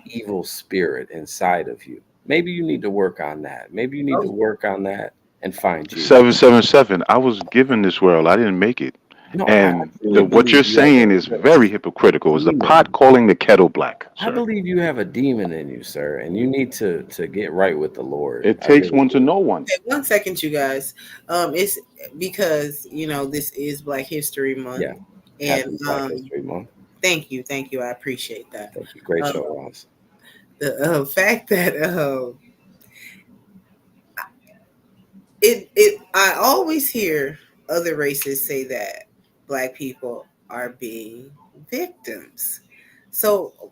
evil spirit inside of you. Maybe you need to work on that. Maybe you need to work on that and find Jesus. 777. I was given this world. I didn't make it. No, And truly what you're believe you have saying is very hypocritical. Is the demon. pot calling the kettle black, I sir? believe you have a demon in you, sir, and you need to get right with the Lord. It takes one to know one. Okay, 1 second, you guys. It's because this is Black History Month. Yeah. And Happy Black History Month. Thank you. I appreciate that. Thank you. Great show, Ross. The fact that I always hear other races say that Black people are being victims. So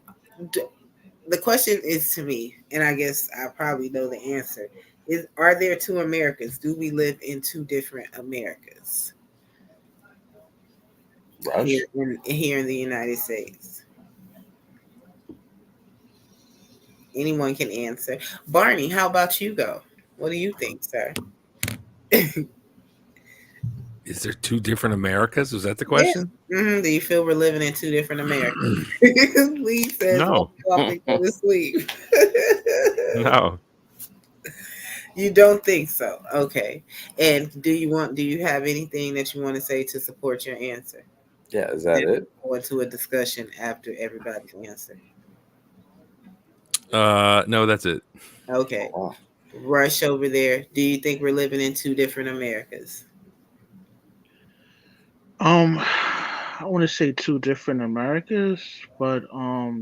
the question is to me, and I guess I probably know the answer, is are there two Americas? Do we live in two different Americas? Rush? Here in the United States? Anyone can answer. Barney, how about you go? What do you think, sir? Is there two different Americas? Was that the question? Yeah. Mm-hmm. Do you feel we're living in two different Americas? Lee says, no. Go to sleep. No. You don't think so? Okay. And do you have anything that you want to say to support your answer? Yeah, is that it? Go into a discussion after everybody's answer. No, that's it. Okay. Oh, wow. Rush over there. Do you think we're living in two different Americas? I want to say two different Americas, but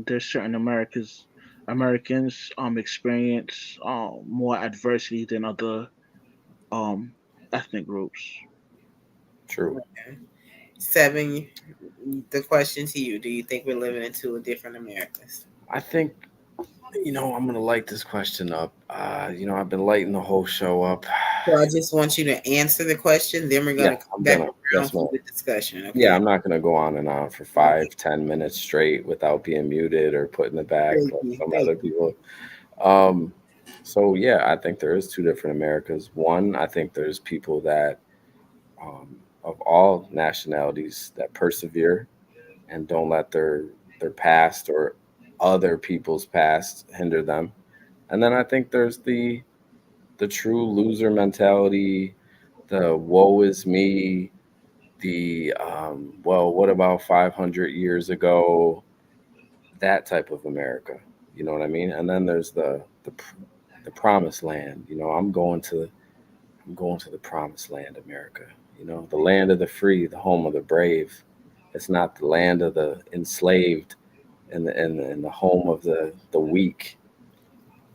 there's certain Americans experience more adversity than other ethnic groups. True. Okay. 7, the question to you: do you think we're living in two different Americas? I think I'm gonna light this question up. I've been lighting the whole show up. So I just want you to answer the question. Then we're gonna come back around to the discussion. Okay? Yeah, I'm not gonna go on and on for 5-10 minutes straight without being muted or put in the back like some other people. So yeah, I think there is two different Americas. One, I think there's people that of all nationalities that persevere and don't let their past or other people's past hinder them. And then I think there's the true loser mentality, the woe is me, the what about 500 years ago, that type of America. You know what I mean? And then there's the promised land. I'm going to the promised land, America. The land of the free, the home of the brave. It's not the land of the enslaved and the home of the weak.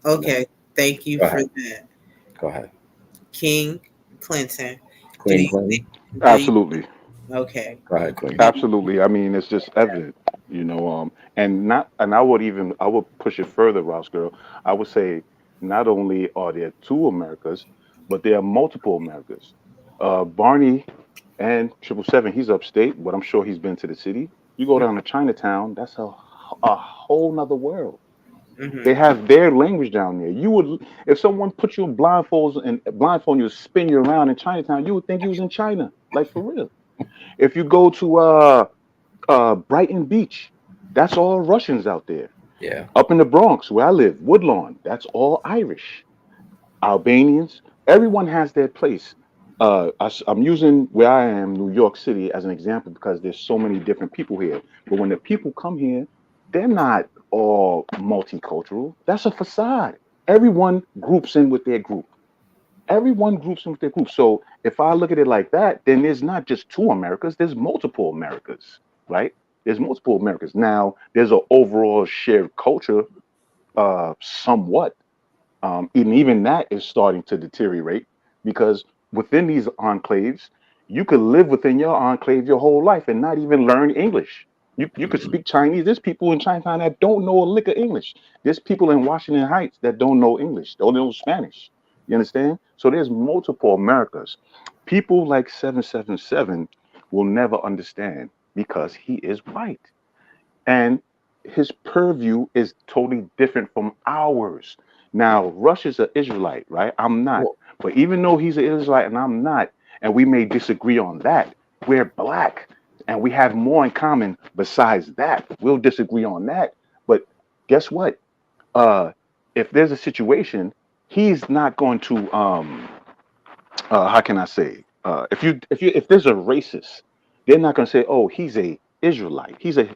Okay, thank you for that. Go ahead. King Clinton. Queen Clinton? Absolutely. Okay. Go ahead, Queen. Absolutely. I mean, it's just evident, and I would push it further, Ross Girl. I would say not only are there two Americas, but there are multiple Americas. Barney and 777, he's upstate, but I'm sure he's been to the city. You go down to Chinatown, that's a whole nother world. Mm-hmm. They have their language down there. You would, if someone put you in blindfold you, spin you around in Chinatown, you would think you was in China, like for real. If you go to Brighton Beach, that's all Russians out there. Yeah. Up in the Bronx, where I live, Woodlawn, that's all Irish, Albanians. Everyone has their place. I'm using where I am, New York City, as an example because there's so many different people here. But when the people come here, they're not all multicultural. That's a facade. Everyone groups in with their group. So if I look at it like that, then there's not just two Americas, there's multiple Americas, right? There's multiple Americas. Now, there's an overall shared culture, somewhat. Even that is starting to deteriorate because within these enclaves, You could live within your enclave your whole life and not even learn English. You could speak Chinese. There's people in Chinatown that don't know a lick of English. There's people in Washington Heights that don't know English, don't know Spanish. You understand? So there's multiple Americas. People like 777 will never understand because he is white. And his purview is totally different from ours. Now, Rush is an Israelite, right? I'm not. But even though he's an Israelite and I'm not, and we may disagree on that, we're black and we have more in common besides that. We'll disagree on that. But guess what? If there's a situation, he's not going to how can I say? If there's a racist, they're not going to say, oh, he's a Israelite. He's a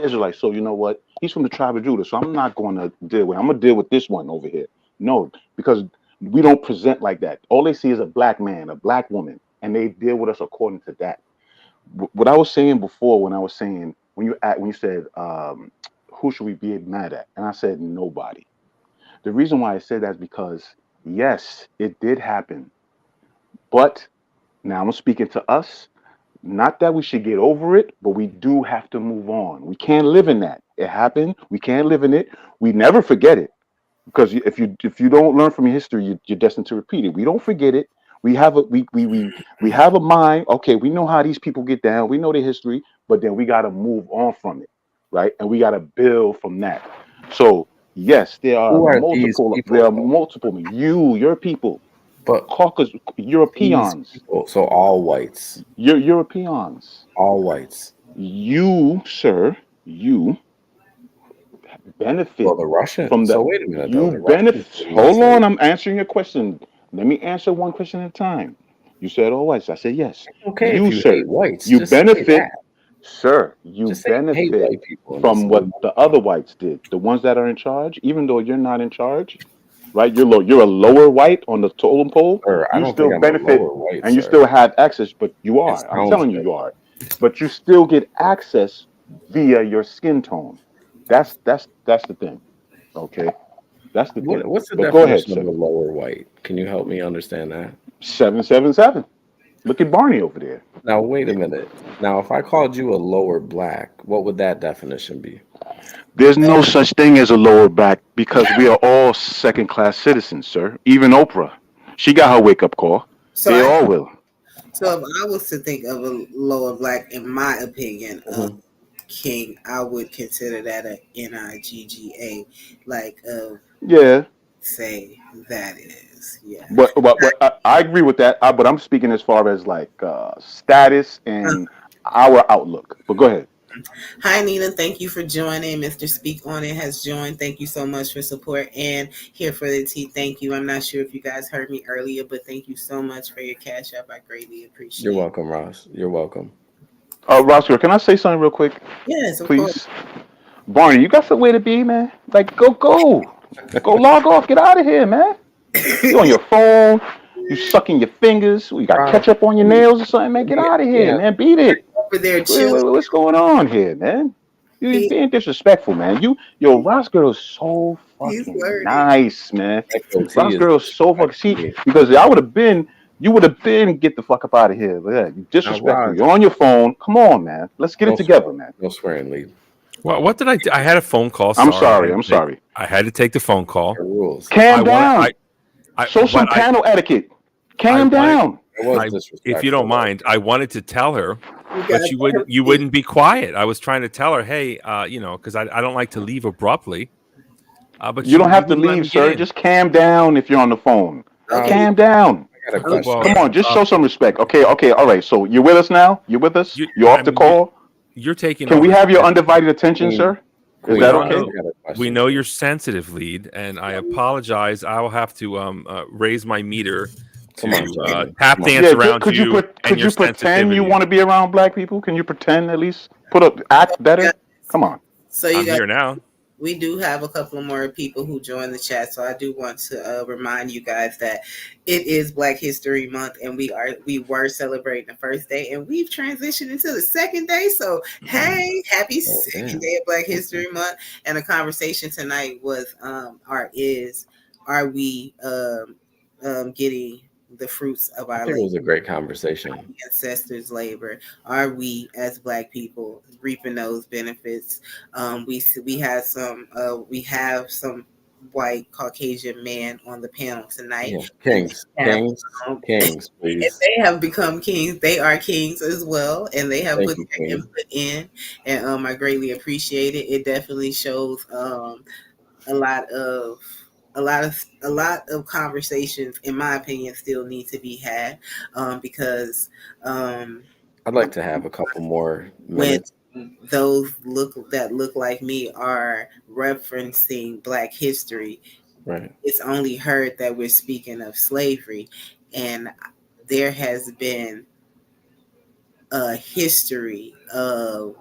Israelite. So you know what? He's from the tribe of Judah. So I'm not going to deal with him. I'm going to deal with this one over here. No, because we don't present like that. All they see is a black man, a black woman, and they deal with us according to that. What I was saying before, when you said who should we be mad at, and I said nobody. The reason why I said that is because yes, it did happen, but now I'm speaking to us. Not that we should get over it, but we do have to move on. We can't live in that. It happened. We can't live in it. We never forget it, because if you don't learn from your history, you're destined to repeat it. We don't forget it. We have a mind. Okay, we know how these people get down. We know their history, but then we got to move on from it, right? And we got to build from that. So yes, there are multiple. There are multiple. Your people. But Caucasus, Europeans. So all whites. Europeans. All whites. You, sir, you benefit the Russian from the. So wait a minute. You benefit. Hold on, I'm answering your question. Let me answer one question at a time. You said all whites. I said yes. Okay, you, if you sir, hate whites, you just benefit, say sir. You just hate benefit white people from what the other whites did. The ones that are in charge, even though you're not in charge. Right, you're low. You're a lower white on the totem pole. Sir, I you don't still think I'm benefit, a lower white, and you sir. still have access. But you are. I'm telling you, you are. But you still get access via your skin tone. That's the thing. Okay, that's the thing. What's the but go ahead, definition of a lower white? Can you help me understand that? 777. Look at Barney over there. Now wait a minute. Now, if I called you a lower black, what would that definition be? There's no such thing as a lower back because we are all second-class citizens, sir. Even Oprah, she got her wake-up call. So they all will. So if I was to think of a lower black, in my opinion, King, I would consider that a NIGGA, like say that is, yeah. But I agree with that. But I'm speaking as far as like status and our outlook. But go ahead. Hi, Nina. Thank you for joining. Mr. Speak On It has joined. Thank you so much for support. And here for the tea, thank you. I'm not sure if you guys heard me earlier, but thank you so much for your cash app. I greatly appreciate it. You're welcome, Ross. You're welcome. Roscoe, can I say something real quick? Yes, of please. Course. Barney, you got somewhere to be, man. Like, go log off. Get out of here, man. You on your phone. You sucking your fingers. You got ketchup on your nails or something, man. Get out of here, man. Beat it. Over there, what's going on here, man? You being disrespectful, man. Ross girl is so fucking nice, man. Ross girl is so fucking because you would have been get the fuck up out of here. But yeah, you disrespectful. You're on your phone. Come on, man. Let's get it together, man. No swearing, lead. Well, what did I do? I had a phone call. I'm sorry. I had to take the phone call. Calm down. Show some panel etiquette. Calm down. If you don't mind, I wanted to tell her, but you wouldn't be quiet. I was trying to tell her, hey, because I don't like to leave abruptly. But you don't have to leave, sir. Just calm down if you're on the phone. Calm down. Come on, just show some respect. Okay, all right. So you're with us now? You're with us? You're off the call? You're taking. Can we have your undivided attention, sir? Is that okay? We know you're sensitive, lead, and I apologize. I will have to raise my meter to tap dance around could you pretend you want to be around black people? Can you pretend at least? Act better? Come on. So I'm here now. We do have a couple more people who joined the chat, so I do want to remind you guys that it is Black History Month, and we were celebrating the first day, and we've transitioned into the second day. So hey, happy second day of Black History Month! And the conversation tonight was, are we getting the fruits of I our think it labor, was a great conversation. ancestors' labor? Are we as Black people reaping those benefits? We have some white Caucasian men on the panel tonight. Yeah, kings, If please. they have become kings, they are kings as well, and they have put their input in, and I greatly appreciate it. It definitely shows a lot of conversations, in my opinion, still need to be had, because I'd like to have a couple more minutes. When those that look like me are referencing Black history, right, it's only heard that we're speaking of slavery, and there has been a history of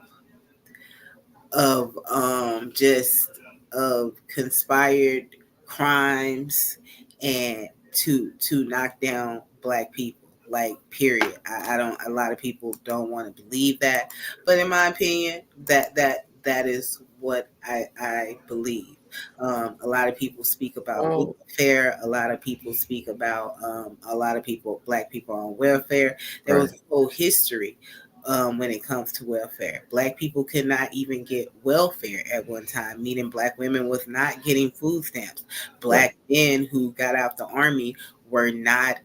just of conspired crimes and to knock down Black people, like, period. I don't, a lot of people don't want to believe that, but in my opinion, that is what I believe. A lot of people speak about welfare. A lot of people speak about Black people on welfare. There was a whole history when it comes to welfare. Black people could not even get welfare at one time, meaning Black women was not getting food stamps. Black men who got out the army were not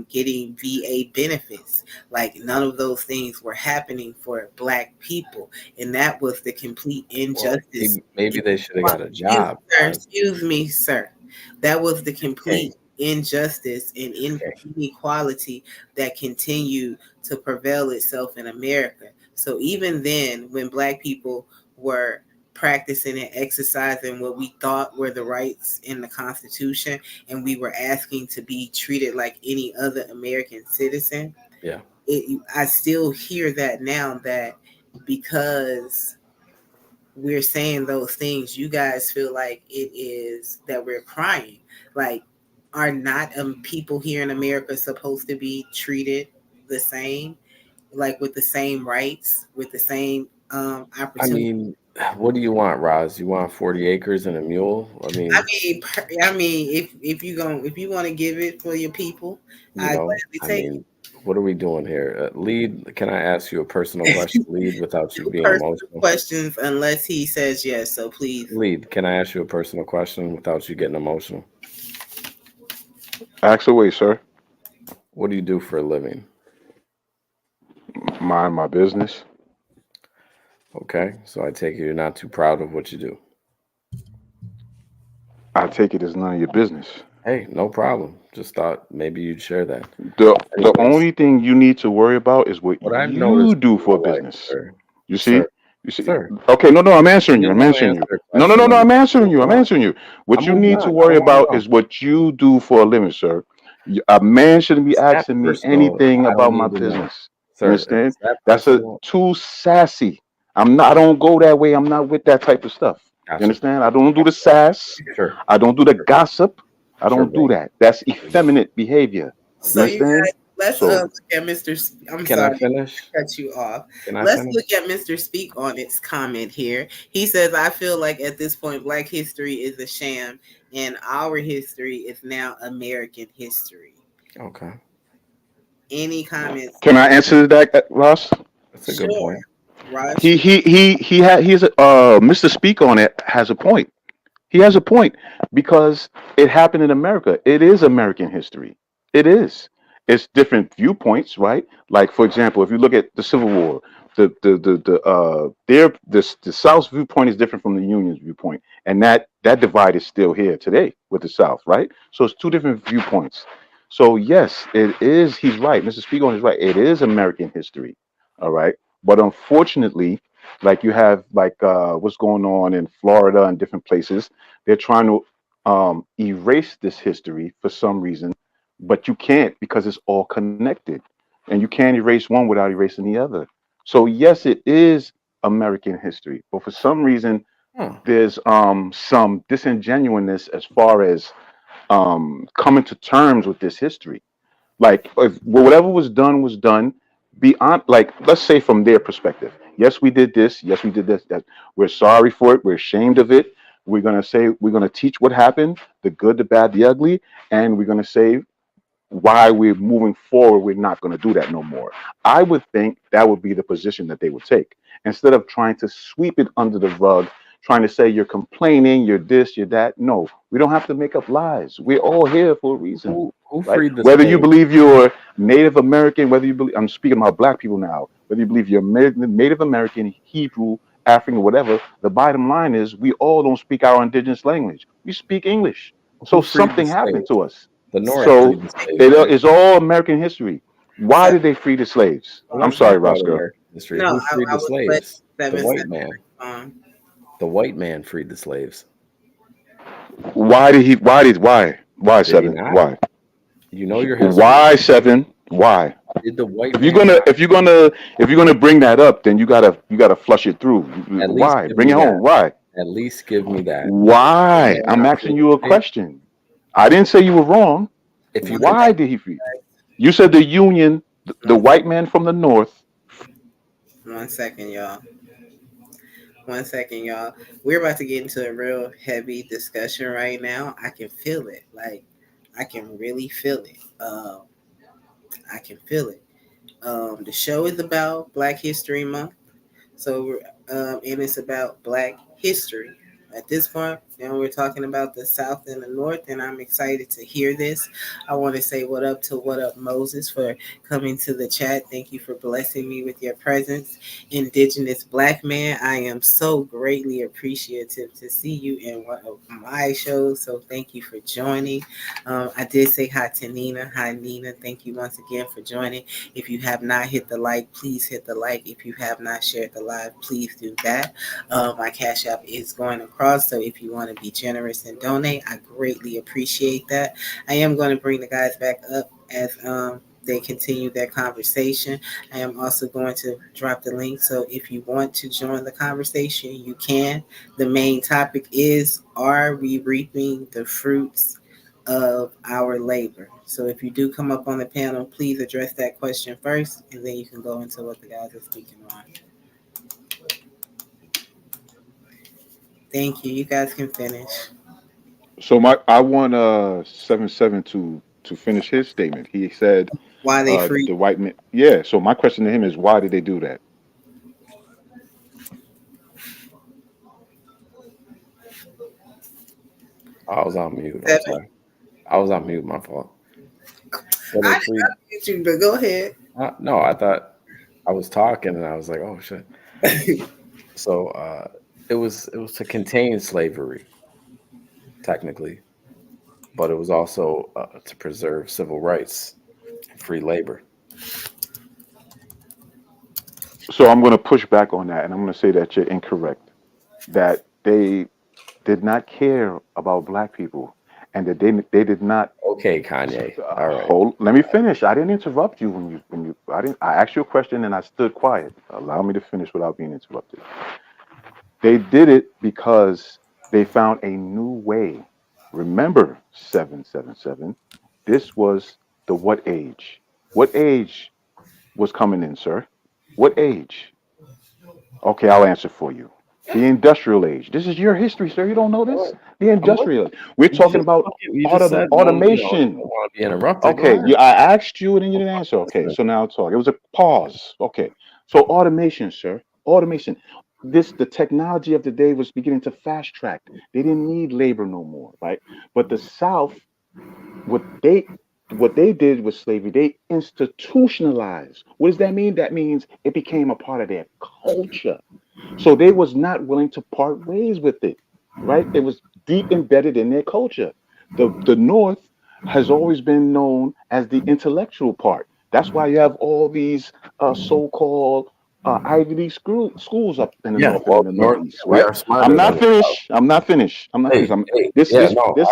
getting VA benefits. Like, none of those things were happening for Black people, and that was the complete injustice. Maybe they should have got a job. Excuse me, sir. That was the complete injustice and inequality that continued to prevail itself in America. So even then, when Black people were practicing and exercising what we thought were the rights in the Constitution, and we were asking to be treated like any other American citizen, I still hear that now, that because we're saying those things, you guys feel like it is that we're crying. Like, are not people here in America supposed to be treated the same, like with the same rights, with the same opportunity? I mean, what do you want, Roz? You want 40 acres and a mule? I mean, if you want to give it for your people, I gladly take it. What are we doing here? Lead, can I ask you a personal question? Lead, without you being emotional. Questions, unless he says yes. So please. Lead, can I ask you a personal question without you getting emotional? Ask away, sir. What do you do for a living? Mind my business. Okay, so I take it you're not too proud of what you do. I take it as none of your business. Hey, no problem. Just thought maybe you'd share that. The only thing you need to worry about is what you do for business. You see? You see? Sir. Okay, no, I'm answering you. I'm answering you. No, I'm answering you. I'm answering you. What you need to worry about is what you do for a living, sir. A man shouldn't be asking me anything about my business. You understand? That's too sassy. I don't go that way. I'm not with that type of stuff. You understand? I don't do the sass. Sure. I don't do the gossip. I don't do that. That's effeminate behavior. So you guys, let's look at Mr. Can I finish? Cut you off. Let's look at Mr. Speak on its comment here. He says, "I feel like at this point, Black history is a sham, and our history is now American history." Okay. Any comments? Can I answer that, Ross? That's a good point. Ross? Mr. Speak on it has a point. He has a point, because it happened in America. It is American history. It is. It's different viewpoints, right? Like, for example, if you look at the Civil War, the South's viewpoint is different from the Union's viewpoint, and that divide is still here today with the South, right? So it's two different viewpoints. So yes, it is. He's right. Mr. Speak on is right. It is American history, all right. But unfortunately, like you have what's going on in Florida and different places, they're trying to erase this history for some reason, but you can't, because it's all connected, and you can't erase one without erasing the other. So yes, it is American history, but for some reason, there's some disingenuousness as far as coming to terms with this history. Like, if whatever was done beyond, like, let's say from their perspective. Yes, we did this. Yes, we did this. That we're sorry for it. We're ashamed of it. We're gonna teach what happened, the good, the bad, the ugly, and we're gonna say why we're moving forward, we're not going to do that no more. I would think that would be the position that they would take instead of trying to sweep it under the rug, trying to say you're complaining, you're this, you're that. No, we don't have to make up lies. We're all here for a reason. Who Right? freed the Whether you slaves? believe you're Native American, whether you believe, I'm speaking about black people now, whether you believe you're Native American, Hebrew, African, whatever, the bottom line is we all don't speak our indigenous language. We speak English. So Who freed the something happened slaves? to us. The North So freed the slaves. Right? it's all American history. Why did they free the slaves? Well, I'm let's sorry, talk about Roscoe. American history. No, Who freed I the was let slaves? The 7 white seconds man. respond. The white man freed the slaves. Why did he? Why? Did he Seven? not? Why? You know your history. Why Seven? Why? Did the white If man you're gonna bring that up, then you gotta flush it through. at least Why? give Bring me it that? home. Why? At least give me that. Why? Did I'm not asking free you the a slaves? question. I didn't say you were wrong. If you Why did he free? You said the Union, the white man from the North. 1 second, y'all. 1 second, y'all. We're about to get into a real heavy discussion right now. I can feel it. Like, I can really feel it. I can feel it. The show is about Black History Month. So, and it's about Black history. At this point, we're talking about the South and the North, and I'm excited to hear this. I want to say what up Moses for coming to the chat. Thank you for blessing me with your presence. Indigenous Black man, I am so greatly appreciative to see you in one of my shows, so thank you for joining. I did say hi to Nina. Hi, Nina. Thank you once again for joining. If you have not hit the like, please hit the like. If you have not shared the live, please do that. My Cash App is going across, so if you want to be generous and donate, I greatly appreciate that. I am going to bring the guys back up as they continue their conversation. I am also going to drop the link, so if you want to join the conversation, you can. The main topic is, are we reaping the fruits of our labor? So if you do come up on the panel, please address that question first, and then you can go into what the guys are speaking on. Thank you. You guys can finish. So I want 7-7 to finish his statement. He said Why they free the white man. Yeah. So my question to him is, why did they do that? I was on mute. I'm sorry. I was on mute. My fault. I didn't get you, but go ahead. No, I thought I was talking, and I was like, "Oh shit!" So it was to contain slavery, technically, but it was also to preserve civil rights and free labor. So I'm going to push back on that, and I'm going to say that you're incorrect. That they did not care about black people, and that they did not. Okay, Kanye. All right. Let me finish. I didn't interrupt you when you. I asked you a question and I stood quiet. Allow me to finish without being interrupted. They did it because they found a new way. Remember 777. This was the what age? What age was coming in, sir? What age? Okay, I'll answer for you. The industrial age. This is your history, sir. You don't know this? The industrial age. We're talking about automation. Want to be interrupted. Okay, I asked you and then you didn't answer. Okay, so now I'll talk. It was a pause. Okay, so automation, sir. Automation. The technology of the day was beginning to fast track. They didn't need labor no more, right? But the South, what they did with slavery, they institutionalized. What does that mean? That means it became a part of their culture. So they was not willing to part ways with it, right? It was deep embedded in their culture. The North has always been known as the intellectual part. That's why you have all these so-called Ivy League schools up in the North and the Northeast, right? I'm not finished. I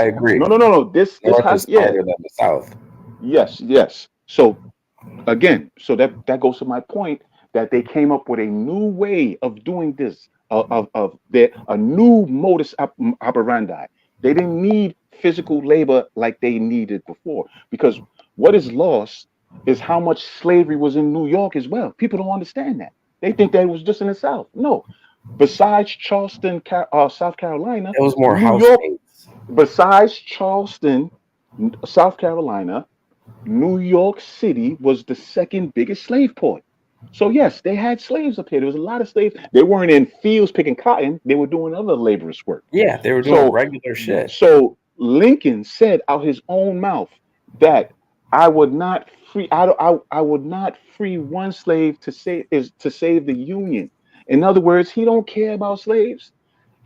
agree. No. This has smarter than the South. Yes. So again, that goes to my point that they came up with a new way of doing this, a new modus operandi. They didn't need physical labor like they needed before, because what is lost is how much slavery was in New York as well. People don't understand that. They think that it was just in the South. No. Besides Charleston, South Carolina, it was more New York. Besides Charleston, South Carolina, New York City was the second biggest slave port. So yes, they had slaves up here. There was a lot of slaves. They weren't in fields picking cotton. They were doing other laborious work. Yeah, they were doing regular shit. So Lincoln said out his own mouth that I would not free. I would not free one slave to save the Union. In other words, he don't care about slaves.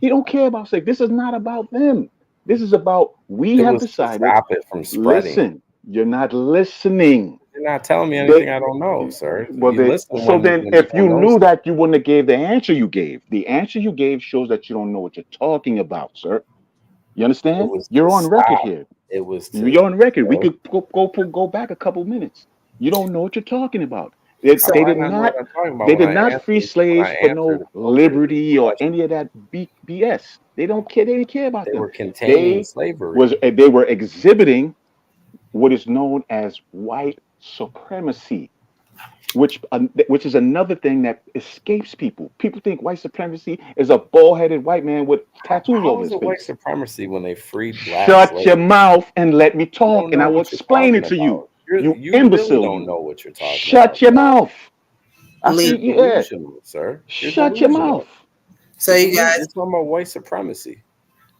He don't care about slaves. This is not about them. This is about we have decided. To stop it from spreading. Listen, you're not listening. You're not telling me anything I don't know, sir. Well, so then, if you knew that, you wouldn't have gave the answer you gave. The answer you gave shows that you don't know what you're talking about, sir. You understand? You're on record here. It was. You're on record. We could go back a couple minutes. You don't know what you're talking about. They did not free slaves for no liberty or any of that BS. They don't care. They didn't care about them. They were containing slavery. They were exhibiting what is known as white supremacy, which is another thing that escapes people. People think white supremacy is a bald-headed white man with tattoos over his face. White supremacy when they freed black Shut slaves? your mouth and let me talk, and I will explain it to you. You imbecile! Really don't know what you're talking Shut your mouth. Sir. Shut your mouth. So you guys, it's talking about white supremacy.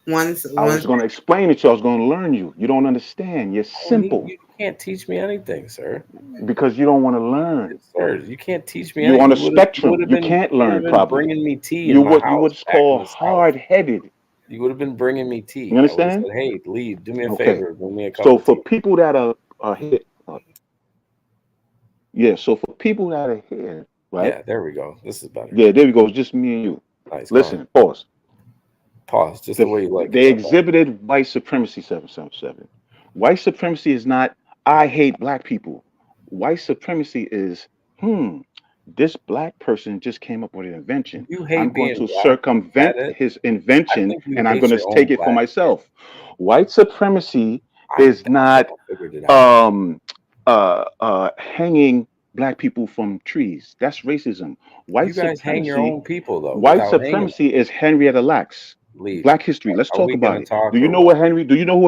I was going to explain it to you. I was going to learn you. You don't understand. You're simple. You can't teach me anything, sir. Because you don't want to learn. Sir, you can't teach me anything. You're on a spectrum. You can't learn properly. Bringing me tea you what's called hard-headed. You would have been bringing me tea. You understand? Said, hey, leave. Do me a favor. Bring me a cup So of for tea. people that are here, so for people that are here, right? Yeah, there we go. This is better. Yeah, there we go. It's just me and you. Nice. Listen, pause. Pause. Just the way you like. They exhibited white supremacy. 777. White supremacy is not I hate black people. White supremacy is this black person just came up with an invention. I'm going to circumvent his invention and I'm going to take it for myself. White supremacy is not hanging black people from trees. That's racism. White supremacy, hang your own people though. White supremacy is Henrietta Lacks. Black history. Let's talk about it. Do you know who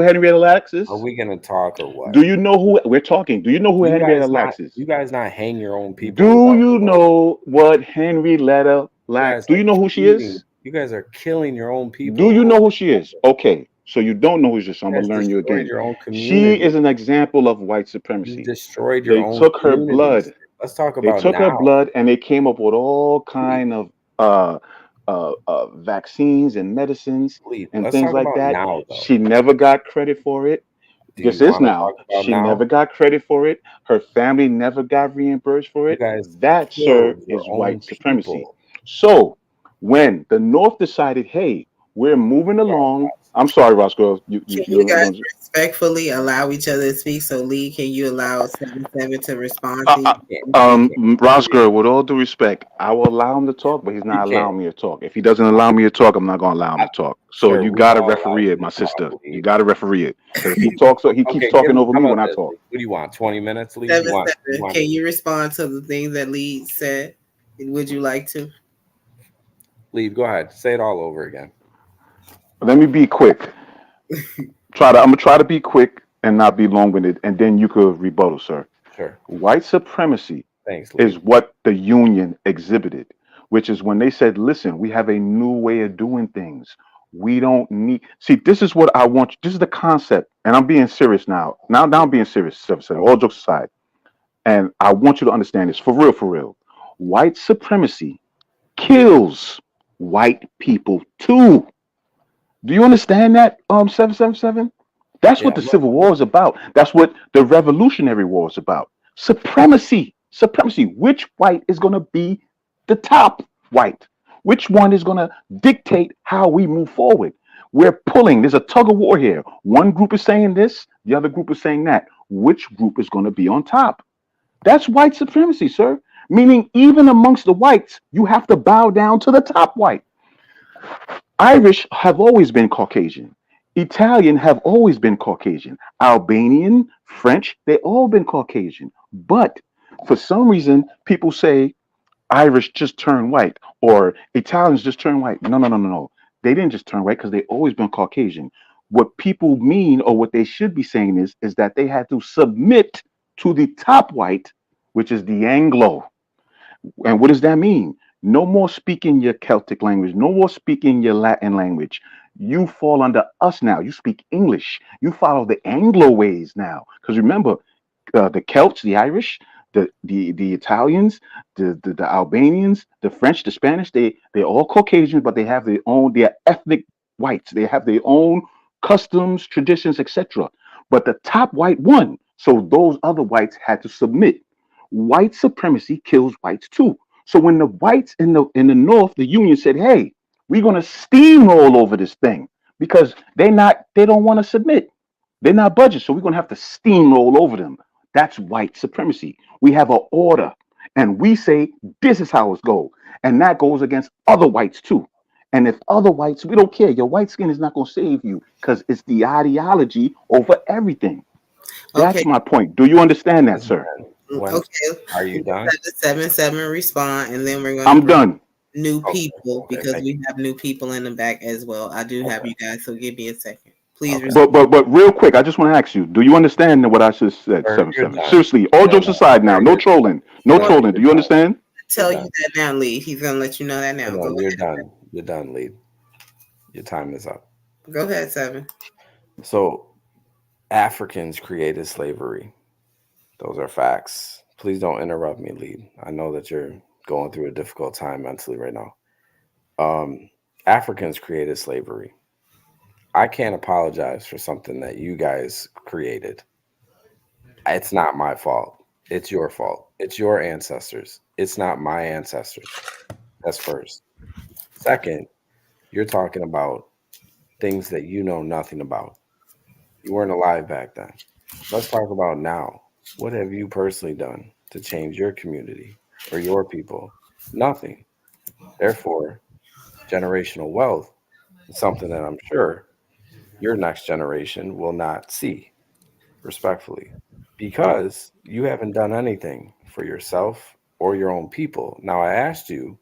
Henrietta Lacks is? Are we gonna talk or what? Do you know who we're talking? Do you know who Henrietta Lacks is? You guys not hang your own people. Do you know what Henrietta Lacks? Do you know who she is? You guys are killing your own people. Do you know who she is? Okay. So you don't know who she is. So I'm gonna learn you again. She is an example of white supremacy. You destroyed your own. They took her blood. Let's talk about. They took her blood and they came up with all kind of vaccines and medicines and things like that. She never got credit for it. This is now. She never got credit for it. Her family never got reimbursed for it. That, sir, is white supremacy. So when the North decided, hey, we're moving along. I'm sorry, Roscoe. You guys respectfully allow each other to speak. So, Lee, can you allow 77 to respond to you? Roscoe, with all due respect, I will allow him to talk, but he's not allowing me to talk. If he doesn't allow me to talk, I'm not going to allow him to talk. So you got to referee it, my sister. You got to referee it. If he talks, he keeps talking over me when I talk. What do you want? 20 minutes, Lee? Can you respond to the things that Lee said? Would you like to? Lee, go ahead. Say it all over again. Let me be quick. I'm gonna try to be quick and not be long-winded, and then you could rebuttal, sir. Sure. White supremacy is what the Union exhibited, which is when they said, "Listen, we have a new way of doing things. We don't need." See, this is what I want. This is the concept, and I'm being serious now. Now I'm being serious. All jokes aside, and I want you to understand this for real. For real, white supremacy kills white people too. Do you understand that, 777? That's what the Civil War is about. That's what the Revolutionary War is about. Supremacy. Supremacy. Which white is going to be the top white? Which one is going to dictate how we move forward? We're pulling. There's a tug of war here. One group is saying this. The other group is saying that. Which group is going to be on top? That's white supremacy, sir. Meaning even amongst the whites, you have to bow down to the top white. Irish have always been Caucasian. Italian have always been Caucasian. Albanian, French, they all been Caucasian. But for some reason, people say Irish just turn white or Italians just turn white. No. They didn't just turn white because they always been Caucasian. what people mean, or what they should be saying is that they had to submit to the top white, which is the Anglo. And what does that mean? No more speaking your Celtic language, no more speaking your Latin language. You fall under us now. You speak English. You follow the Anglo ways now. Because remember, the Celts, the Irish, the Italians, the Albanians, the French, the Spanish, they're all Caucasians, but they have their ethnic whites. They have their own customs, traditions, etc. But the top white won. So those other whites had to submit. White supremacy kills whites too. So when the whites in the North, the Union said, hey, we're going to steamroll over this thing because they don't want to submit. They're not budget. So we're going to have to steamroll over them. That's white supremacy. We have an order and we say, this is how it's go. And that goes against other whites too. And if other whites, we don't care. Your white skin is not going to save you because it's the ideology over everything. That's my point. Do you understand that, sir? When, are you done? 7-7 respond, and then we're going. I'm done. New people, because we have new people in the back as well. I do have you guys, so give me a second, please. But real quick, I just want to ask you: do you understand what I just said? 7-7. Seriously, all jokes aside, now, no trolling, no trolling. Do you understand? Tell you that now, Lee. He's gonna let you know that now. No, you're done. You're done, Lee. Your time is up. Go ahead, 7. So, Africans created slavery. Those are facts. Please don't interrupt me, Lee. I know that you're going through a difficult time mentally right now. Africans created slavery. I can't apologize for something that you guys created. It's not my fault. It's your fault. It's your ancestors. It's not my ancestors. That's first. Second, you're talking about things that you know nothing about. You weren't alive back then. Let's talk about now. What have you personally done to change your community or your people? Nothing. Therefore, generational wealth is something that I'm sure your next generation will not see, respectfully, because you haven't done anything for yourself or your own people. Now, I asked you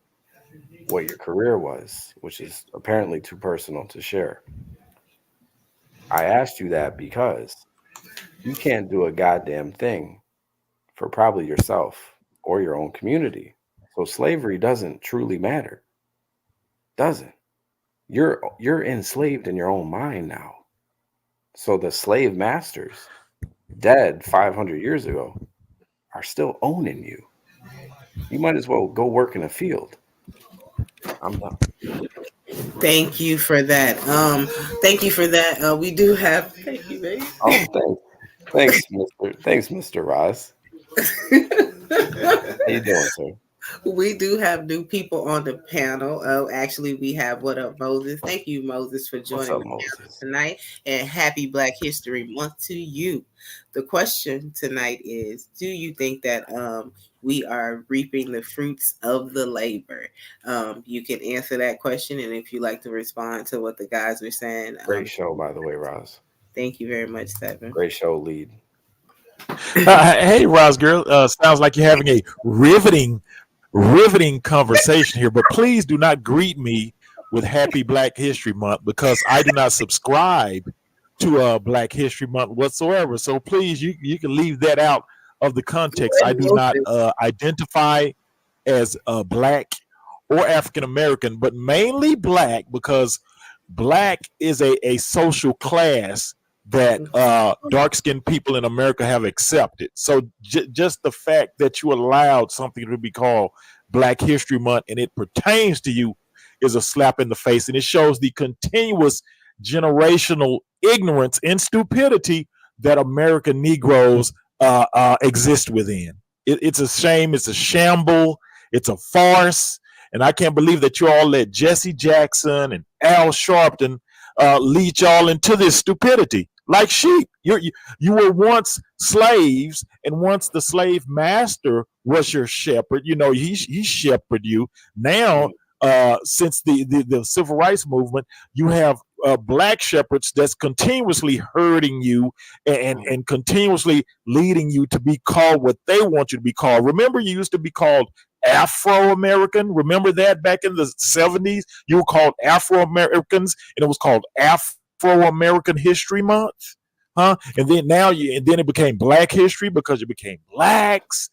what your career was, which is apparently too personal to share. I asked you that because you can't do a goddamn thing for probably yourself or your own community. So slavery doesn't truly matter. Doesn't. You're enslaved in your own mind now. So the slave masters, dead 500 years ago, are still owning you. You might as well go work in a field. I'm done. Thank you for that. Thank you for that. We do have. Thank you, baby. Oh, thanks, Mr. Ross. How you doing, sir? We do have new people on the panel. Oh, actually, we have What Up, Moses. Thank you, Moses, for joining us tonight. And happy Black History Month to you. The question tonight is, do you think that we are reaping the fruits of the labor? You can answer that question. And if you like to respond to what the guys were saying. Great show, by the way, Ross. Thank you very much, 7. Great show, lead. Hey, Ross girl. Sounds like you're having a riveting conversation here, but please do not greet me with Happy Black History Month because I do not subscribe to Black History Month whatsoever. So please, you can leave that out of the context. I do not identify as Black or African American, but mainly Black because Black is a social class that dark-skinned people in America have accepted. So just the fact that you allowed something to be called Black History Month and it pertains to you is a slap in the face. And it shows the continuous generational ignorance and stupidity that American Negroes exist within. It's a shame. It's a shamble. It's a farce. And I can't believe that you all let Jesse Jackson and Al Sharpton lead y'all into this stupidity. Like sheep, you were once slaves, and once the slave master was your shepherd, he shepherded you. Now, since the civil rights movement, you have Black shepherds that's continuously hurting you and continuously leading you to be called what they want you to be called. Remember, you used to be called Afro-American. Remember that back in the 70s? You were called Afro-Americans, and it was called Afro-American History Month? Huh? And then it became Black History because it became blacks.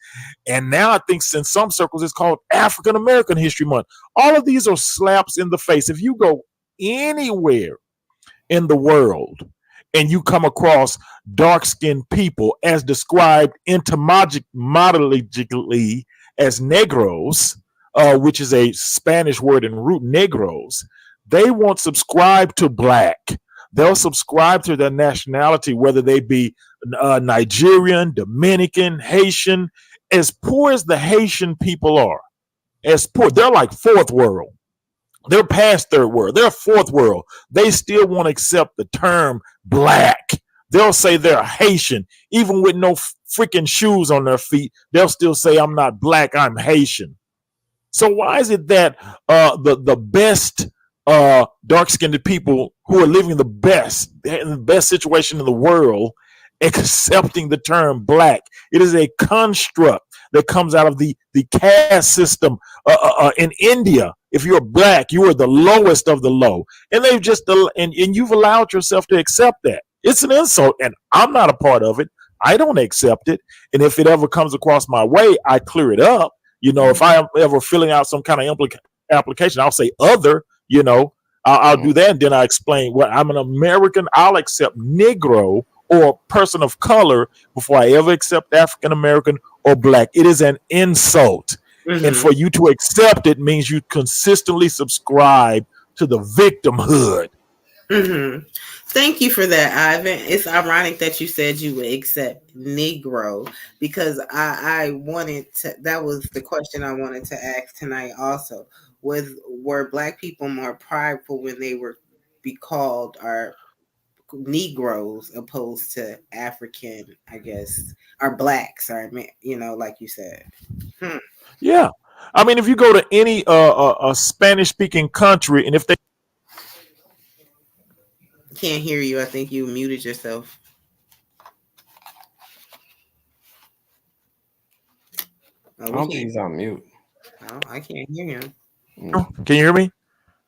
And now I think in some circles it's called African American History Month. All of these are slaps in the face. If you go anywhere in the world and you come across dark-skinned people as described etymologically as Negros, which is a Spanish word in root, Negros, they won't subscribe to Black. They'll subscribe to their nationality, whether they be Nigerian, Dominican, Haitian. As poor as the Haitian people are, as poor, they're like fourth world. They're past third world. They're fourth world. They still won't accept the term Black. They'll say they're Haitian, even with no freaking shoes on their feet. They'll still say, I'm not Black, I'm Haitian. So why is it that the best dark-skinned people who are living the best in the best situation in the world accepting the term Black? It is a construct that comes out of the caste system in India. If you're Black, you are the lowest of the low, and they've just and you've allowed yourself to accept that. It's an insult, and I'm not a part of it. I don't accept it, and if it ever comes across my way, I clear it up. If I am ever filling out some kind of application, I'll say other. I'll do that, and then I explain what I'm an American. I'll accept Negro or person of color before I ever accept African American or Black. It is an insult. Mm-hmm. And for you to accept it means you consistently subscribe to the victimhood. Mm-hmm. Thank you for that, Ivan. It's ironic that you said you would accept Negro, because I wanted to, that was the question I wanted to ask tonight also. Were Black people more prideful when they were be called our Negroes opposed to African, I guess, or Blacks, or like you said? Yeah, I mean, if you go to any a Spanish-speaking country, and if they can't hear you, I think you muted yourself. I don't think he's on mute. Oh, I can't hear him. Can you hear me?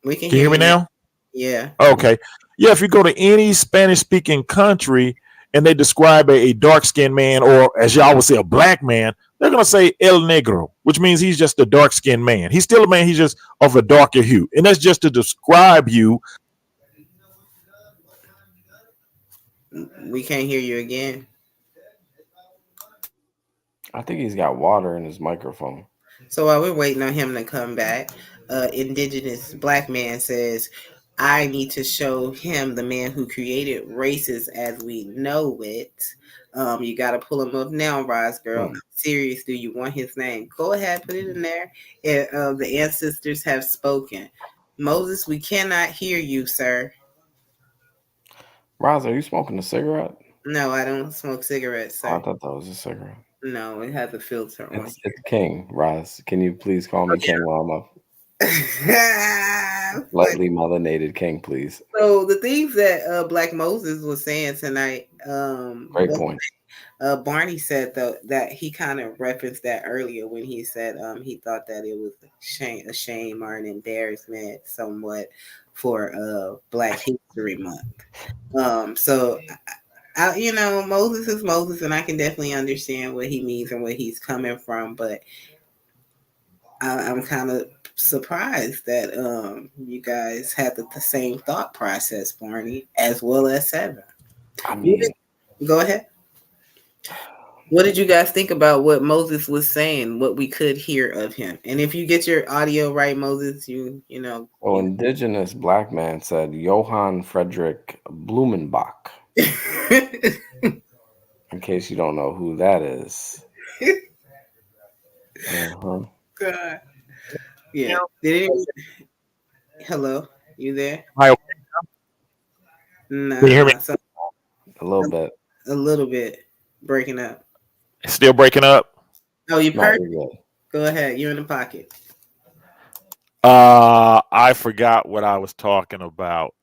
We can hear me now? Yeah. Okay. Yeah, if you go to any Spanish-speaking country and they describe a dark-skinned man, or as y'all would say, a Black man, they're going to say El Negro, which means he's just a dark-skinned man. He's still a man. He's just of a darker hue. And that's just to describe you. We can't hear you again. I think he's got water in his microphone. So while we're waiting on him to come back, Indigenous Black man says, I need to show him the man who created races as we know it. You got to pull him up now, Roz Girl. I'm serious. Do you want his name? Go ahead, put it in there. The ancestors have spoken. Moses, we cannot hear you, sir. Roz, are you smoking a cigarette? No, I don't smoke cigarettes, sir. Oh, I thought that was a cigarette. No, it has a filter on. It's King, Roz. Can you please call me King while I'm up? Slightly melanated King, please. So the things that Black Moses was saying tonight. Great point. Barney said though that he kind of referenced that earlier when he said he thought that it was a shame or an embarrassment somewhat for Black History Month. So Moses is Moses, and I can definitely understand what he means and where he's coming from, but I'm kind of surprised that you guys had the same thought process, Barney, as well as Seven. I mean, go ahead. What did you guys think about what Moses was saying, what we could hear of him? And if you get your audio right, Moses, you know. Well, Indigenous Black man said Johann Friedrich Blumenbach. In case you don't know who that is. God. Yeah. Hello, you there? Hi. Nah, can you hear me? A little bit. A little bit. Breaking up. Still breaking up? Oh, you perfect. Go ahead. You're in the pocket. I forgot what I was talking about.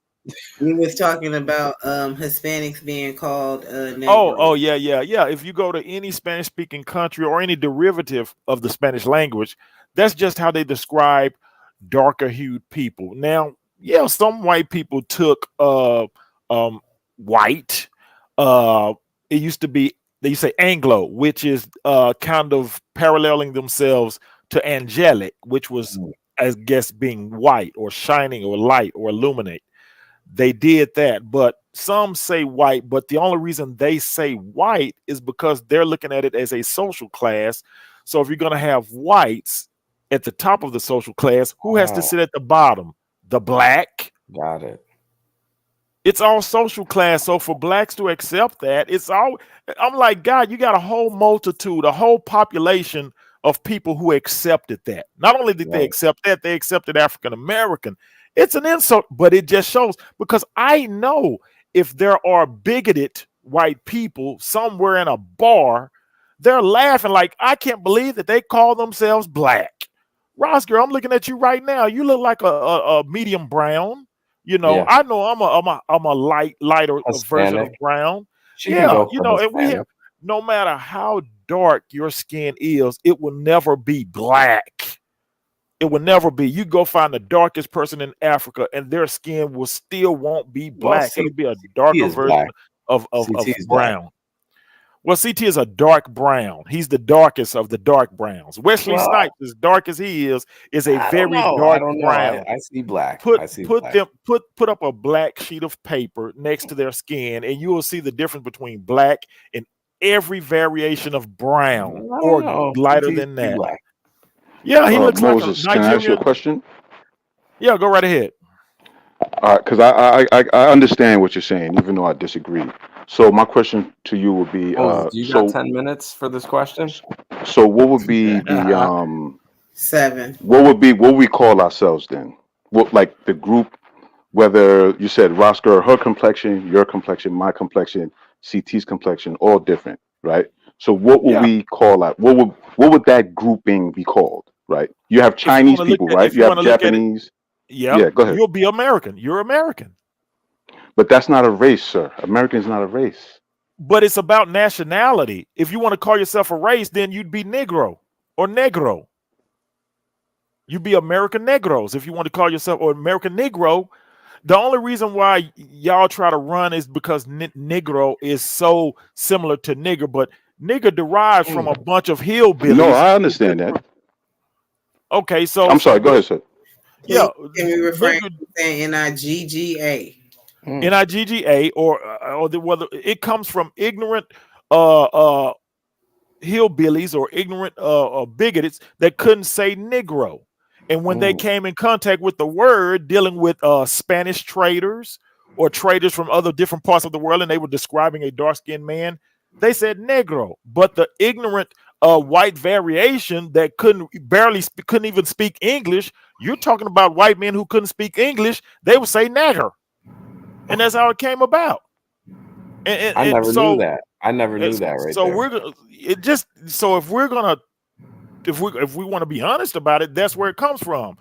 You was talking about Hispanics being called Oh yeah. If you go to any Spanish-speaking country or any derivative of the Spanish language, that's just how they describe darker-hued people. Now, yeah, some white people took white. It used to be, they say Anglo, which is kind of paralleling themselves to angelic, which was, I guess, being white or shining or light or illuminate. They did that, but some say white, but the only reason they say white is because they're looking at it as a social class. So if you're going to have whites at the top of the social class, who has to sit at the bottom? The black. Got it. It's all social class. So for blacks to accept that, it's all, I'm like, God, you got a whole multitude, a whole population of people who accepted that. Not only did they accept that, they accepted African American. It's an insult, but it just shows, because I know if there are bigoted white people somewhere in a bar, they're laughing like, I can't believe that they call themselves black. Rosger, I'm looking at you right now. You look like a medium brown. You know, I know I'm a lighter version of brown. You know, and we have, no matter how dark your skin is, it will never be black. It will never be. You go find the darkest person in Africa, and their skin will still won't be black. It'll be a darker version of brown. Well, CT is a dark brown. He's the darkest of the dark browns. Wesley Snipes, as dark as he is a very dark brown. I see black. Put up a black sheet of paper next to their skin, and you will see the difference between black and every variation of brown or lighter than that. Black. Yeah, he looks Moses, like a Nigerian. Can I ask you a question? Yeah, go right ahead. All right, because I understand what you're saying, even though I disagree. So my question to you would be, do you got 10 minutes for this question? So what would be the 7? What we call ourselves then? What, like the group? Whether you said Roscoe, her complexion, your complexion, my complexion, CT's complexion, all different, right? So what would we call that? What would that grouping be called? Right? You have Chinese people, right? You have Japanese. Yeah, go ahead. You'll be American. You're American. But that's not a race, sir. American is not a race. But it's about nationality. If you want to call yourself a race, then you'd be Negro or Negro. You'd be American Negros if you want to call yourself, or American Negro. The only reason why y'all try to run is because Negro is so similar to nigger, but nigger derives from a bunch of hillbillies. No, I understand that. Okay, so I'm sorry. Go ahead, sir. Yeah, can we refrain from saying NIGGA? NIGGA, or whether it comes from ignorant hillbillies or ignorant bigots that couldn't say Negro, and when they came in contact with the word, dealing with Spanish traders or traders from other different parts of the world, and they were describing a dark-skinned man, they said Negro. But the ignorant white variation that couldn't even speak English, you're talking about white men who couldn't speak English, they would say nagger. And that's how it came about. And I never knew that. I never knew that. Right. So if we want to be honest about it, that's where it comes from,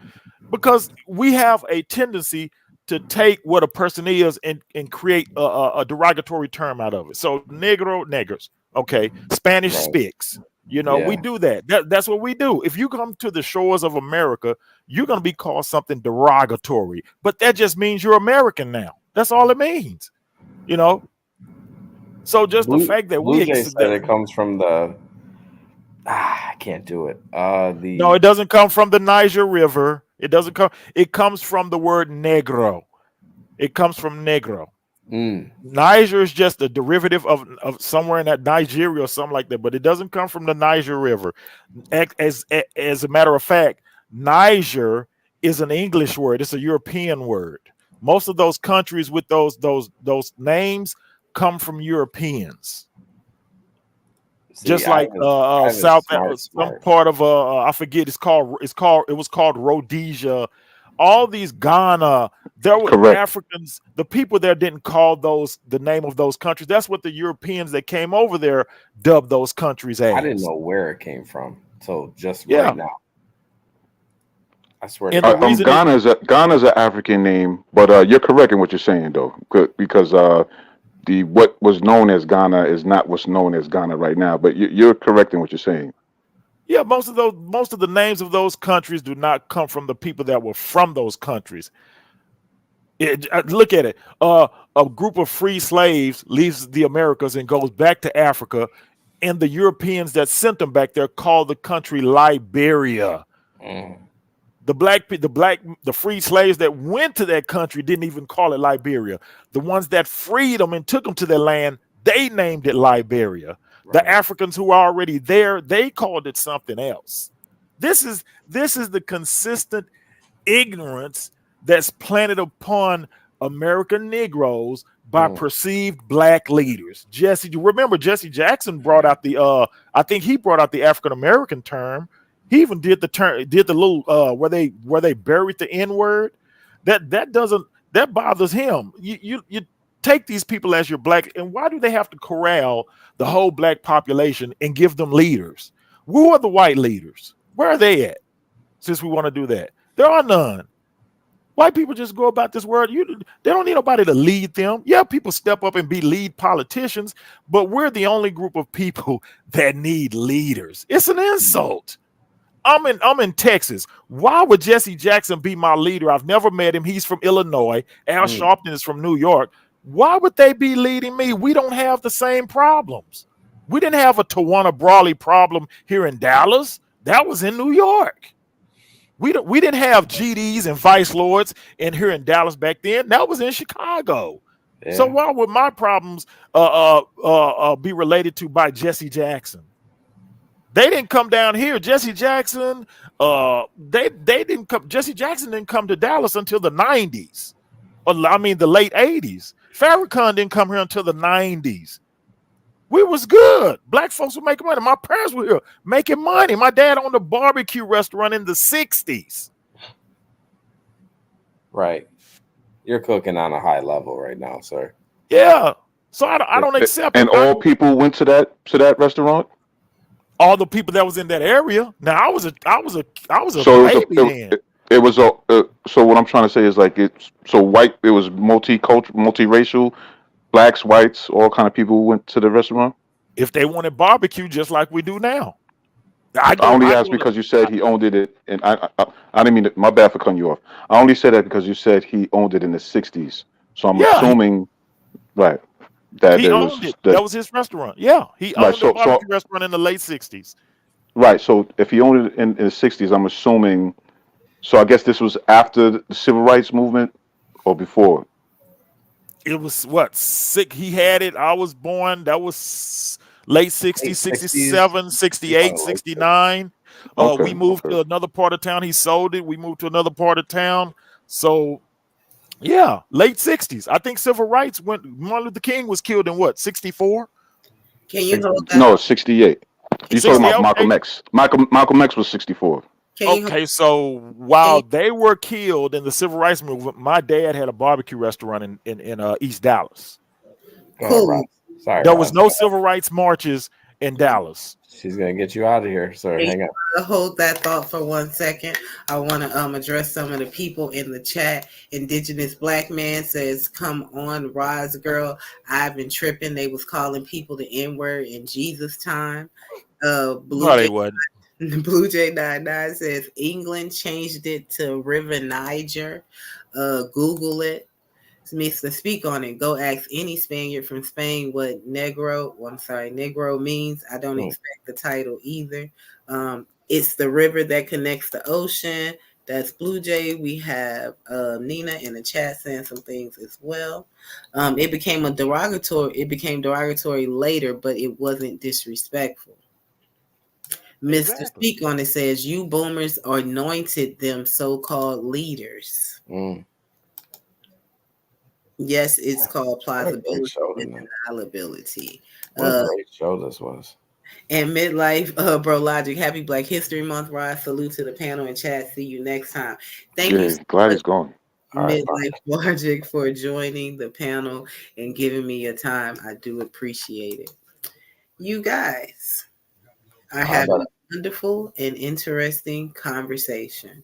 because we have a tendency to take what a person is and create a derogatory term out of it. So negro, niggers, okay, Spanish spicks. You know, we do that. That's what we do. If you come to the shores of America, you're going to be called something derogatory, but that just means you're American now. That's all it means, you know. So just the fact that Blue Jay said it comes from the I can't do it. No, it doesn't come from the Niger River. It doesn't come. It comes from the word negro. It comes from negro. Niger is just a derivative of somewhere in that Nigeria or something like that, but it doesn't come from the Niger River. As a matter of fact, Niger is an English word. It's a European word. Most of those countries with those names come from Europeans. See, just like South, some part of I forget. It was called Rhodesia. All these Ghana, there were Africans. The people there didn't call those the name of those countries. That's what the Europeans that came over there dubbed those countries as. I didn't know where it came from. So just right now, I swear. Ghana's an African name, but you're correct in what you're saying though, because what was known as Ghana is not what's known as Ghana right now. But you're correct in what you're saying. Yeah, most of the names of those countries do not come from the people that were from those countries. Look at it. A group of free slaves leaves the Americas and goes back to Africa, and the Europeans that sent them back there call the country Liberia. The free slaves that went to that country didn't even call it Liberia. The ones that freed them and took them to their land, they named it Liberia. Right. The Africans who are already there, they called it something else. This is the consistent ignorance that's planted upon American Negroes by perceived black leaders. Remember Jesse Jackson brought out the I think he brought out the African American term. He even did the little where they buried the N-word. That bothers him. You take these people as your black, and why do they have to corral the whole black population and give them leaders? Who are the white leaders? Where are they at? Since we want to do that, there are none. White people just go about this world. They don't need nobody to lead them. Yeah, people step up and be lead politicians, but we're the only group of people that need leaders. It's an insult. I'm in Texas. Why would Jesse Jackson be my leader? I've never met him. He's from Illinois. Al Sharpton is from New York. Why would they be leading me? We don't have the same problems. We didn't have a Tawana Brawley problem here in Dallas. That was in New York. We didn't have GDs and vice lords in here in Dallas back then. That was in Chicago. Yeah. So why would my problems be related to by Jesse Jackson? They didn't come down here. Jesse Jackson, they didn't come. Jesse Jackson didn't come to Dallas until the 90s. The late 80s. Farrakhan didn't come here until the 90s. We was good. Black folks were making money. My parents were here making money. My dad owned a barbecue restaurant in the 60s. Right. You're cooking on a high level right now, sir. Yeah. So I don't accept and it. And all people went to that restaurant? All the people that was in that area. Now I was a so baby then. It was so what I'm trying to say is like it was multicultural, multiracial, blacks, whites, all kind of people who went to the restaurant. If they wanted barbecue, just like we do now. I only asked because you said he owned it, and I didn't mean to, my bad for cutting you off. I only said that because you said he owned it in the 60s. So I'm assuming, right, that he owned it. That was his restaurant. Yeah, he owned the barbecue restaurant in the late 60s. Right. So if he owned it in the 60s, I'm assuming. So I guess this was after the civil rights movement or before. It was sick. He had it. I was born. That was late 60s, 67, 68, 69. We moved to another part of town. He sold it. We moved to another part of town. So, yeah, late 60s. I think civil rights Martin Luther King was killed in 64? Can you hold that? No, 68. You're talking about Malcolm X. Malcolm X was 64. Okay, so while they were killed in the civil rights movement, my dad had a barbecue restaurant in East Dallas. Cool. Sorry, there was no civil rights marches in Dallas. She's gonna get you out of here, sir. Hang on. Hold that thought for 1 second. I want to address some of the people in the chat. Indigenous Black Man says, "Come on, Roz girl. I've been tripping. They was calling people the N-word in Jesus' time." They wasn't. Blue J 99 says England changed it to River Niger. Google it. Mr. Speak on it. Go ask any Spaniard from Spain what Negro means. I don't expect the title either. It's the river that connects the ocean. That's Blue Jay. We have Nina in the chat saying some things as well. It became derogatory later, but it wasn't disrespectful. Mr. Speak on it says, "You boomers anointed them so-called leaders." Yes, it's called plausibility and deniability. What a great show this was. And Midlife, Bro Logic, happy Black History Month, Rod. Salute to the panel and chat. See you next time. Thank you. Glad it's gone. Midlife Logic for joining the panel and giving me your time. I do appreciate it. You guys are having a wonderful and interesting conversation.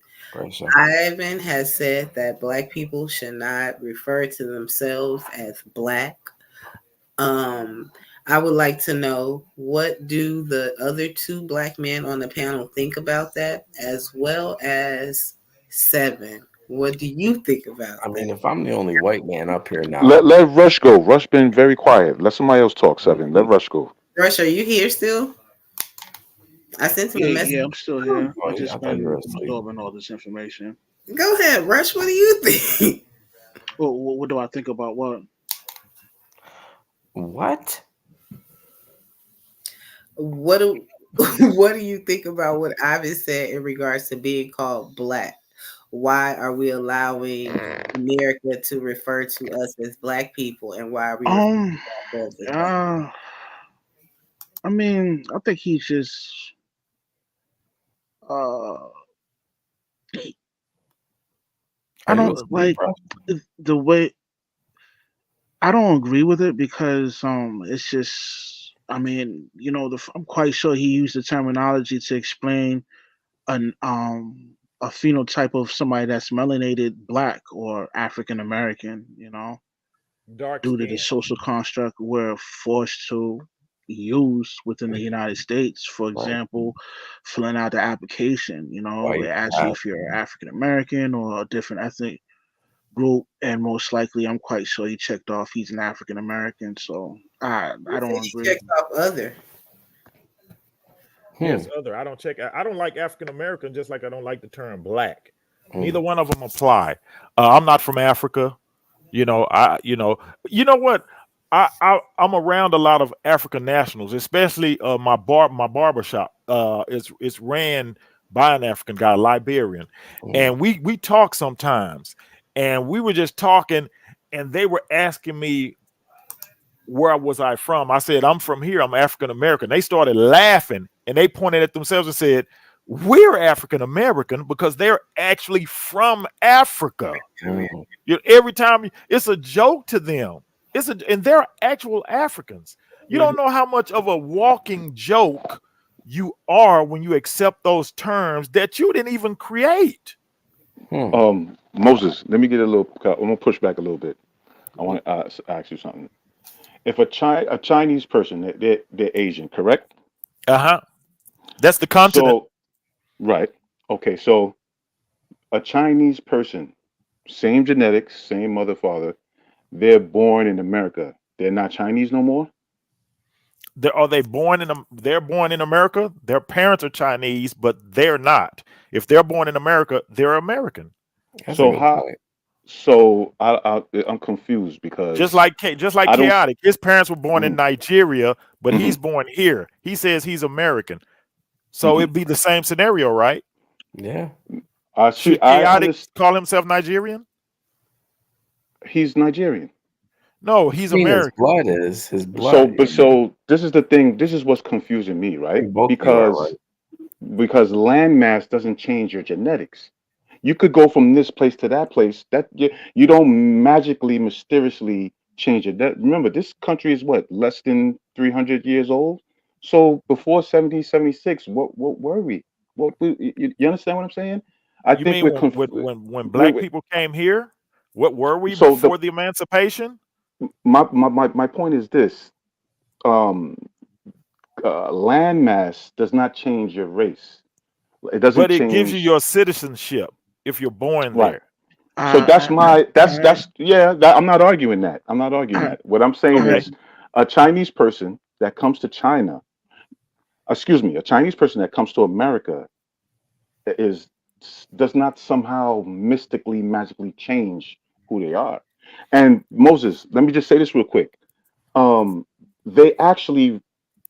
Ivan has said that Black people should not refer to themselves as Black. I would like to know, what do the other two Black men on the panel think about that, as well as Seven? What do you think about I mean, that? if I'm the only white man up here now, Let Rush go. Rush been very quiet. Let somebody else talk. 7. Let Rush go. Rush, are you here still? I sent him a message. Yeah, I'm still here. Oh, I just I thought you were been asleep. absorbing all this information. Go ahead, Rush. What do you think? What do I think about what? What? What do you think about what Ivan said in regards to being called black? Why are we allowing America to refer to us as black people, and why are we referring to ourselves as black? I mean, I think he's just I don't like the way. I don't agree with it because it's just. I mean, you know, I'm quite sure he used the terminology to explain an a phenotype of somebody that's melanated black or African American. You know, Dark due to the skin. social construct we're forced to use within the United States. For example, filling out the application, you know, it asks you if you're African American or a different ethnic group, and most likely, I'm quite sure he checked off he's an African American. So I don't agree. Checked off other. Yes, other. I don't like African American, just like I don't like the term black. Neither one of them apply. I'm not from Africa. You know what? I'm around a lot of African nationals, especially my barber shop. It's ran by an African guy, Liberian, and we talk sometimes. And we were just talking, and they were asking me where was I from. I said, I'm from here. I'm African American. They started laughing, and they pointed at themselves and said, we're African American because they're actually from Africa. Every time it's a joke to them. And they're actual Africans. You don't know how much of a walking joke you are when you accept those terms that you didn't even create. Moses, let me get a little. I'm gonna push back a little bit. I want to ask you something. If a Chinese person, they're Asian, correct? That's the continent. So, right. Okay. So, a Chinese person, same genetics, same mother, father, they're born in America. They're not Chinese no more. They're born in America. Their parents are Chinese, but they're not. If they're born in America, they're American. So how? So I'm confused because just like Chaotic, his parents were born in Nigeria, but he's born here. He says he's American, so it'd be the same scenario, right? Yeah. Should Chaotic call himself Nigerian? He's Nigerian. No, he's American. His blood. So this is the thing. This is what's confusing me, right? Because landmass doesn't change your genetics. You could go from this place to that place. That you don't magically, mysteriously change it. Remember, this country is what, less than 300 years old. So before 1776, what were we? You understand what I'm saying? You think mean when black people came here, what were we before the emancipation? My point is this: landmass does not change your race. It doesn't. But it gives you your citizenship if you're born there. So I'm not arguing that. What I'm saying is, a Chinese person that comes to China, a Chinese person that comes to America, does not somehow mystically, magically change who they are. And Moses, let me just say this real quick. They actually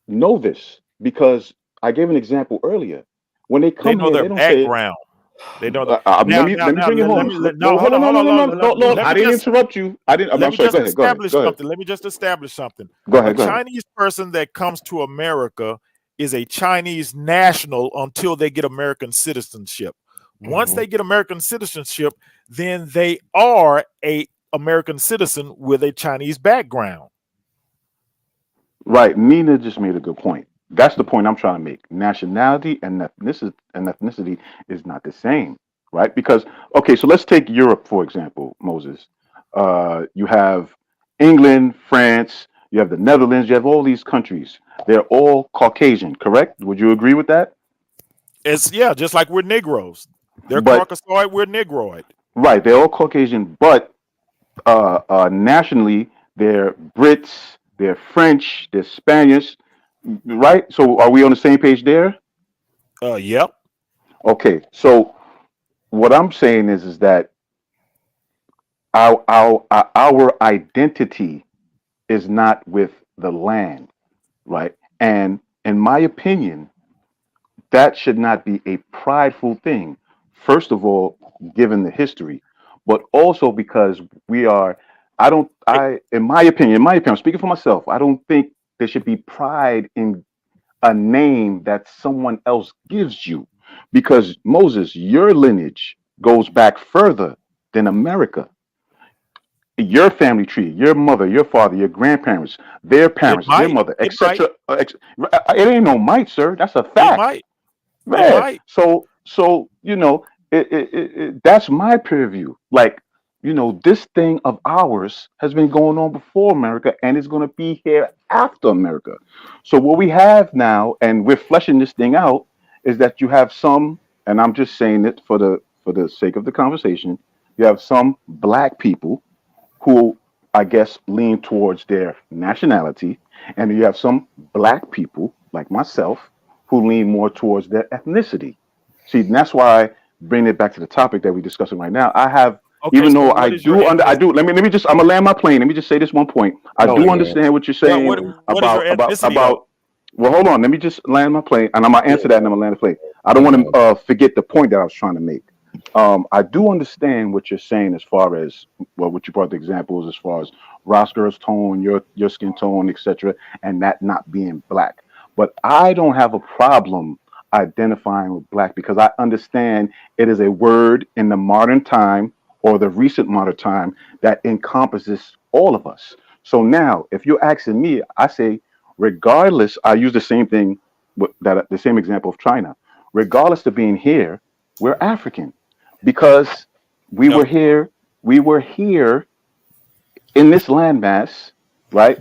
know this because I gave an example earlier. When they come here, they don't background. They don't. Let me bring you home. No, hold on. I didn't interrupt you. I'm sorry. Go ahead. Let me just establish something. Go ahead. A Chinese person that comes to America is a Chinese national until they get American citizenship. Once they get American citizenship, then they are a American citizen with a Chinese background. Right. Nina just made a good point. That's the point I'm trying to make. Nationality and ethnicity is not the same, right? Because, so let's take Europe, for example, Moses. You have England, France, you have the Netherlands, you have all these countries. They're all Caucasian, correct? Would you agree with that? It's just like we're Negroes. They're Caucasoid, we're Negroid. Right, they're all Caucasian, but nationally, they're Brits, they're French, they're Spanish, right? So are we on the same page there? Yep. Okay, so what I'm saying is that our identity is not with the land, right? And in my opinion, that should not be a prideful thing. First of all, given the history, but also because we are, in my opinion, I'm speaking for myself, I don't think there should be pride in a name that someone else gives you. Because Moses, your lineage goes back further than America. Your family tree, your mother, your father, your grandparents, their parents, their mother, etc. It ain't no might, sir. That's a fact. Man. So that's my purview. Like, this thing of ours has been going on before America, and it's going to be here after America. So what we have now, and we're fleshing this thing out, is that you have some, and I'm just saying it for the sake of the conversation, you have some black people who I guess lean towards their nationality, and you have some black people like myself who lean more towards their ethnicity. See, and that's why I bring it back to the topic that we're discussing right now. I have, even though I do, let me just, I'm gonna land my plane. Let me just say this one point. I do understand what you're saying about. Well, hold on. Let me just land my plane, and I'm gonna answer that, and I'm gonna land the plane. I don't want to forget the point that I was trying to make. I do understand what you're saying as far as what you brought the examples as far as Roscoe's tone, your skin tone, etc., and that not being black. But I don't have a problem identifying with black because I understand it is a word in the modern time or the recent modern time that encompasses all of us. So now, if you're asking me, I say, regardless, I use the same thing, the same example of China. Regardless of being here, we're African because we were here in this landmass, right,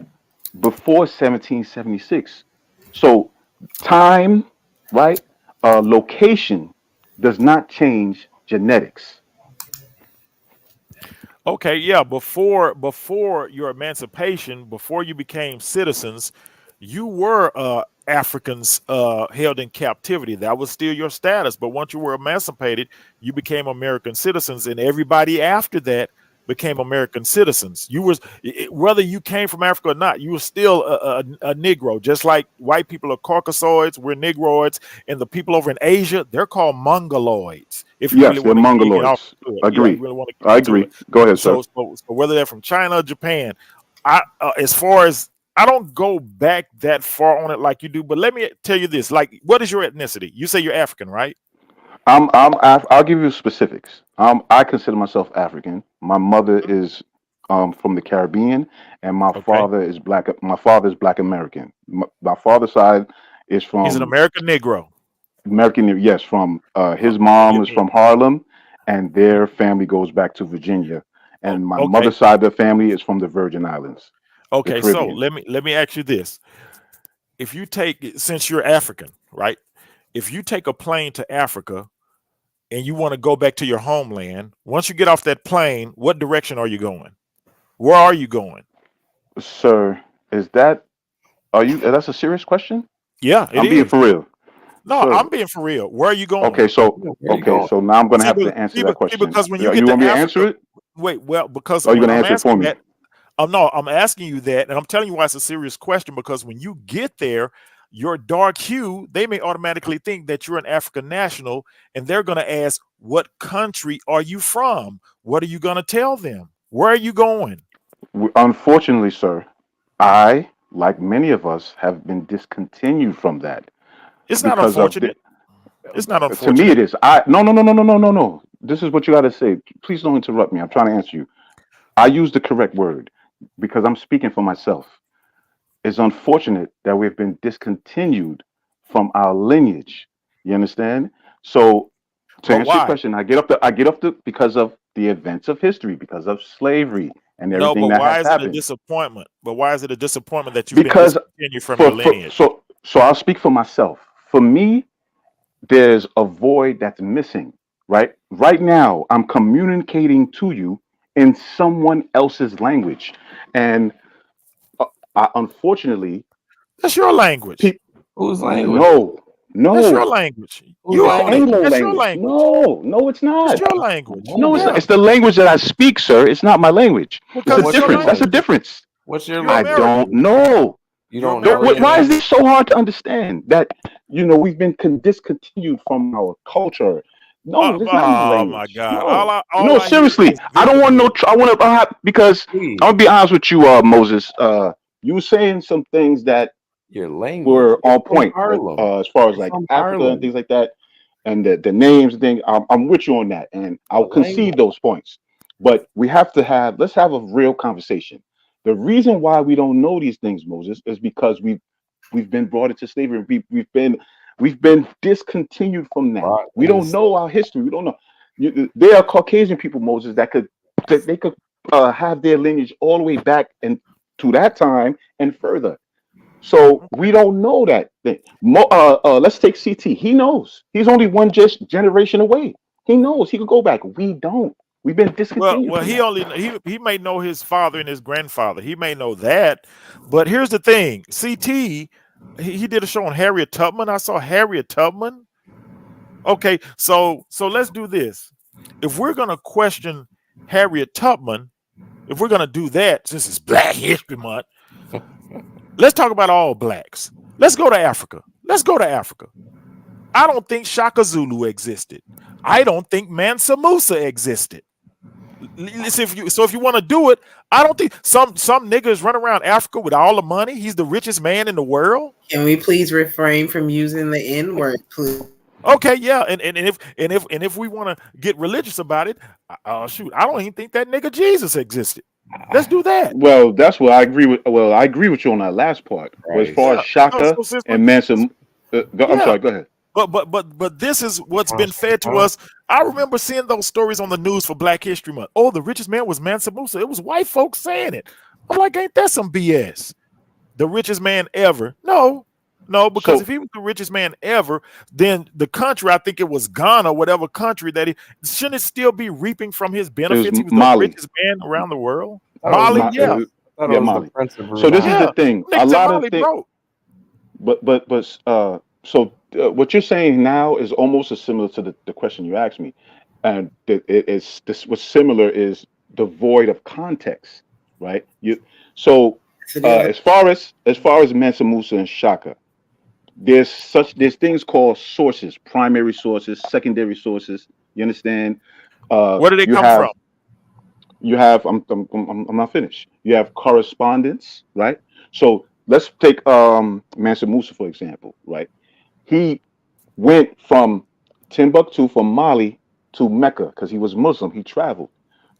before 1776. So time, right, location does not change genetics. Okay, yeah. Before your emancipation, before you became citizens, you were Africans held in captivity. That was still your status. But once you were emancipated, you became American citizens, and everybody after that became American citizens. You was, whether you came from Africa or not, you were still a Negro. Just like white people are Caucasoids, we're Negroids, and the people over in Asia, they're called Mongoloids. If you really they're Mongoloids. Agree. I agree. Go ahead, sir. So whether they're from China or Japan, as far as I don't go back that far on it like you do, but let me tell you this: like, what is your ethnicity? You say you're African, right? I'll give you specifics. I consider myself African. My mother is from the Caribbean, and my father is black. My father is Black American. My father's side is from. He's an American Negro. American, yes. From his mom is from Harlem, and their family goes back to Virginia. And my mother's side of the family is from the Virgin Islands. Okay, so let me ask you this: if you take, since you're African, right? If you take a plane to Africa and you want to go back to your homeland, once you get off that plane, what direction are you going? Where are you going? Sir, that's a serious question? Yeah, I'm being for real. No, sir. I'm being for real. Where are you going? Okay, so now I'm gonna have to answer that question. Because when you want me to answer it? Wait, well, because are you gonna answer it for me? No, I'm asking you that, and I'm telling you why it's a serious question, because when you get there, your dark hue, they may automatically think that you're an African national, and they're going to ask, what country are you from? What are you going to tell them? Where are you going? Unfortunately, sir, I, like many of us, have been discontinued from that. It's not unfortunate. It's not unfortunate. To me, it is. No. This is what you got to say. Please don't interrupt me. I'm trying to answer you. I use the correct word because I'm speaking for myself. It's unfortunate that we've been discontinued from our lineage. You understand? So to answer your question, I get up because of the events of history, because of slavery and everything that has happened. But why is it a disappointment? But why is it a disappointment that you've been discontinued from your lineage? So I'll speak for myself. For me, there's a void that's missing. right? Right now, I'm communicating to you in someone else's language, and unfortunately, That's your language. Whose language? No, That's your no. language. Whose You It's own language? it. Anglo That's your language. language. No, it's That's not. your language. No, it's Yeah, not. It's the language that I speak, sir. It's not my language. It's because a it's your difference. That's a language. difference. What's your You're I language? American. don't know. You You're don't know American. Why is your this so hard to understand? That we've been discontinued from our culture. No, this is not my Oh my language. God! No, All no, I hear seriously. is I don't want no. victimhood. I want to because Please, I'm gonna be honest with you, Moses. You were saying some things that your language. were You're on from point Harlem. as far as You're like from Africa and Harlem. things like that, and the names and things. I'm with you on that, and I'll The language. concede those points. But let's have a real conversation. The reason why we don't know these things, Moses, is because we've been brought into slavery. We've been discontinued from that. Brought We into don't know our history. We don't know. There are Caucasian people, Moses, that they could have their lineage all the way back and to that time and further. So we don't know that thing. Let's take CT. He knows. He's only one generation away. He knows. He could go back. We don't. We've been discontinued Well, from he that. only he may know his father and his grandfather. He may know that, but here's the thing: CT, he did a show on Harriet Tubman. I saw Harriet Tubman. Okay, so let's do this. If we're gonna question Harriet Tubman, if we're gonna do that, since it's Black History Month, let's talk about all blacks. Let's go to Africa. Let's go to Africa. I don't think Shaka Zulu existed. I don't think Mansa Musa existed. Listen, if you want to do it, I don't think some niggas run around Africa with all the money. He's the richest man in the world. Can we please refrain from using the N word, please? Okay, yeah, and if we want to get religious about it, shoot, I don't even think that nigga Jesus existed. Let's do that. Well, that's what I agree with. Well, I agree with you on that last part. But as far as Shaka and Mansa, I'm sorry. Go ahead. But this is what's been fed to us. I remember seeing those stories on the news for Black History Month. Oh, the richest man was Mansa Musa. It was white folks saying it. I'm like, ain't that some BS? The richest man ever? No, because if he was the richest man ever, then the country, I think it was Ghana, whatever country that shouldn't it still be reaping from his benefits? He was Mali. the richest man around the world. Mali, yeah. Mali. So this is the thing. A lot of things. So what you're saying now is almost similar to the question you asked me, and what's similar is the void of context, right? As far as Mansa Musa and Shaka, there's things called sources, primary sources, secondary sources. You understand? Where do they come from? You have I'm not finished. You have correspondence, right? So let's take Mansa Musa for example, right? He went from Timbuktu, from Mali to Mecca because he was Muslim. He traveled.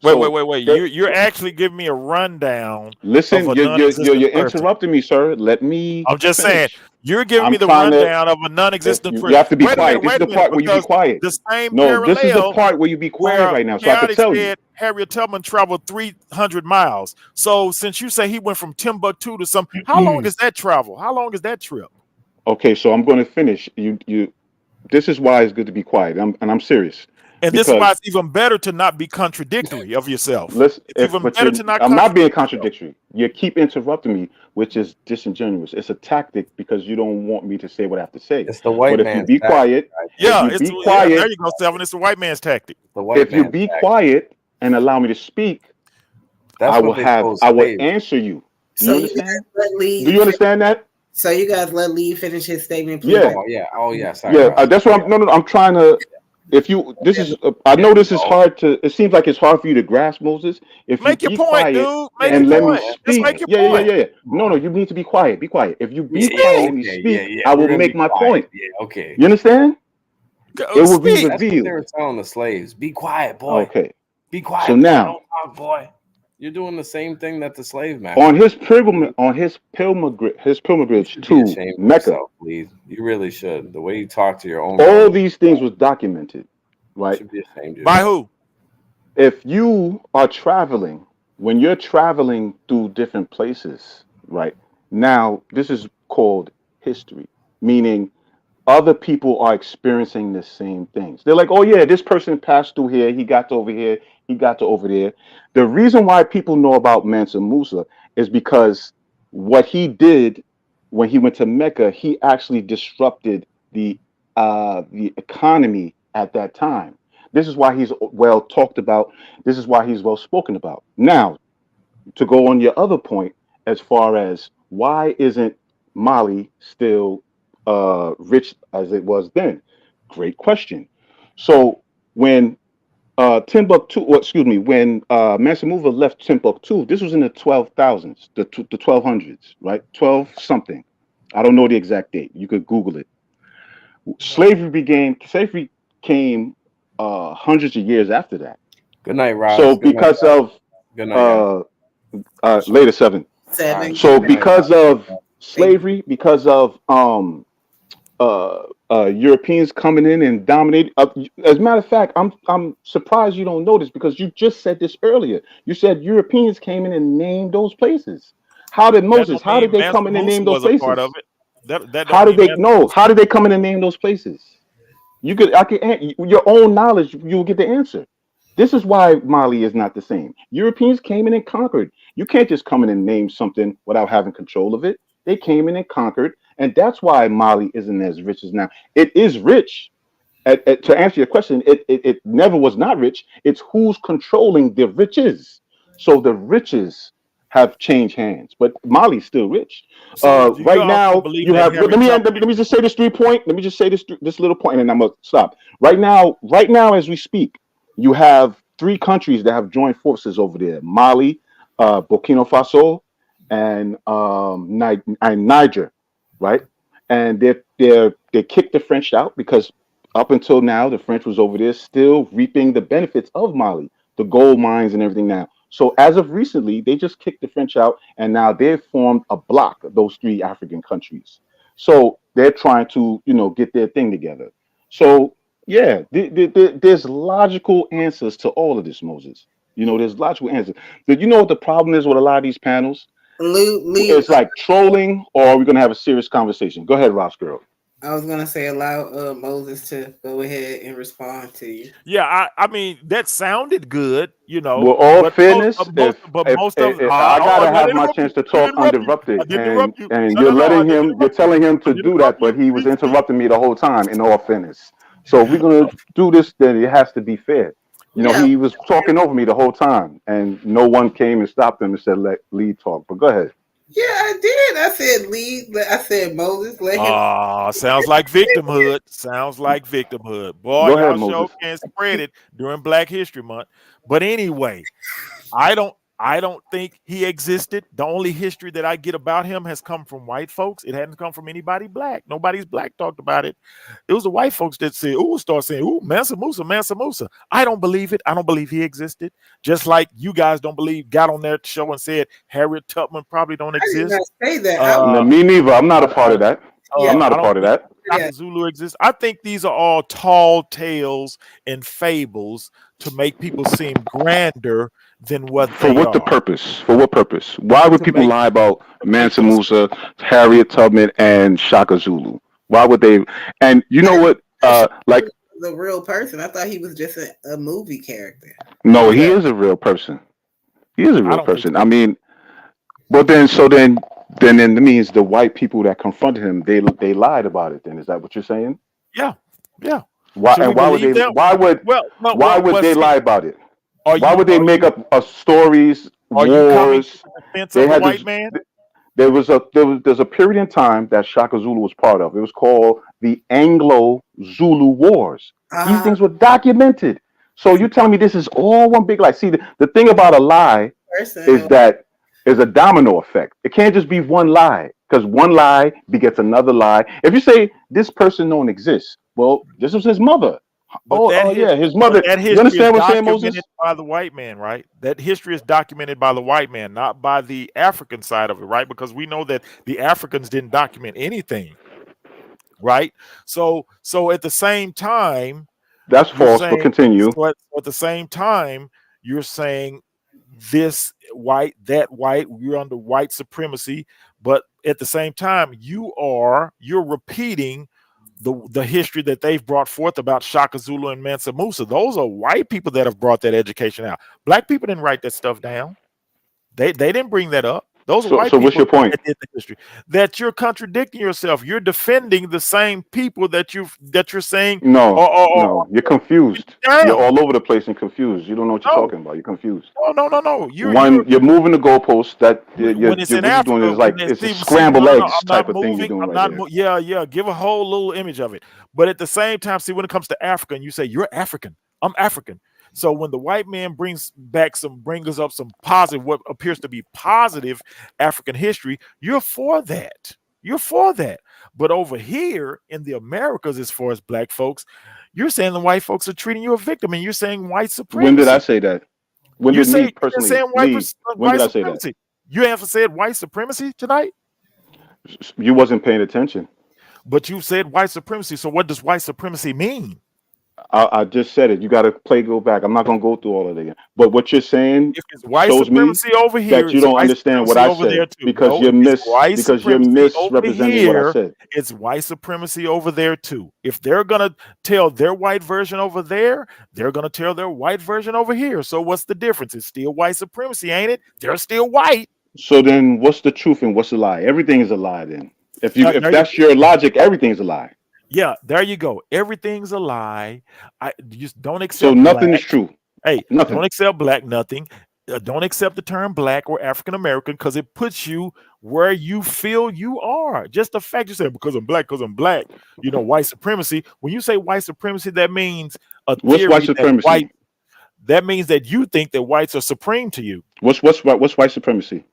Wait. You're actually giving me a rundown. Listen, you're interrupting me, sir. Let me. I'm just finish. saying you're giving me the rundown of a non-existent person. You have to be quiet. This is the part where you be quiet. The same this is the part where you be quiet right now, so I can tell you. Harriet Tubman traveled 300 miles. So since you say he went from Timbuktu to how long is that travel? How long is that trip? Okay, so I'm going to finish. This is why it's good to be quiet. I'm serious. And this is why it's even better to not be contradictory of yourself. I'm not being contradictory. You keep interrupting me, which is disingenuous. It's a tactic because you don't want me to say what I have to say. It's the white man's if you be quiet, there you go, Selvin. It's the white man's tactic. If you be quiet and allow me to speak, I will answer you. Do you understand? Do you understand that? So you guys let Lee finish his statement, please. Yeah. Sorry, that's what I'm trying to. I know this is hard to. It seems like it's hard for you to grasp, Moses. If make you your be point, quiet dude. and let me speak. Just make your point. Yeah. No, you need to be quiet. Be quiet. If you be quiet and me speak, I will make my point. Yeah, okay. You understand? It will be revealed. That's what they were telling the slaves. Be quiet, boy. Okay. Be quiet. So now, don't talk, boy. You're doing the same thing that the slave master on his pilgrimage to Mecca. Yourself, please. You really should. The way you talk to your own. All these things was documented, right? Should be ashamed of by who? If you are traveling, when you're traveling through different places, right? Now, this is called history, meaning other people are experiencing the same things. They're like, oh yeah, this person passed through here, he got to over here, he got to over there. The reason why people know about Mansa Musa is because what he did when he went to Mecca, he actually disrupted the economy at that time. This is why he's well talked about. This is why he's well spoken about. Now, to go on your other point, as far as why isn't Mali still rich as it was then? Great question. So when Timbuktu, or excuse me, when Mansa Musa left Timbuktu, this was in the 12,000s, the 1200s, right? 12 something. I don't know the exact date. You could Google it. Slavery came hundreds of years after that. Good night, Rob. So because of good night, later 7. So because of slavery, because of Europeans coming in and dominating. As a matter of fact, I'm surprised you don't know this, because you just said this earlier. You said Europeans came in and named those places. How did Moses? How did they come in and name those places? How did they know? How did they come in and name those places? Your own knowledge, you'll get the answer. This is why Mali is not the same. Europeans came in and conquered. You can't just come in and name something without having control of it. They came in and conquered, and that's why Mali isn't as rich as now. It is rich. To answer your question, it never was not rich. It's who's controlling the riches. So the riches have changed hands, but Mali's still rich. Right now, you have. Let me just say this 3 point. Let me just say this little point, and then I'm gonna stop. Right now, as we speak, you have 3 countries that have joined forces over there: Mali, Burkina Faso, and Niger, right? And they kicked the French out, because up until now the French was over there still reaping the benefits of Mali, the gold mines and everything now. So as of recently, they just kicked the French out, and now they've formed a bloc of those 3 African countries. So they're trying to, get their thing together. So yeah, there's logical answers to all of this, Moses. There's logical answers. But you know what the problem is with a lot of these panels? It's like trolling, or are we going to have a serious conversation? Go ahead, Ross Girl. I was going to say allow Moses to go ahead and respond to you. Yeah, I mean, that sounded good, Well, all fairness, I gotta have my chance to talk uninterrupted, and you're telling him to do that, but he was interrupting me the whole time. In all fairness, so if we're gonna do this, then it has to be fair. He was talking over me the whole time, and no one came and stopped him and said, "Let Lee talk." But go ahead. Yeah, I did. I said Lee. I said Moses. Let him. Sounds like victimhood. Boy, y'all sure can't spread it during Black History Month. But anyway, I don't think he existed. The only history that I get about him has come from white folks. It hadn't come from anybody black. Nobody's black talked about it. It was the white folks that said, start saying, Mansa Musa. I don't believe it. I don't believe he existed. Just like you guys don't believe, got on their show and said Harriet Tubman probably don't exist. I did not say that. Me neither. I'm not a part of that. I'm not a part of that. Zulu exists. I think these are all tall tales and fables to make people seem grander than what For what purpose? Why would people lie about Mansa Musa, Harriet Tubman, and Shaka Zulu? Why would they? And you know what? Like the real person. I thought he was just a movie character. No, he is a real person. I mean, but then that means the white people that confronted him, they lied about it. Then is that what you're saying? Yeah. Why would they lie about it? Why would they make up stories, wars? There's a period in time that Shaka Zulu was part of. It was called the Anglo-Zulu Wars. These things were documented. So you're telling me this is all one big lie? See, the thing about a lie is that is a domino effect. It can't just be one lie, because one lie begets another lie. If you say this person don't exist, well, this was his mother. His mother. You understand what I'm saying, Moses? By the white man, right? That history is documented by the white man, not by the African side of it, right? Because we know that the Africans didn't document anything, right? So at the same time, that's false. But continue. So at the same time, you're saying this white, that white, you're under white supremacy, but at the same time, you're repeating the history that they've brought forth about Shaka Zulu and Mansa Musa. Those are white people that have brought that education out. Black people didn't write that stuff down. They didn't bring that up. Those are white people. So what's your point? That did the history. That you're contradicting yourself. You're defending the same people that you're saying. No, you're confused. You're all over the place and confused. You don't know what you're talking about. You're confused. No. You're moving the goalposts. That when it's in Africa, doing is like it's a scrambled eggs type of thing you're doing right here. Yeah. Give a whole little image of it. But at the same time, see, when it comes to Africa, and you say you're African, I'm African. So when the white man brings us up some positive, what appears to be positive African history, you're for that. You're for that. But over here in the Americas, as far as black folks, you're saying the white folks are treating you a victim, and you're saying white supremacy. When did I say that? When did I say that? You haven't said white supremacy tonight? You wasn't paying attention. But you said white supremacy. So what does white supremacy mean? I just said it. You got to go back. I'm not going to go through all of it again. But what you're saying shows me over here, that you don't understand what I said because you're misrepresenting what I said. It's white supremacy over there too. If they're going to tell their white version over there, they're going to tell their white version over here. So what's the difference? It's still white supremacy, ain't it? They're still white. So then what's the truth and what's the lie? Everything is a lie then. If that's your logic, everything's a lie. Yeah, there you go. Everything's a lie. You just don't accept. So nothing is true. Hey, nothing. Don't accept black. Nothing. Don't accept the term black or African American because it puts you where you feel you are. Just the fact you say because I'm black, you know, white supremacy. When you say white supremacy, that means a theory. What's white supremacy? That means that you think that whites are supreme to you. What's white supremacy?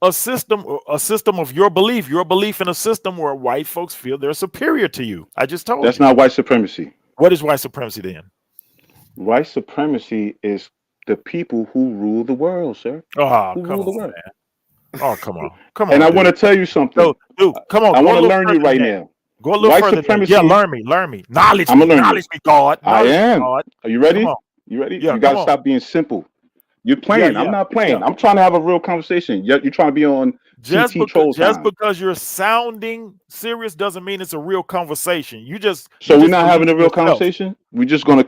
A system of your belief in a system where white folks feel they're superior to you. I just told you. That's not white supremacy. What is white supremacy then? White supremacy is the people who rule the world, sir. Oh, come on, man. Oh, come on. And I want to tell you something. Dude, come on. I want to learn you right now. Go a little further. Yeah, learn me. Knowledge me, God. I am. Are you ready? You ready? Yeah, you got to stop being simple. You're playing. I'm not playing. I'm trying to have a real conversation. You're trying to be on just because you're sounding serious doesn't mean it's a real conversation. We're not having a real conversation. We're just gonna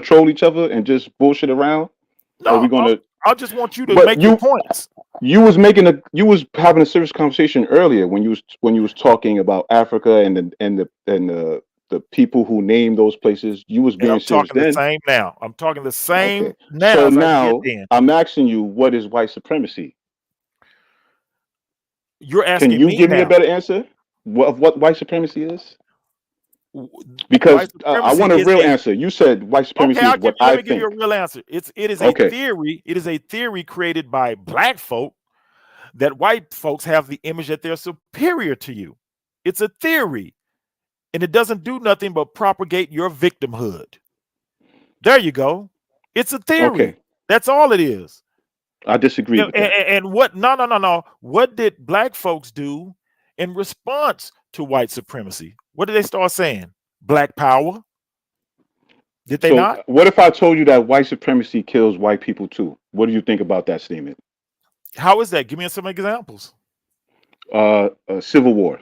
troll each other and just bullshit around. No, I just want you to make your points. You was having a serious conversation earlier when you was talking about Africa and the people who name those places. You was being serious then. I'm talking the same now. So now I'm asking you, what is white supremacy? You're asking me. Can you give me a better answer of what white supremacy is? Because I want a real answer. You said white supremacy is what I think. Let me give you a real answer. It is a theory. It is a theory created by black folk that white folks have the image that they're superior to you. It's a theory. And it doesn't do nothing but propagate your victimhood. There you go. It's a theory. Okay. That's all it is. I disagree with that. And what? No. What did black folks do in response to white supremacy? What did they start saying? Black power? Did they not? What if I told you that white supremacy kills white people too? What do you think about that statement? How is that? Give me some examples. Civil War.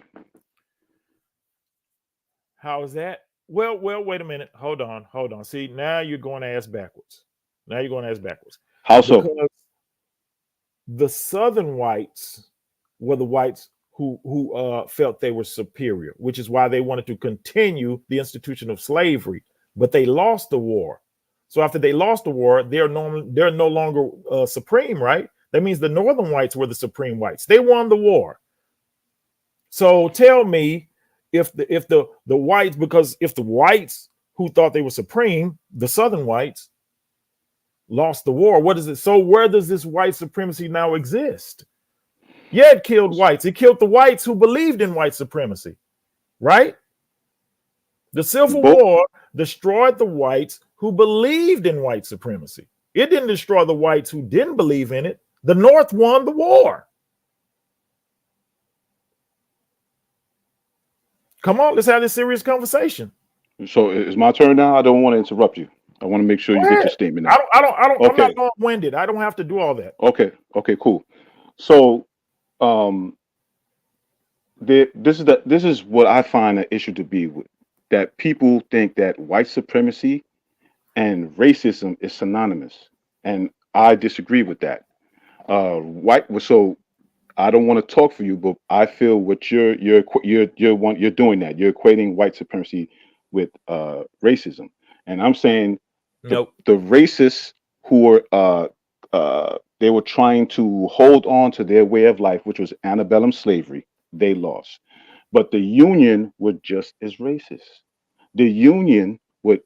How is that? Well, wait a minute. Hold on. See, now you're going to ask backwards. How so? Because the Southern whites were the whites who felt they were superior, which is why they wanted to continue the institution of slavery. But they lost the war. So after they lost the war, they're no longer supreme, right? That means the Northern whites were the supreme whites. They won the war. So tell me, if the whites, because if the whites who thought they were supreme, the Southern whites, lost the war, what is it? So where does this white supremacy now exist? Yeah, it killed whites. It killed the whites who believed in white supremacy, right? The Civil War destroyed the whites who believed in white supremacy. It didn't destroy the whites who didn't believe in it. The North won the war. Come on, let's have this serious conversation. So it's my turn now. I don't want to interrupt you. I want to make sure you get your statement out. I don't. Okay. I'm not long-winded. I don't have to do all that. Okay, cool. So, This is what I find an issue to be with, that people think that white supremacy and racism is synonymous, and I disagree with that. So I don't want to talk for you, but I feel what you're doing that. You're equating white supremacy with racism, and I'm saying Nope. the racists who were they were trying to hold on to their way of life, which was antebellum slavery. They lost, but the Union were just as racist. The Union would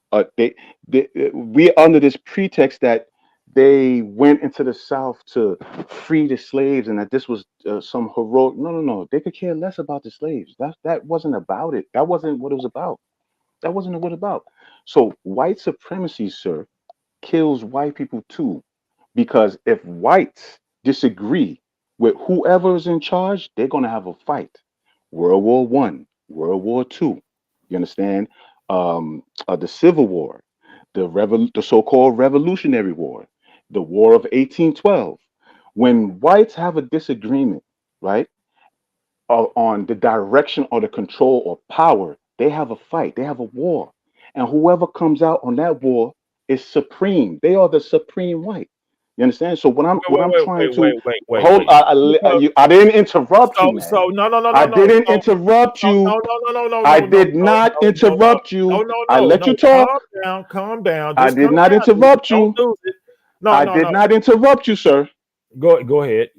we under this pretext that they went into the South to free the slaves and that this was some heroic. No. They could care less about the slaves. That wasn't about it. That wasn't what it was about. That wasn't what it was about. So white supremacy, sir, kills white people too, because if whites disagree with whoever is in charge, they're gonna have a fight. World War I, World War II. You understand? The Civil War, the so-called Revolutionary War, the War of 1812. When whites have a disagreement, right, on the direction or the control or power, they have a fight, they have a war, and whoever comes out on that war is supreme. They are the supreme white. You understand? So when I'm trying to hold, I didn't interrupt you, man. So no. I didn't interrupt you. No. I did not interrupt you. I let you talk. Calm down. I did not interrupt you. I did not interrupt you, sir. Go ahead.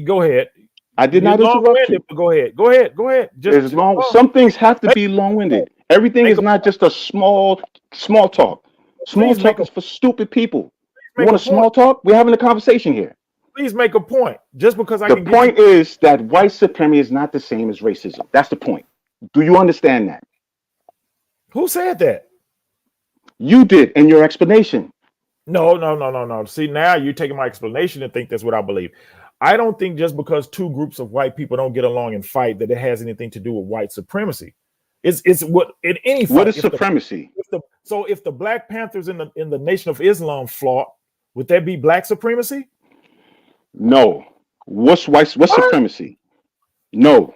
Go ahead. I did not interrupt you. Go ahead. Just long. Some things have to be long-winded. Everything is not just a small talk. Small talk is for stupid people. You want a small talk? We're having a conversation here. Please make a point. Just because the point is that white supremacy is not the same as racism. That's the point. Do you understand that? Who said that? You did in your explanation. No. See, now you're taking my explanation and think that's what I believe. I don't think just because two groups of white people don't get along and fight that it has anything to do with white supremacy. It's what in any fight. What is supremacy? If the Black Panthers in the Nation of Islam fought, would that be black supremacy? No. What's supremacy? No.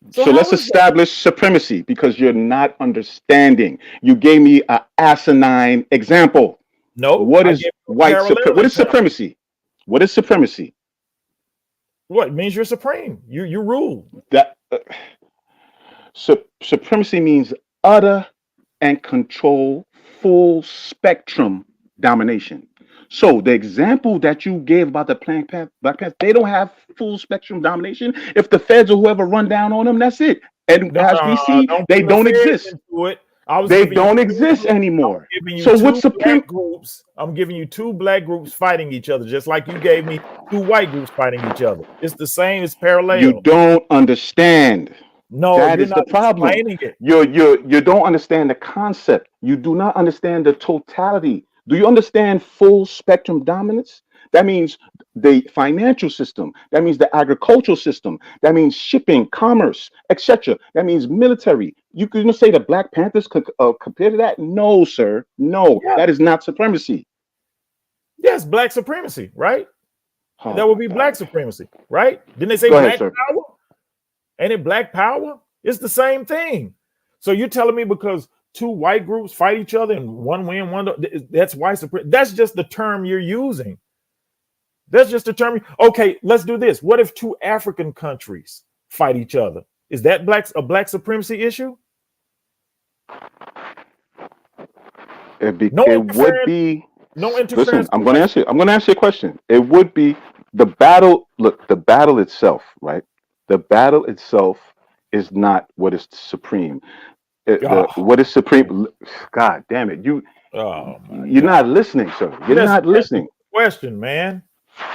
So let's establish supremacy, because you're not understanding. You gave me an asinine example. No. What is what is supremacy? What is supremacy? What it means you're supreme. You rule. That supremacy means utter and control, full spectrum domination. So the example that you gave about the Black Panthers, they don't have full spectrum domination. If the feds or whoever run down on them, that's it. And as we see, they don't exist. They don't exist anymore. So what's supreme groups? I'm giving you two black groups fighting each other, just like you gave me two white groups fighting each other. It's the same. It's parallel. You don't understand. No, that is the problem. You don't understand the concept. You do not understand the totality. Do you understand full spectrum dominance? That means the financial system. That means the agricultural system. That means shipping, commerce, etc. That means military. You can say the Black Panthers could compare to that? No, sir. No, that is not supremacy. Yes, black supremacy, right? Oh, that would be black supremacy, right? Didn't they say black power? Ain't it black power? It's the same thing. So you're telling me because two white groups fight each other and one win, one that's white supremacy? That's just the term you're using. That's just the term. Okay, let's do this. What if two African countries fight each other? Is that a black supremacy issue? It would be. No interference. Listen, I'm going to answer your question. It would be the battle. Look, the battle itself, right? The battle itself is not what is supreme. What is supreme? God damn it! You're not listening, sir. You're not listening. Question, man.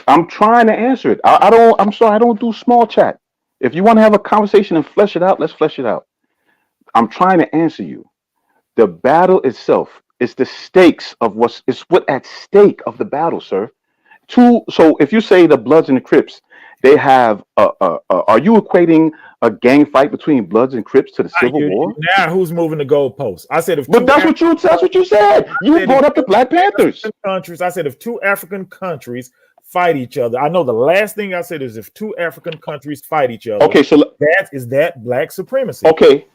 I'm trying to answer it. I'm sorry. I don't do small chat. If you want to have a conversation and flesh it out, let's flesh it out. I'm trying to answer you. The battle itself is the stakes of what's at stake of the battle, sir. So if you say the Bloods and the Crips, they have are you equating a gang fight between Bloods and Crips to the Civil War? Now who's moving the goalposts? I said but that's what you said. You brought up the Black Panthers. I said if two African countries fight each other. I know the last thing I said is if two African countries fight each other. Okay, so that black supremacy. Okay,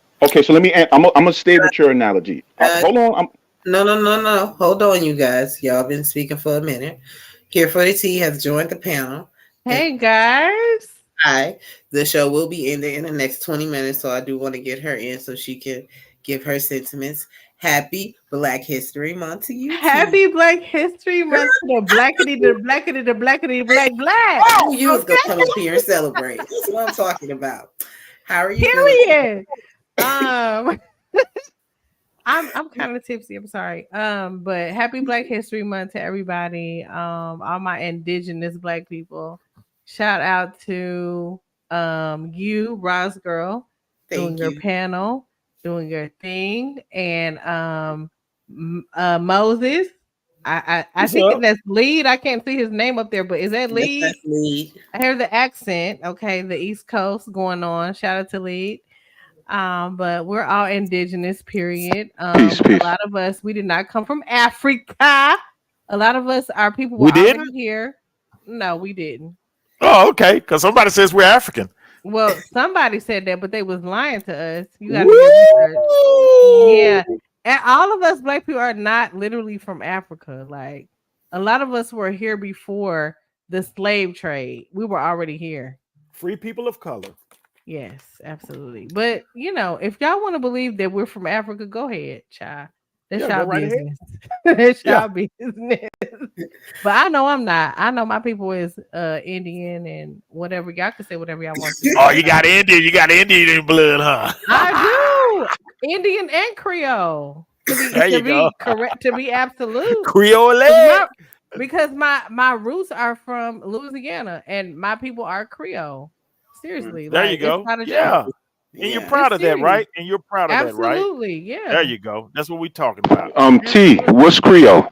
so let me. I'm gonna stay with your analogy. Hold on. No. Hold on, you guys. Y'all been speaking for a minute. Here for the Tea has joined the panel. Hey guys. Hi. The show will be ending in the next 20 minutes, so I do want to get her in so she can give her sentiments. Happy Black History Month to you. Happy Black History Month to the blackity, black. Oh, you was gonna come up here and celebrate. That's what I'm talking about. How are you? Period. I'm kind of tipsy. I'm sorry. But happy Black History Month to everybody. All my indigenous Black people. Shout out to you, Roz Girl, doing your panel, doing your thing, and Moses. I think that's Lead. I can't see his name up there, but is that Lead? Yes, that's Lead. I hear the accent. Okay, the East Coast going on. Shout out to Lead. But we're all indigenous, period. Peace. A lot of us, we did not come from Africa. A lot of us, our people were already here. No, we didn't. Oh, okay. Because somebody says we're African. Well, somebody said that, but they was lying to us. You got to yeah. And all of us Black people are not literally from Africa. Like a lot of us were here before the slave trade. We were already here. Free people of color. Yes, absolutely. But if y'all want to believe that we're from Africa, go ahead, child. That's y'all business. That's y'all business. But I know I'm not. I know my people is Indian and whatever. Y'all can say whatever y'all want to. Oh, you got Indian. You got Indian in blood, huh? I do. Indian and Creole. To be absolute. Creole. Because my roots are from Louisiana and my people are Creole. Seriously. There you go. Yeah. And you're proud of that, right? And you're proud of that, right? Absolutely, yeah. There you go. That's what we're talking about. T, what's Creole?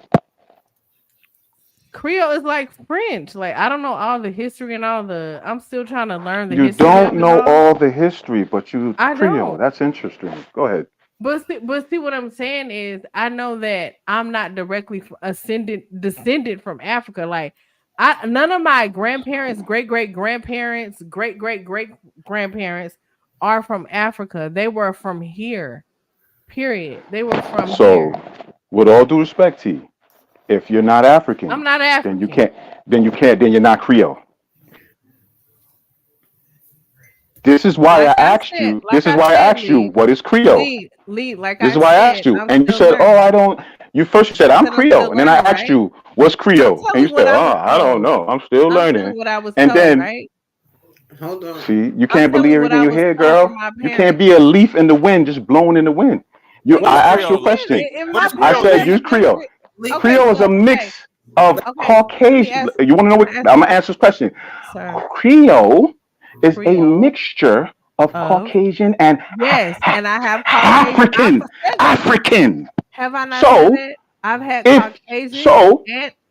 Creole is like French. Like I don't know all the history and all the. I'm still trying to learn the history. You don't know all the history, but you Creole. That's interesting. Go ahead. But see, what I'm saying is, I know that I'm not directly descended from Africa. Like none of my grandparents, great grandparents, great grandparents are from Africa. They were from here. Period. They were from here. So, with all due respect, T, if you're not African, I'm not African. Then you're not Creole. This is why I asked you. This is why I asked you, what is Creole? This is why I asked you, and you said, "Oh, I don't." You first said, "I'm Creole," and then I asked you, "What's Creole?" And you said, "Oh, I don't know. I'm still learning." And then. Hold on. See, you can't believe everything you hear, girl. You can't be a leaf in the wind, just blowing in the wind. I asked you a question. I said, use Creole. Creole is a mix of Caucasian. You want to know what? I'm gonna answer this question. Creole is a mixture of Caucasian and and I have African. Have I not said it? I've had Caucasian. So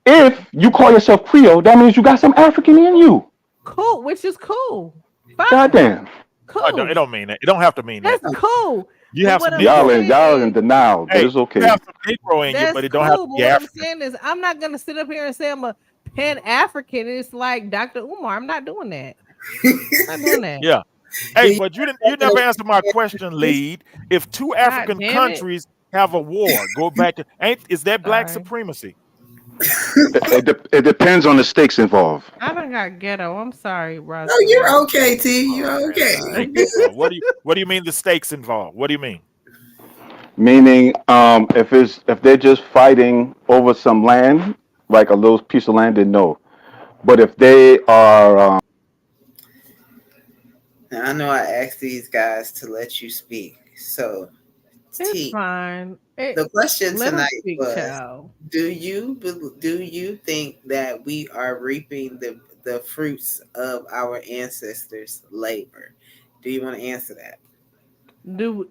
if you call yourself Creole, that means you got some African in you. Cool, which is cool. Fine. Goddamn. Cool. It don't mean that. It don't have to mean that. That's cool. You have some y'all in denial, but it's okay. You have some Negro in you, but it don't have to be African. What I'm saying is, I'm not gonna sit up here and say I'm a Pan-African. It's like Dr. Umar. I'm not doing that. I'm not doing that. Yeah. Hey, but you never answered my question, Lead. If two African countries have a war, go back to is that black supremacy? It depends on the stakes involved. I done got ghetto. I'm sorry, Ross. No, you're okay, T. You're okay. What do you mean the stakes involved? What do you mean? Meaning, if they're just fighting over some land, like a little piece of land, then no. But if they are, now, I know I asked these guys to let you speak, so it's fine. The question tonight was: Do you think that we are reaping the fruits of our ancestors' labor? Do you want to answer that? Do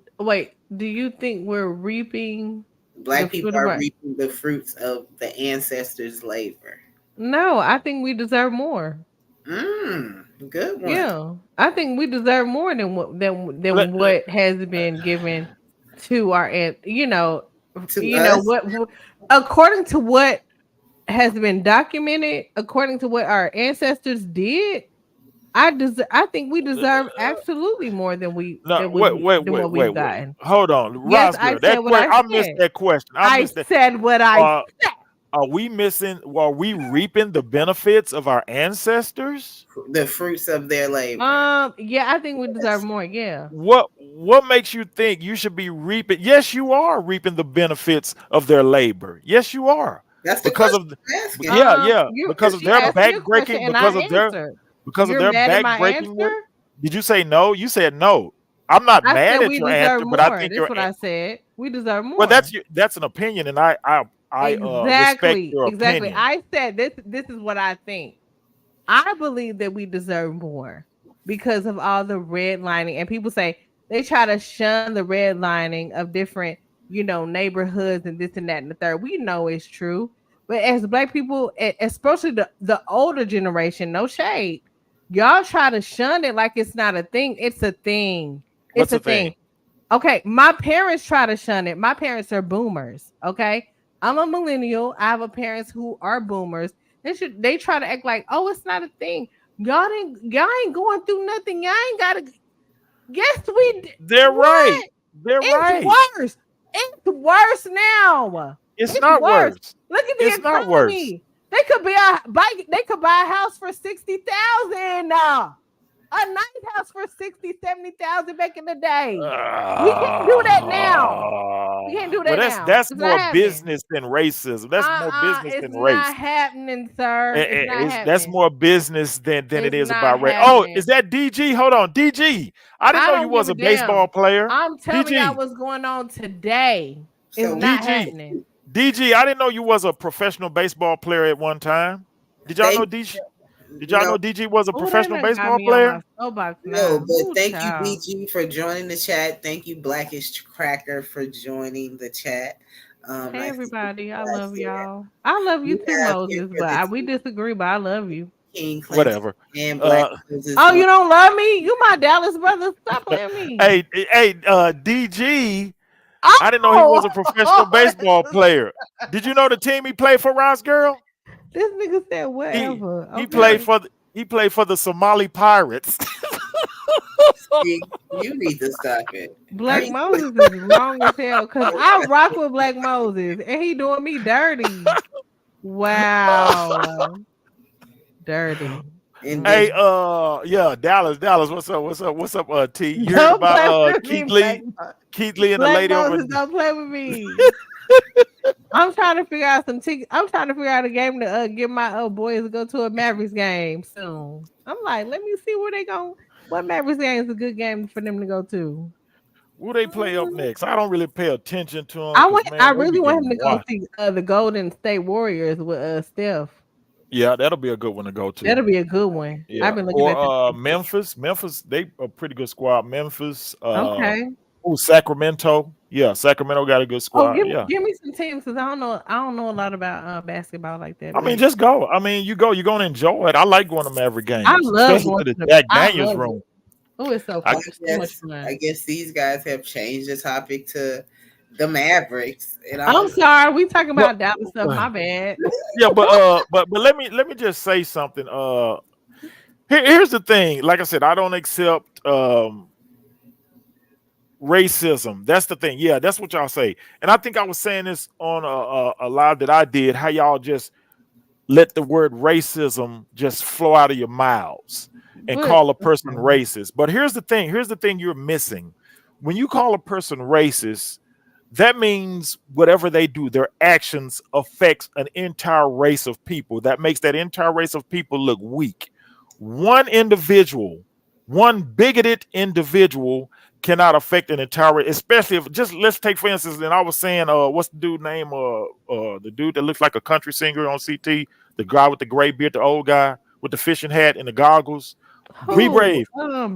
you think we're reaping? Black people are reaping the fruits of the ancestors' labor. No, I think we deserve more. Good one. Yeah, I think we deserve more than what has been given to our what according to what has been documented according to what our ancestors did, I think we deserve absolutely more than wait, what we've gotten. Hold on, Yes, Roscoe. I said what I I said. missed that question. I said what I said. Are we missing? Are we reaping the benefits of our ancestors? The fruits of their labor. Yeah, I think we deserve more. Yeah. What makes you think you should be reaping? Yes, you are reaping the benefits of their labor. Yes, you are. That's the because of because of their backbreaking. Because of their backbreaking. Did you say no? You said no. I'm not mad at your answer, but I think that's what I said. We deserve more. Well, that's an opinion, and I respect your opinion. I said this is what I think. I believe that we deserve more because of all the redlining, and people say they try to shun the redlining of different, neighborhoods and this and that and the third. We know it's true, but as Black people, especially the older generation, no shade, y'all try to shun it like it's not a thing. It's a thing. It's a thing. Okay, my parents try to shun it. My parents are boomers. Okay. I'm a millennial. I have parents who are boomers. They try to act like, oh, it's not a thing. Y'all ain't going through nothing. Y'all ain't gotta. Yes, we. They're right. They're right. It's worse. It's worse now. It's not worse. Look at the economy. Not worse. They could buy a house for $60,000. A nice house for $60,000-$70,000 back in the day. We can't do that now. We can't do that now. That's more business than racism. That's more business than race. It's not happening, sir. It's not happening. That's more business than it is about race. Oh, is that DG? Hold on, DG. I didn't know you was a baseball player. I'm telling you what's going on today. It's not happening. DG, I didn't know you was a professional baseball player at one time. Did y'all know DG? Did y'all know DG was a professional baseball player? No, but thank you, DG, for joining the chat. Thank you, Blackish Cracker, for joining the chat. Hey, everybody. I love y'all. I love you too, Moses, but we disagree, but I love you. King Clinton whatever. And Black oh, you don't love me? You my Dallas brother. Stop playing me. Hey, DG. I didn't know he was a professional baseball player. Did you know the team he played for, Ross Girl? This nigga said whatever. He played for the Somali Pirates. You need to stop it. Black Moses is wrong as hell because I rock with Black Moses and he doing me dirty. Wow. Dirty. Hey, yeah, Dallas, what's up, T? You heard about Keith Lee and the lady over? Don't play with me. I'm trying to figure out I'm trying to figure out a game to get my boys to go to a Mavericks game soon. I'm like, let me see where they go. What Mavericks game is a good game for them to go to? Will they play up next? I don't really pay attention to them. I really want him to go see the Golden State Warriors with Steph. Yeah, that'll be a good one to go to. That'll be a good one. Yeah. I've been looking at Memphis. They a pretty good squad. Memphis. Okay. Oh, Sacramento. Yeah, Sacramento got a good squad. Give me some teams because I don't know a lot about basketball like that. I mean, just go. I mean, you're going to enjoy it. I like going to Maverick games. I love especially to the Jack Daniels room. Oh, it's so fun. So much fun. I guess these guys have changed the topic to the Mavericks. And I'm sorry, we talking about Dallas stuff. My bad. Yeah, but let me just say something. Here's the thing. Like I said, I don't accept racism. That's the thing. Yeah, that's what y'all say. And I think I was saying this on a live that I did. How y'all just let the word racism just flow out of your mouths and call a person racist. But here's the thing. Here's the thing you're missing. When you call a person racist, that means whatever they do, their actions affects an entire race of people. That makes that entire race of people look weak. One individual, one bigoted individual cannot affect an entire race, especially if just let's take, for instance, and I was saying, what's the dude name? The dude that looks like a country singer on CT, the guy with the gray beard, the old guy with the fishing hat and the goggles. Be brave.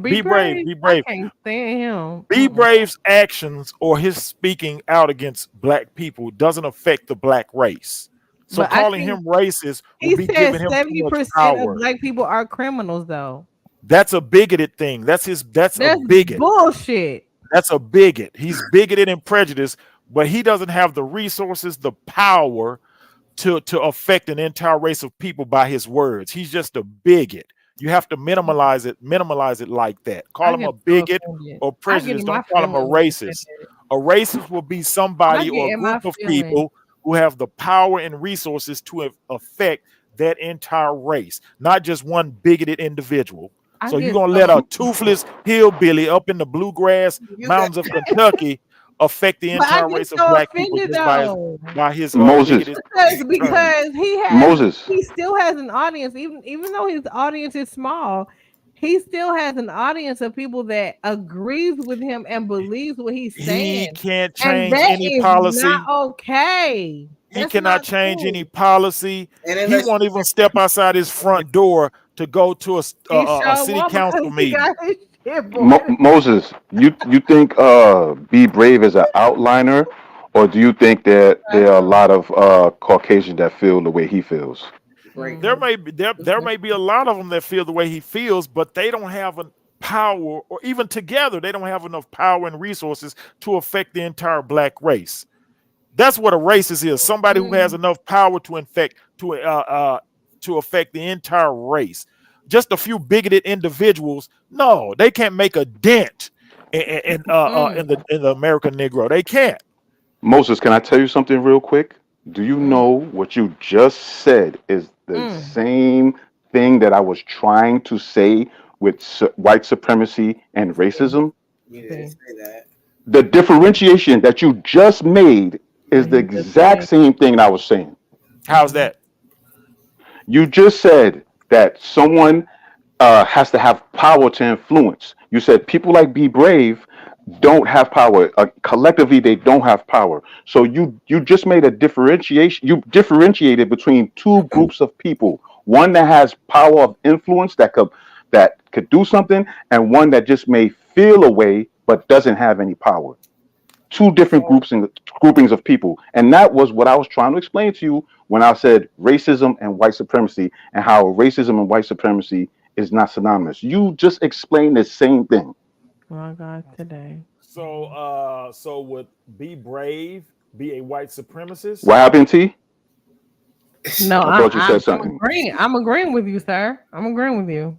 Be brave. Be brave. I can't stand him. Be Brave's actions or his speaking out against black people doesn't affect the black race. So calling him racist would be giving him 70% of black people are criminals, though. That's a bigoted thing. That's a bigot. Bullshit. That's a bigot. He's bigoted and prejudiced, but he doesn't have the resources, the power to affect an entire race of people by his words. He's just a bigot. You have to minimize it like that. Call him a bigot or prejudiced. Don't call him a racist. A racist will be somebody or a group of people who have the power and resources to affect that entire race, not just one bigoted individual. So you're gonna let a toothless hillbilly up in the bluegrass mountains of Kentucky affect the entire race of black people just by his Moses. Because he still has an audience, even though his audience is small, he still has an audience of people that agrees with him and believes what he's saying. He can't change any policy. Not okay. He cannot change any policy. He won't even step outside his front door to go to a city council meeting. Moses, you think Be Brave is an outliner, or do you think that there are a lot of Caucasians that feel the way he feels? There may be a lot of them that feel the way he feels, but they don't have a power, or even together, they don't have enough power and resources to affect the entire black race. That's what a racist is. Somebody who has enough power to affect the entire race. Just a few bigoted individuals, no, they can't make a dent in the American Negro. They can't. Moses, can I tell you something real quick? Do you know what you just said is the same thing that I was trying to say with white supremacy and racism? You didn't say that. The differentiation that you just made is the exact same thing I was saying. How's that? You just said that someone has to have power to influence. You said people like Be Brave don't have power. Collectively, they don't have power. So you just made a differentiation. You differentiated between two groups of people. One that has power of influence that could do something, and one that just may feel a way but doesn't have any power. Two different groupings of people. And that was what I was trying to explain to you when I said racism and white supremacy, and how racism and white supremacy is not synonymous. You just explained the same thing. My God, today. So would Be Brave be a white supremacist? What happened, T? No, I thought you said something. I'm agreeing with you, sir. I'm agreeing with you.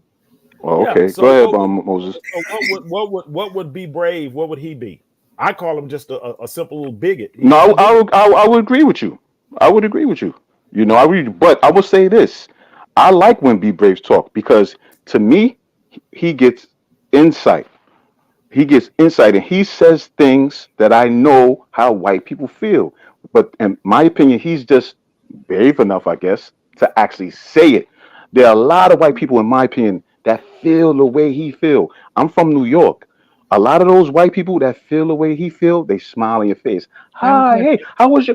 Well, okay, so go ahead, Moses. So what would Be Brave? What would he be? I call him just a simple little bigot. No, I would agree with you. I would agree with you. You know, but I would say this. I like when Be Braves talk, because to me, he gets insight. He gets insight, and he says things that I know how white people feel. But in my opinion, he's just brave enough, I guess, to actually say it. There are a lot of white people, in my opinion, that feel the way he feel. I'm from New York. A lot of those white people that feel the way he feel, they smile in your face. Hi, hey, how was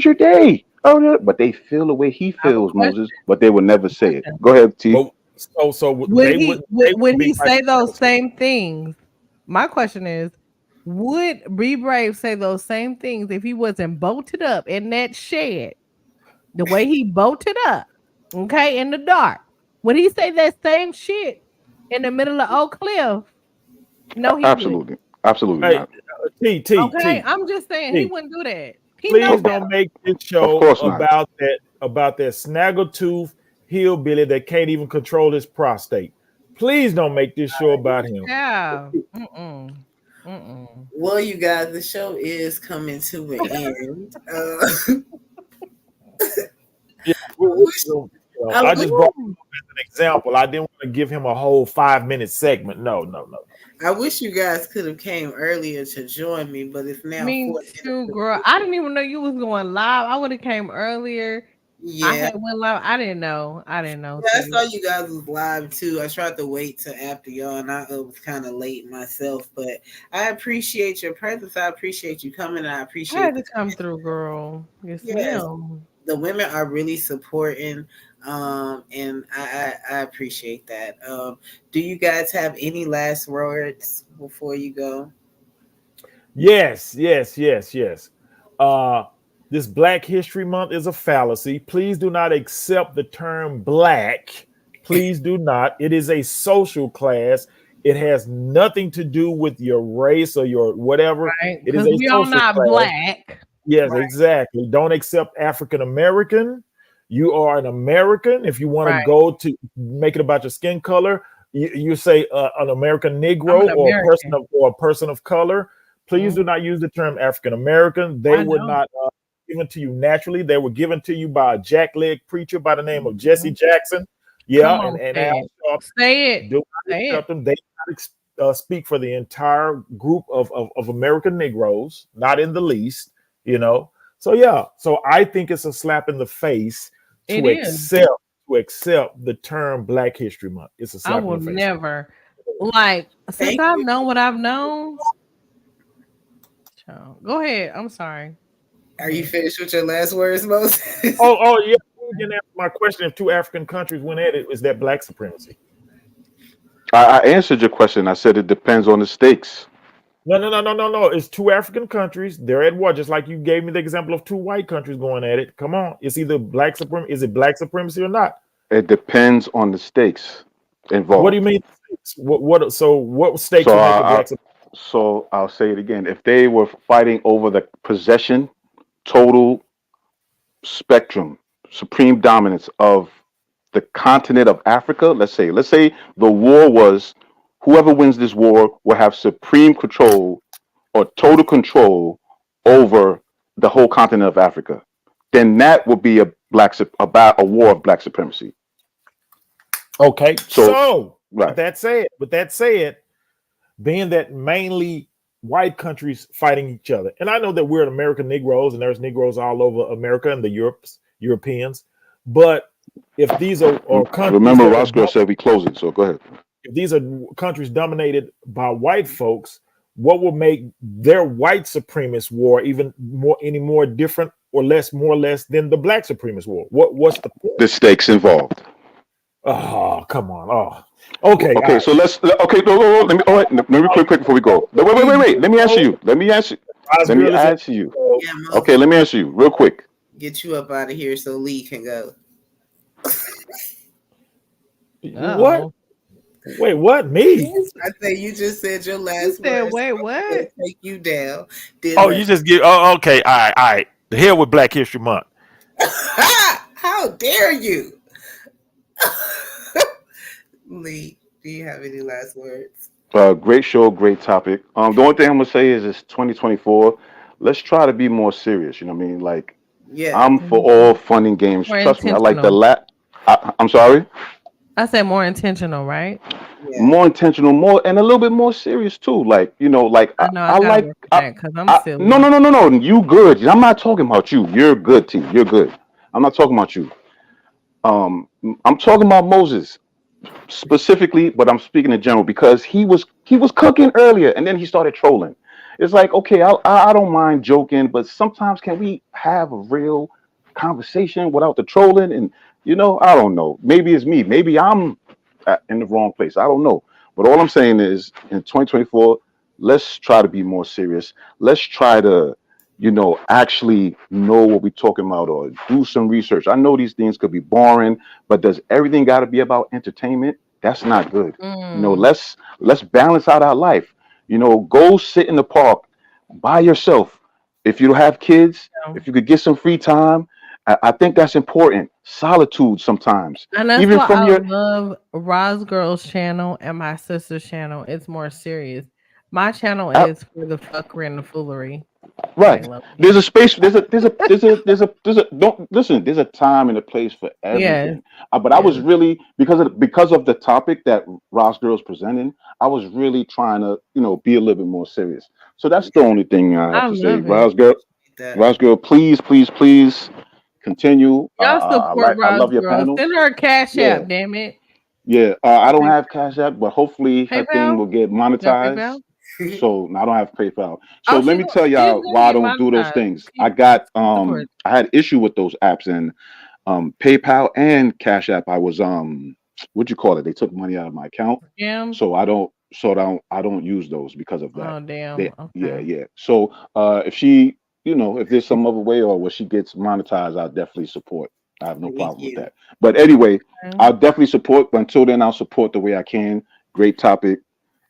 your day? Oh, but they feel the way he feels, Moses, but they would never say it. Go ahead, T. Would he say those same things? My question is, would Be Brave say those same things if he wasn't bolted up in that shed, the way he bolted up, okay, in the dark? Would he say that same shit in the middle of Oak Cliff? No, he absolutely, absolutely hey, not. Okay, I'm just saying he wouldn't do that. Please don't make this show about that snaggletooth hillbilly that can't even control his prostate. Please don't make this show about him. Yeah. Well, you guys, the show is coming to an end. I just brought him as an example. I didn't want to give him a whole 5-minute segment. No. I wish you guys could have came earlier to join me, but it's now. Me too, girl. I didn't even know you was going live. I would have came earlier. Yeah, I had went live. I didn't know. Yeah, I saw you guys was live too. I tried to wait till after y'all, and I was kind of late myself. But I appreciate your presence. I appreciate you coming. I appreciate. I had to come through, girl. Yes. The women are really supporting, and I appreciate that. Do you guys have any last words before you go? Yes. This Black History Month is a fallacy. Please do not accept the term black. Please do not. It is a social class. It has nothing to do with your race or your whatever. Right. It is a we all not class. black. Yes, exactly. Don't accept African American. You are an American. If you want to go to make it about your skin color, you say an American Negro or a person of color. Please do not use the term African American. They were not given to you naturally. They were given to you by a jackleg preacher by the name of Jesse Jackson. Yeah, and Al Sharpton. Say it. Do not accept them. They speak for the entire group of American Negroes, not in the least, you know. So yeah, so I think it's a slap in the face to accept the term Black History Month. It's a slap in the face. I will never, like, since I've known what I've known. Go ahead. I'm sorry. Are you finished with your last words, Moses? oh yeah. You didn't answer my question. If two African countries went at it, is that Black supremacy? I answered your question. I said it depends on the stakes. No. It's two African countries. They're at war. Just like you gave me the example of two white countries going at it. Come on. It's either Black supremacy. Is it Black supremacy or not? It depends on the stakes involved. What do you mean? What stakes? So I'll say it again. If they were fighting over the possession, total spectrum, supreme dominance of the continent of Africa, let's say the war was, whoever wins this war will have supreme control or total control over the whole continent of Africa, then that would be a war of Black supremacy. Okay, so right. With that said, being that mainly white countries fighting each other, and I know that we're American Negroes, and there's Negroes all over America and the Europeans, but if these are countries, remember Roscoe said we close it, so go ahead. If these are countries dominated by white folks, what will make their white supremacist war any more different or less than the Black supremacist war? What's the point? The stakes involved. Oh, come on. Oh, okay. Okay, so let's. Okay, no. Let me quick before we go. Wait. Let me answer you. Okay, let me answer you real quick. Get you up out of here so Lee can go. What? Wait, what? Me? I say you just said your last word. Wait, what? Take you down. You just get. Oh, okay. All right. The hell with Black History Month. How dare you? Lee, do you have any last words? Great show, great topic. The only thing I'm gonna say is it's 2024. Let's try to be more serious. You know what I mean? Like, I'm for all fun and games. Trust me, I like I'm sorry. I said more intentional, right? Yeah. More intentional, more and a little bit more serious too. Like, you know, like I like because I'm silly. No. You good? I'm not talking about you. You're good, T. You're good. I'm not talking about you. I'm talking about Moses specifically, but I'm speaking in general because he was cooking earlier and then he started trolling. It's like, okay, I don't mind joking, but sometimes can we have a real conversation without the trolling? And you know, I don't know. Maybe it's me. Maybe I'm in the wrong place. I don't know. But all I'm saying is, in 2024, let's try to be more serious. Let's try to, you know, actually know what we're talking about or do some research. I know these things could be boring, but does everything got to be about entertainment? That's not good. You know, let's balance out our life. You know, go sit in the park by yourself. If you have kids, if you could get some free time, I think that's important. Solitude sometimes. And that's even why I love Roz Girl's channel and my sister's channel. It's more serious. My channel is for the fuckery and the foolery. Right. There's a space. There's a don't listen. There's a time and a place for everything. But I was really because of the topic that Roz Girl's presenting. I was really trying to, you know, be a little bit more serious. So that's the only thing I have to say. Roz Girl, please continue. Y'all support Roz. I love your panel. Send her a Cash App, damn it. Yeah, I don't have Cash App, but hopefully her thing will get monetized. So I don't have PayPal. So let me tell y'all why I don't do those things. I got I had issue with those apps and PayPal and Cash App. I was what'd you call it? They took money out of my account. So I don't use those because of that. Oh damn. Yeah. So if she, you know, if there's some other way or where she gets monetized, I'll definitely support. I have no problem with that. But anyway, I'll definitely support. But until then, I'll support the way I can. Great topic.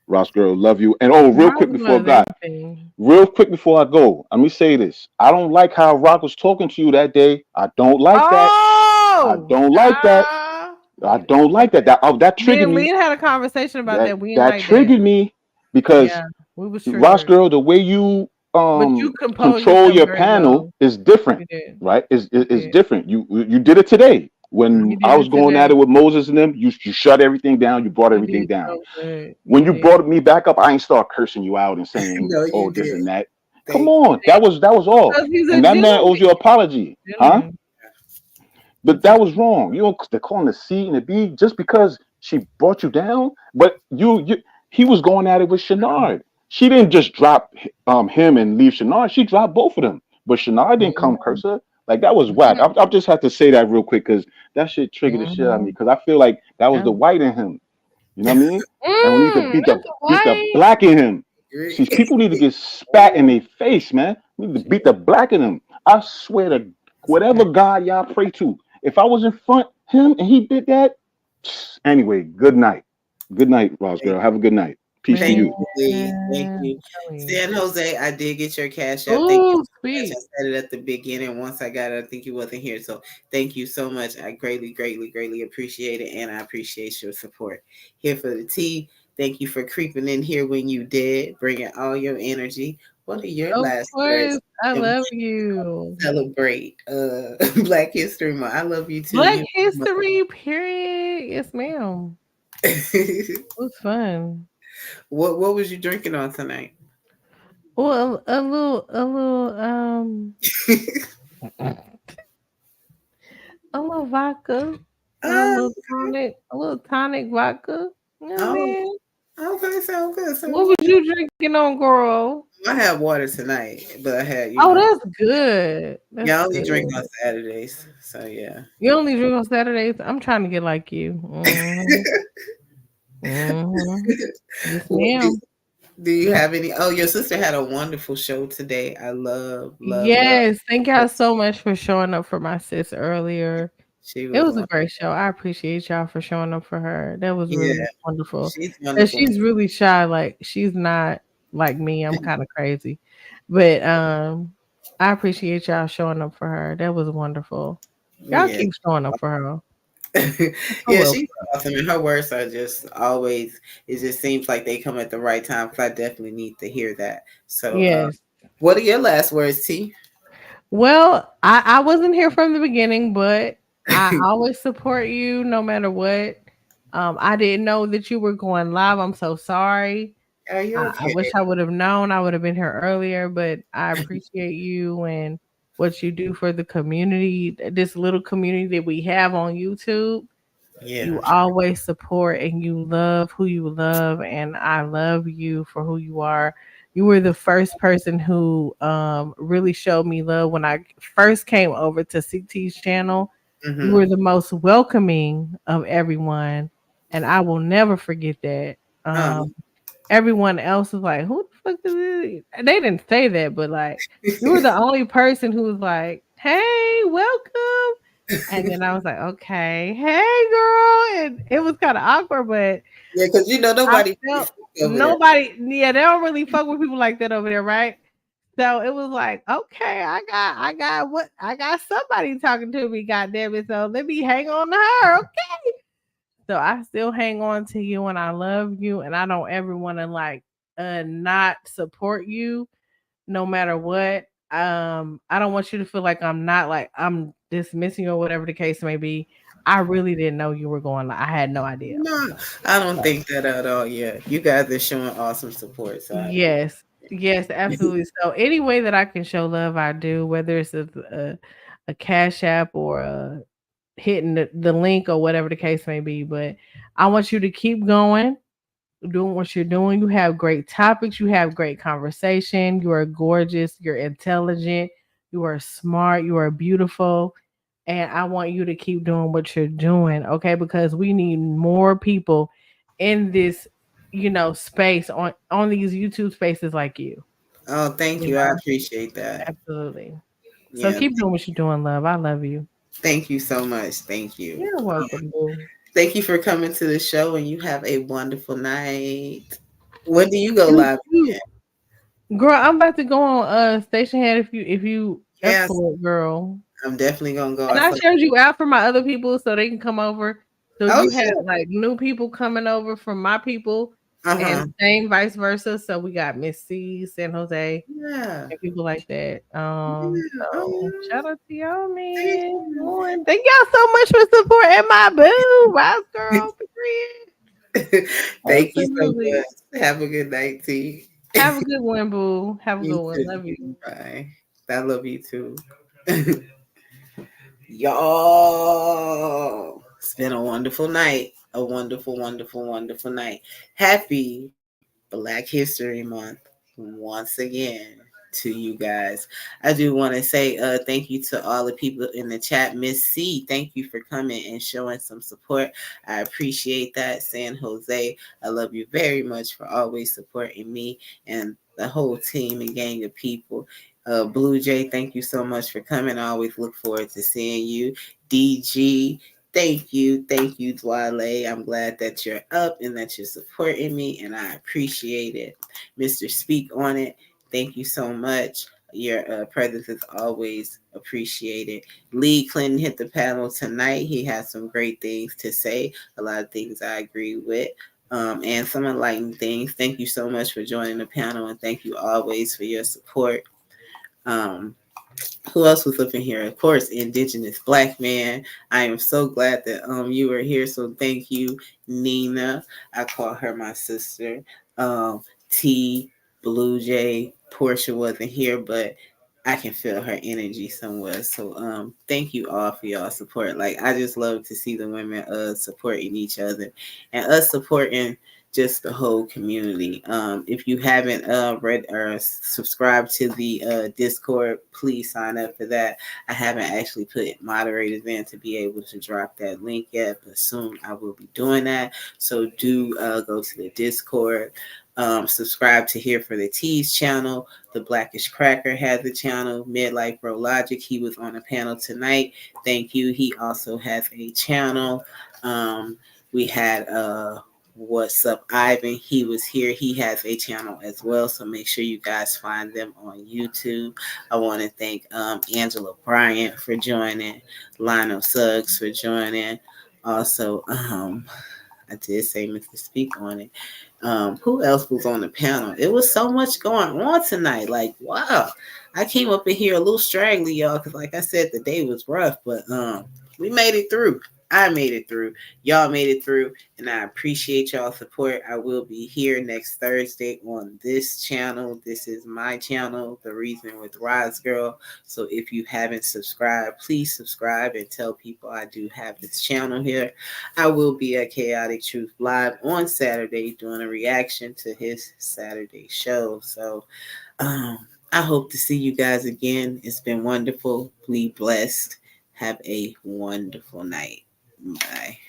Ross girl, love you. And real quick before I go, let me say this. I don't like how Rock was talking to you that day. I don't like that. I don't like that. I don't like that. That triggered me. We had a conversation about that. That triggered me because Ross girl, the way you control your panel is different, right? Is different. You did it today. When I was going at it with Moses and them, you shut everything down. You brought everything down. When you brought me back up, I ain't start cursing you out and saying, "Oh, this and that." Come on, that was all. And that man owes you an apology, huh? But that was wrong. You know, they're calling the C and the B just because she brought you down. But he was going at it with Shenard. She didn't just drop him and leave Shenard. She dropped both of them. But Shenard didn't come curse her. Like, that was whack. I just have to say that real quick because that shit triggered the shit out of me. Because I feel like that was the white in him. You know what I mean? And we need to beat the black in him. See, people need to get spat in their face, man. We need to beat the black in them. I swear to whatever God y'all pray to, if I was in front him and he did that, anyway, good night. Good night, Ross girl. Have a good night. Peace to you. Thank you. San Jose, I did get your cash app. Thank you. I said it at the beginning. Once I got it, I think you wasn't here. So thank you so much. I greatly, greatly, greatly appreciate it. And I appreciate your support. Here for the tea. Thank you for creeping in here when you did, bringing all your energy. What are your last words? I love you. Celebrate Black History Month. I love you too. Black History, period. Yes, ma'am. It was fun. What was you drinking on tonight? Well, a little vodka, a little tonic vodka. You know what I mean? Okay, sound good. What was you drinking on, girl? I had water tonight, but I had. That's good. I only drink on Saturdays, so yeah. You only drink on Saturdays? I'm trying to get like you. Yes, ma'am. Do you have any? Oh, your sister had a wonderful show today. I love. Yes, thank y'all so much for showing up for my sis earlier. It was a great show. I appreciate y'all for showing up for her. That was really wonderful. She's really shy. Like, she's not like me. I'm kind of crazy, but I appreciate y'all showing up for her. That was wonderful. Y'all keep showing up for her. She's awesome, and her words are just always. It just seems like they come at the right time. Because I definitely need to hear that. So, yes. What are your last words, T? Well, I wasn't here from the beginning, but I always support you no matter what. I didn't know that you were going live. I'm so sorry. Okay? I wish I would have known. I would have been here earlier, but I appreciate you and what you do for the community, this little community that we have on YouTube. Yeah. You always support and you love who you love, and I love you for who you are. You were the first person who really showed me love when I first came over to CT's channel. Mm-hmm. You were the most welcoming of everyone, and I will never forget that. Everyone else was like, who the fuck is this? They didn't say that, but like, you were the only person who was like, hey, welcome. And then I was like, okay, hey, girl. And it was kind of awkward, but yeah, because nobody, they don't really fuck with people like that over there, right? So it was like, okay, I got somebody talking to me, goddamn it. So let me hang on to her, okay? So I still hang on to you, and I love you, and I don't ever want to not support you, no matter what. I don't want you to feel like I'm dismissing you or whatever the case may be. I really didn't know you were going. I had no idea. No, I don't think that at all. Yeah, you guys are showing awesome support. So yes, absolutely. So any way that I can show love, I do. Whether it's a Cash App or hitting the link or whatever the case may be. But I want you to keep going, doing what you're doing. You have great topics. You have great conversation. You are gorgeous. You're intelligent. You are smart. You are beautiful. And I want you to keep doing what you're doing, okay? Because we need more people in this, space on these YouTube spaces like you. Oh, thank you. I appreciate that. Absolutely. So keep doing what you're doing, love. I love you. Thank you so much. Thank you. You're welcome, boo. Thank you for coming to the show, and you have a wonderful night. When do you go live again? Girl, I'm about to go on Station Head if you Yes. for it, girl. I'm definitely gonna go. And I shared you out for my other people so they can come over. So you had like new people coming over from my people and same vice versa. So we got Miss C, San Jose, and people like that. So shout out to y'all, man. Thank y'all so much for supporting my boo, Wise Girl. Thank you so much. Have a good night, T. Have a good one, boo. Have a good one. Love you. Bye. I love you too. Y'all, it's been a wonderful night. A wonderful, wonderful, wonderful night. Happy Black History Month once again to you guys. I do want to say thank you to all the people in the chat. Miss C, thank you for coming and showing some support. I appreciate that. San Jose, I love you very much for always supporting me and the whole team and gang of people. Blue Jay, thank you so much for coming. I always look forward to seeing you. DG, thank you, Dwale. I'm glad that you're up and that you're supporting me, and I appreciate it. Mr. Speak on It, thank you so much. Your presence is always appreciated. Lee Clinton hit the panel tonight. He has some great things to say, a lot of things I agree with. And some enlightening things. Thank you so much for joining the panel, and thank you always for your support. Who else was up in here? Of course, Indigenous Black Man. I am so glad that you were here. So thank you, Nina. I call her my sister. T, Blue Jay, Portia wasn't here, but I can feel her energy somewhere. So thank you all for y'all support. Like, I just love to see the women supporting each other and us supporting just the whole community. If you haven't read or subscribed to the Discord, please sign up for that. I haven't actually put moderators in to be able to drop that link yet, but soon I will be doing that. So do go to the Discord. Subscribe to Here for the Teas channel. The Blackish Cracker has a channel. Midlife Bro Logic, he was on a panel tonight. Thank you. He also has a channel. We had What's Up Ivan, he was here. He has a channel as well, so make sure you guys find them on YouTube. I want to thank Angela Bryant for joining, Lionel Suggs for joining. Also, I did say Mr. Speak on It. Who else was on the panel? It was so much going on tonight. Like, wow. I came up in here a little straggly, y'all, because like I said, the day was rough, but we made it through. I made it through. Y'all made it through, and I appreciate y'all's support. I will be here next Thursday on this channel. This is my channel, The Reason with Roz Girl. So if you haven't subscribed, please subscribe and tell people I do have this channel here. I will be at Chaotic Truth Live on Saturday doing a reaction to his Saturday show. So I hope to see you guys again. It's been wonderful. Be blessed. Have a wonderful night. Bye.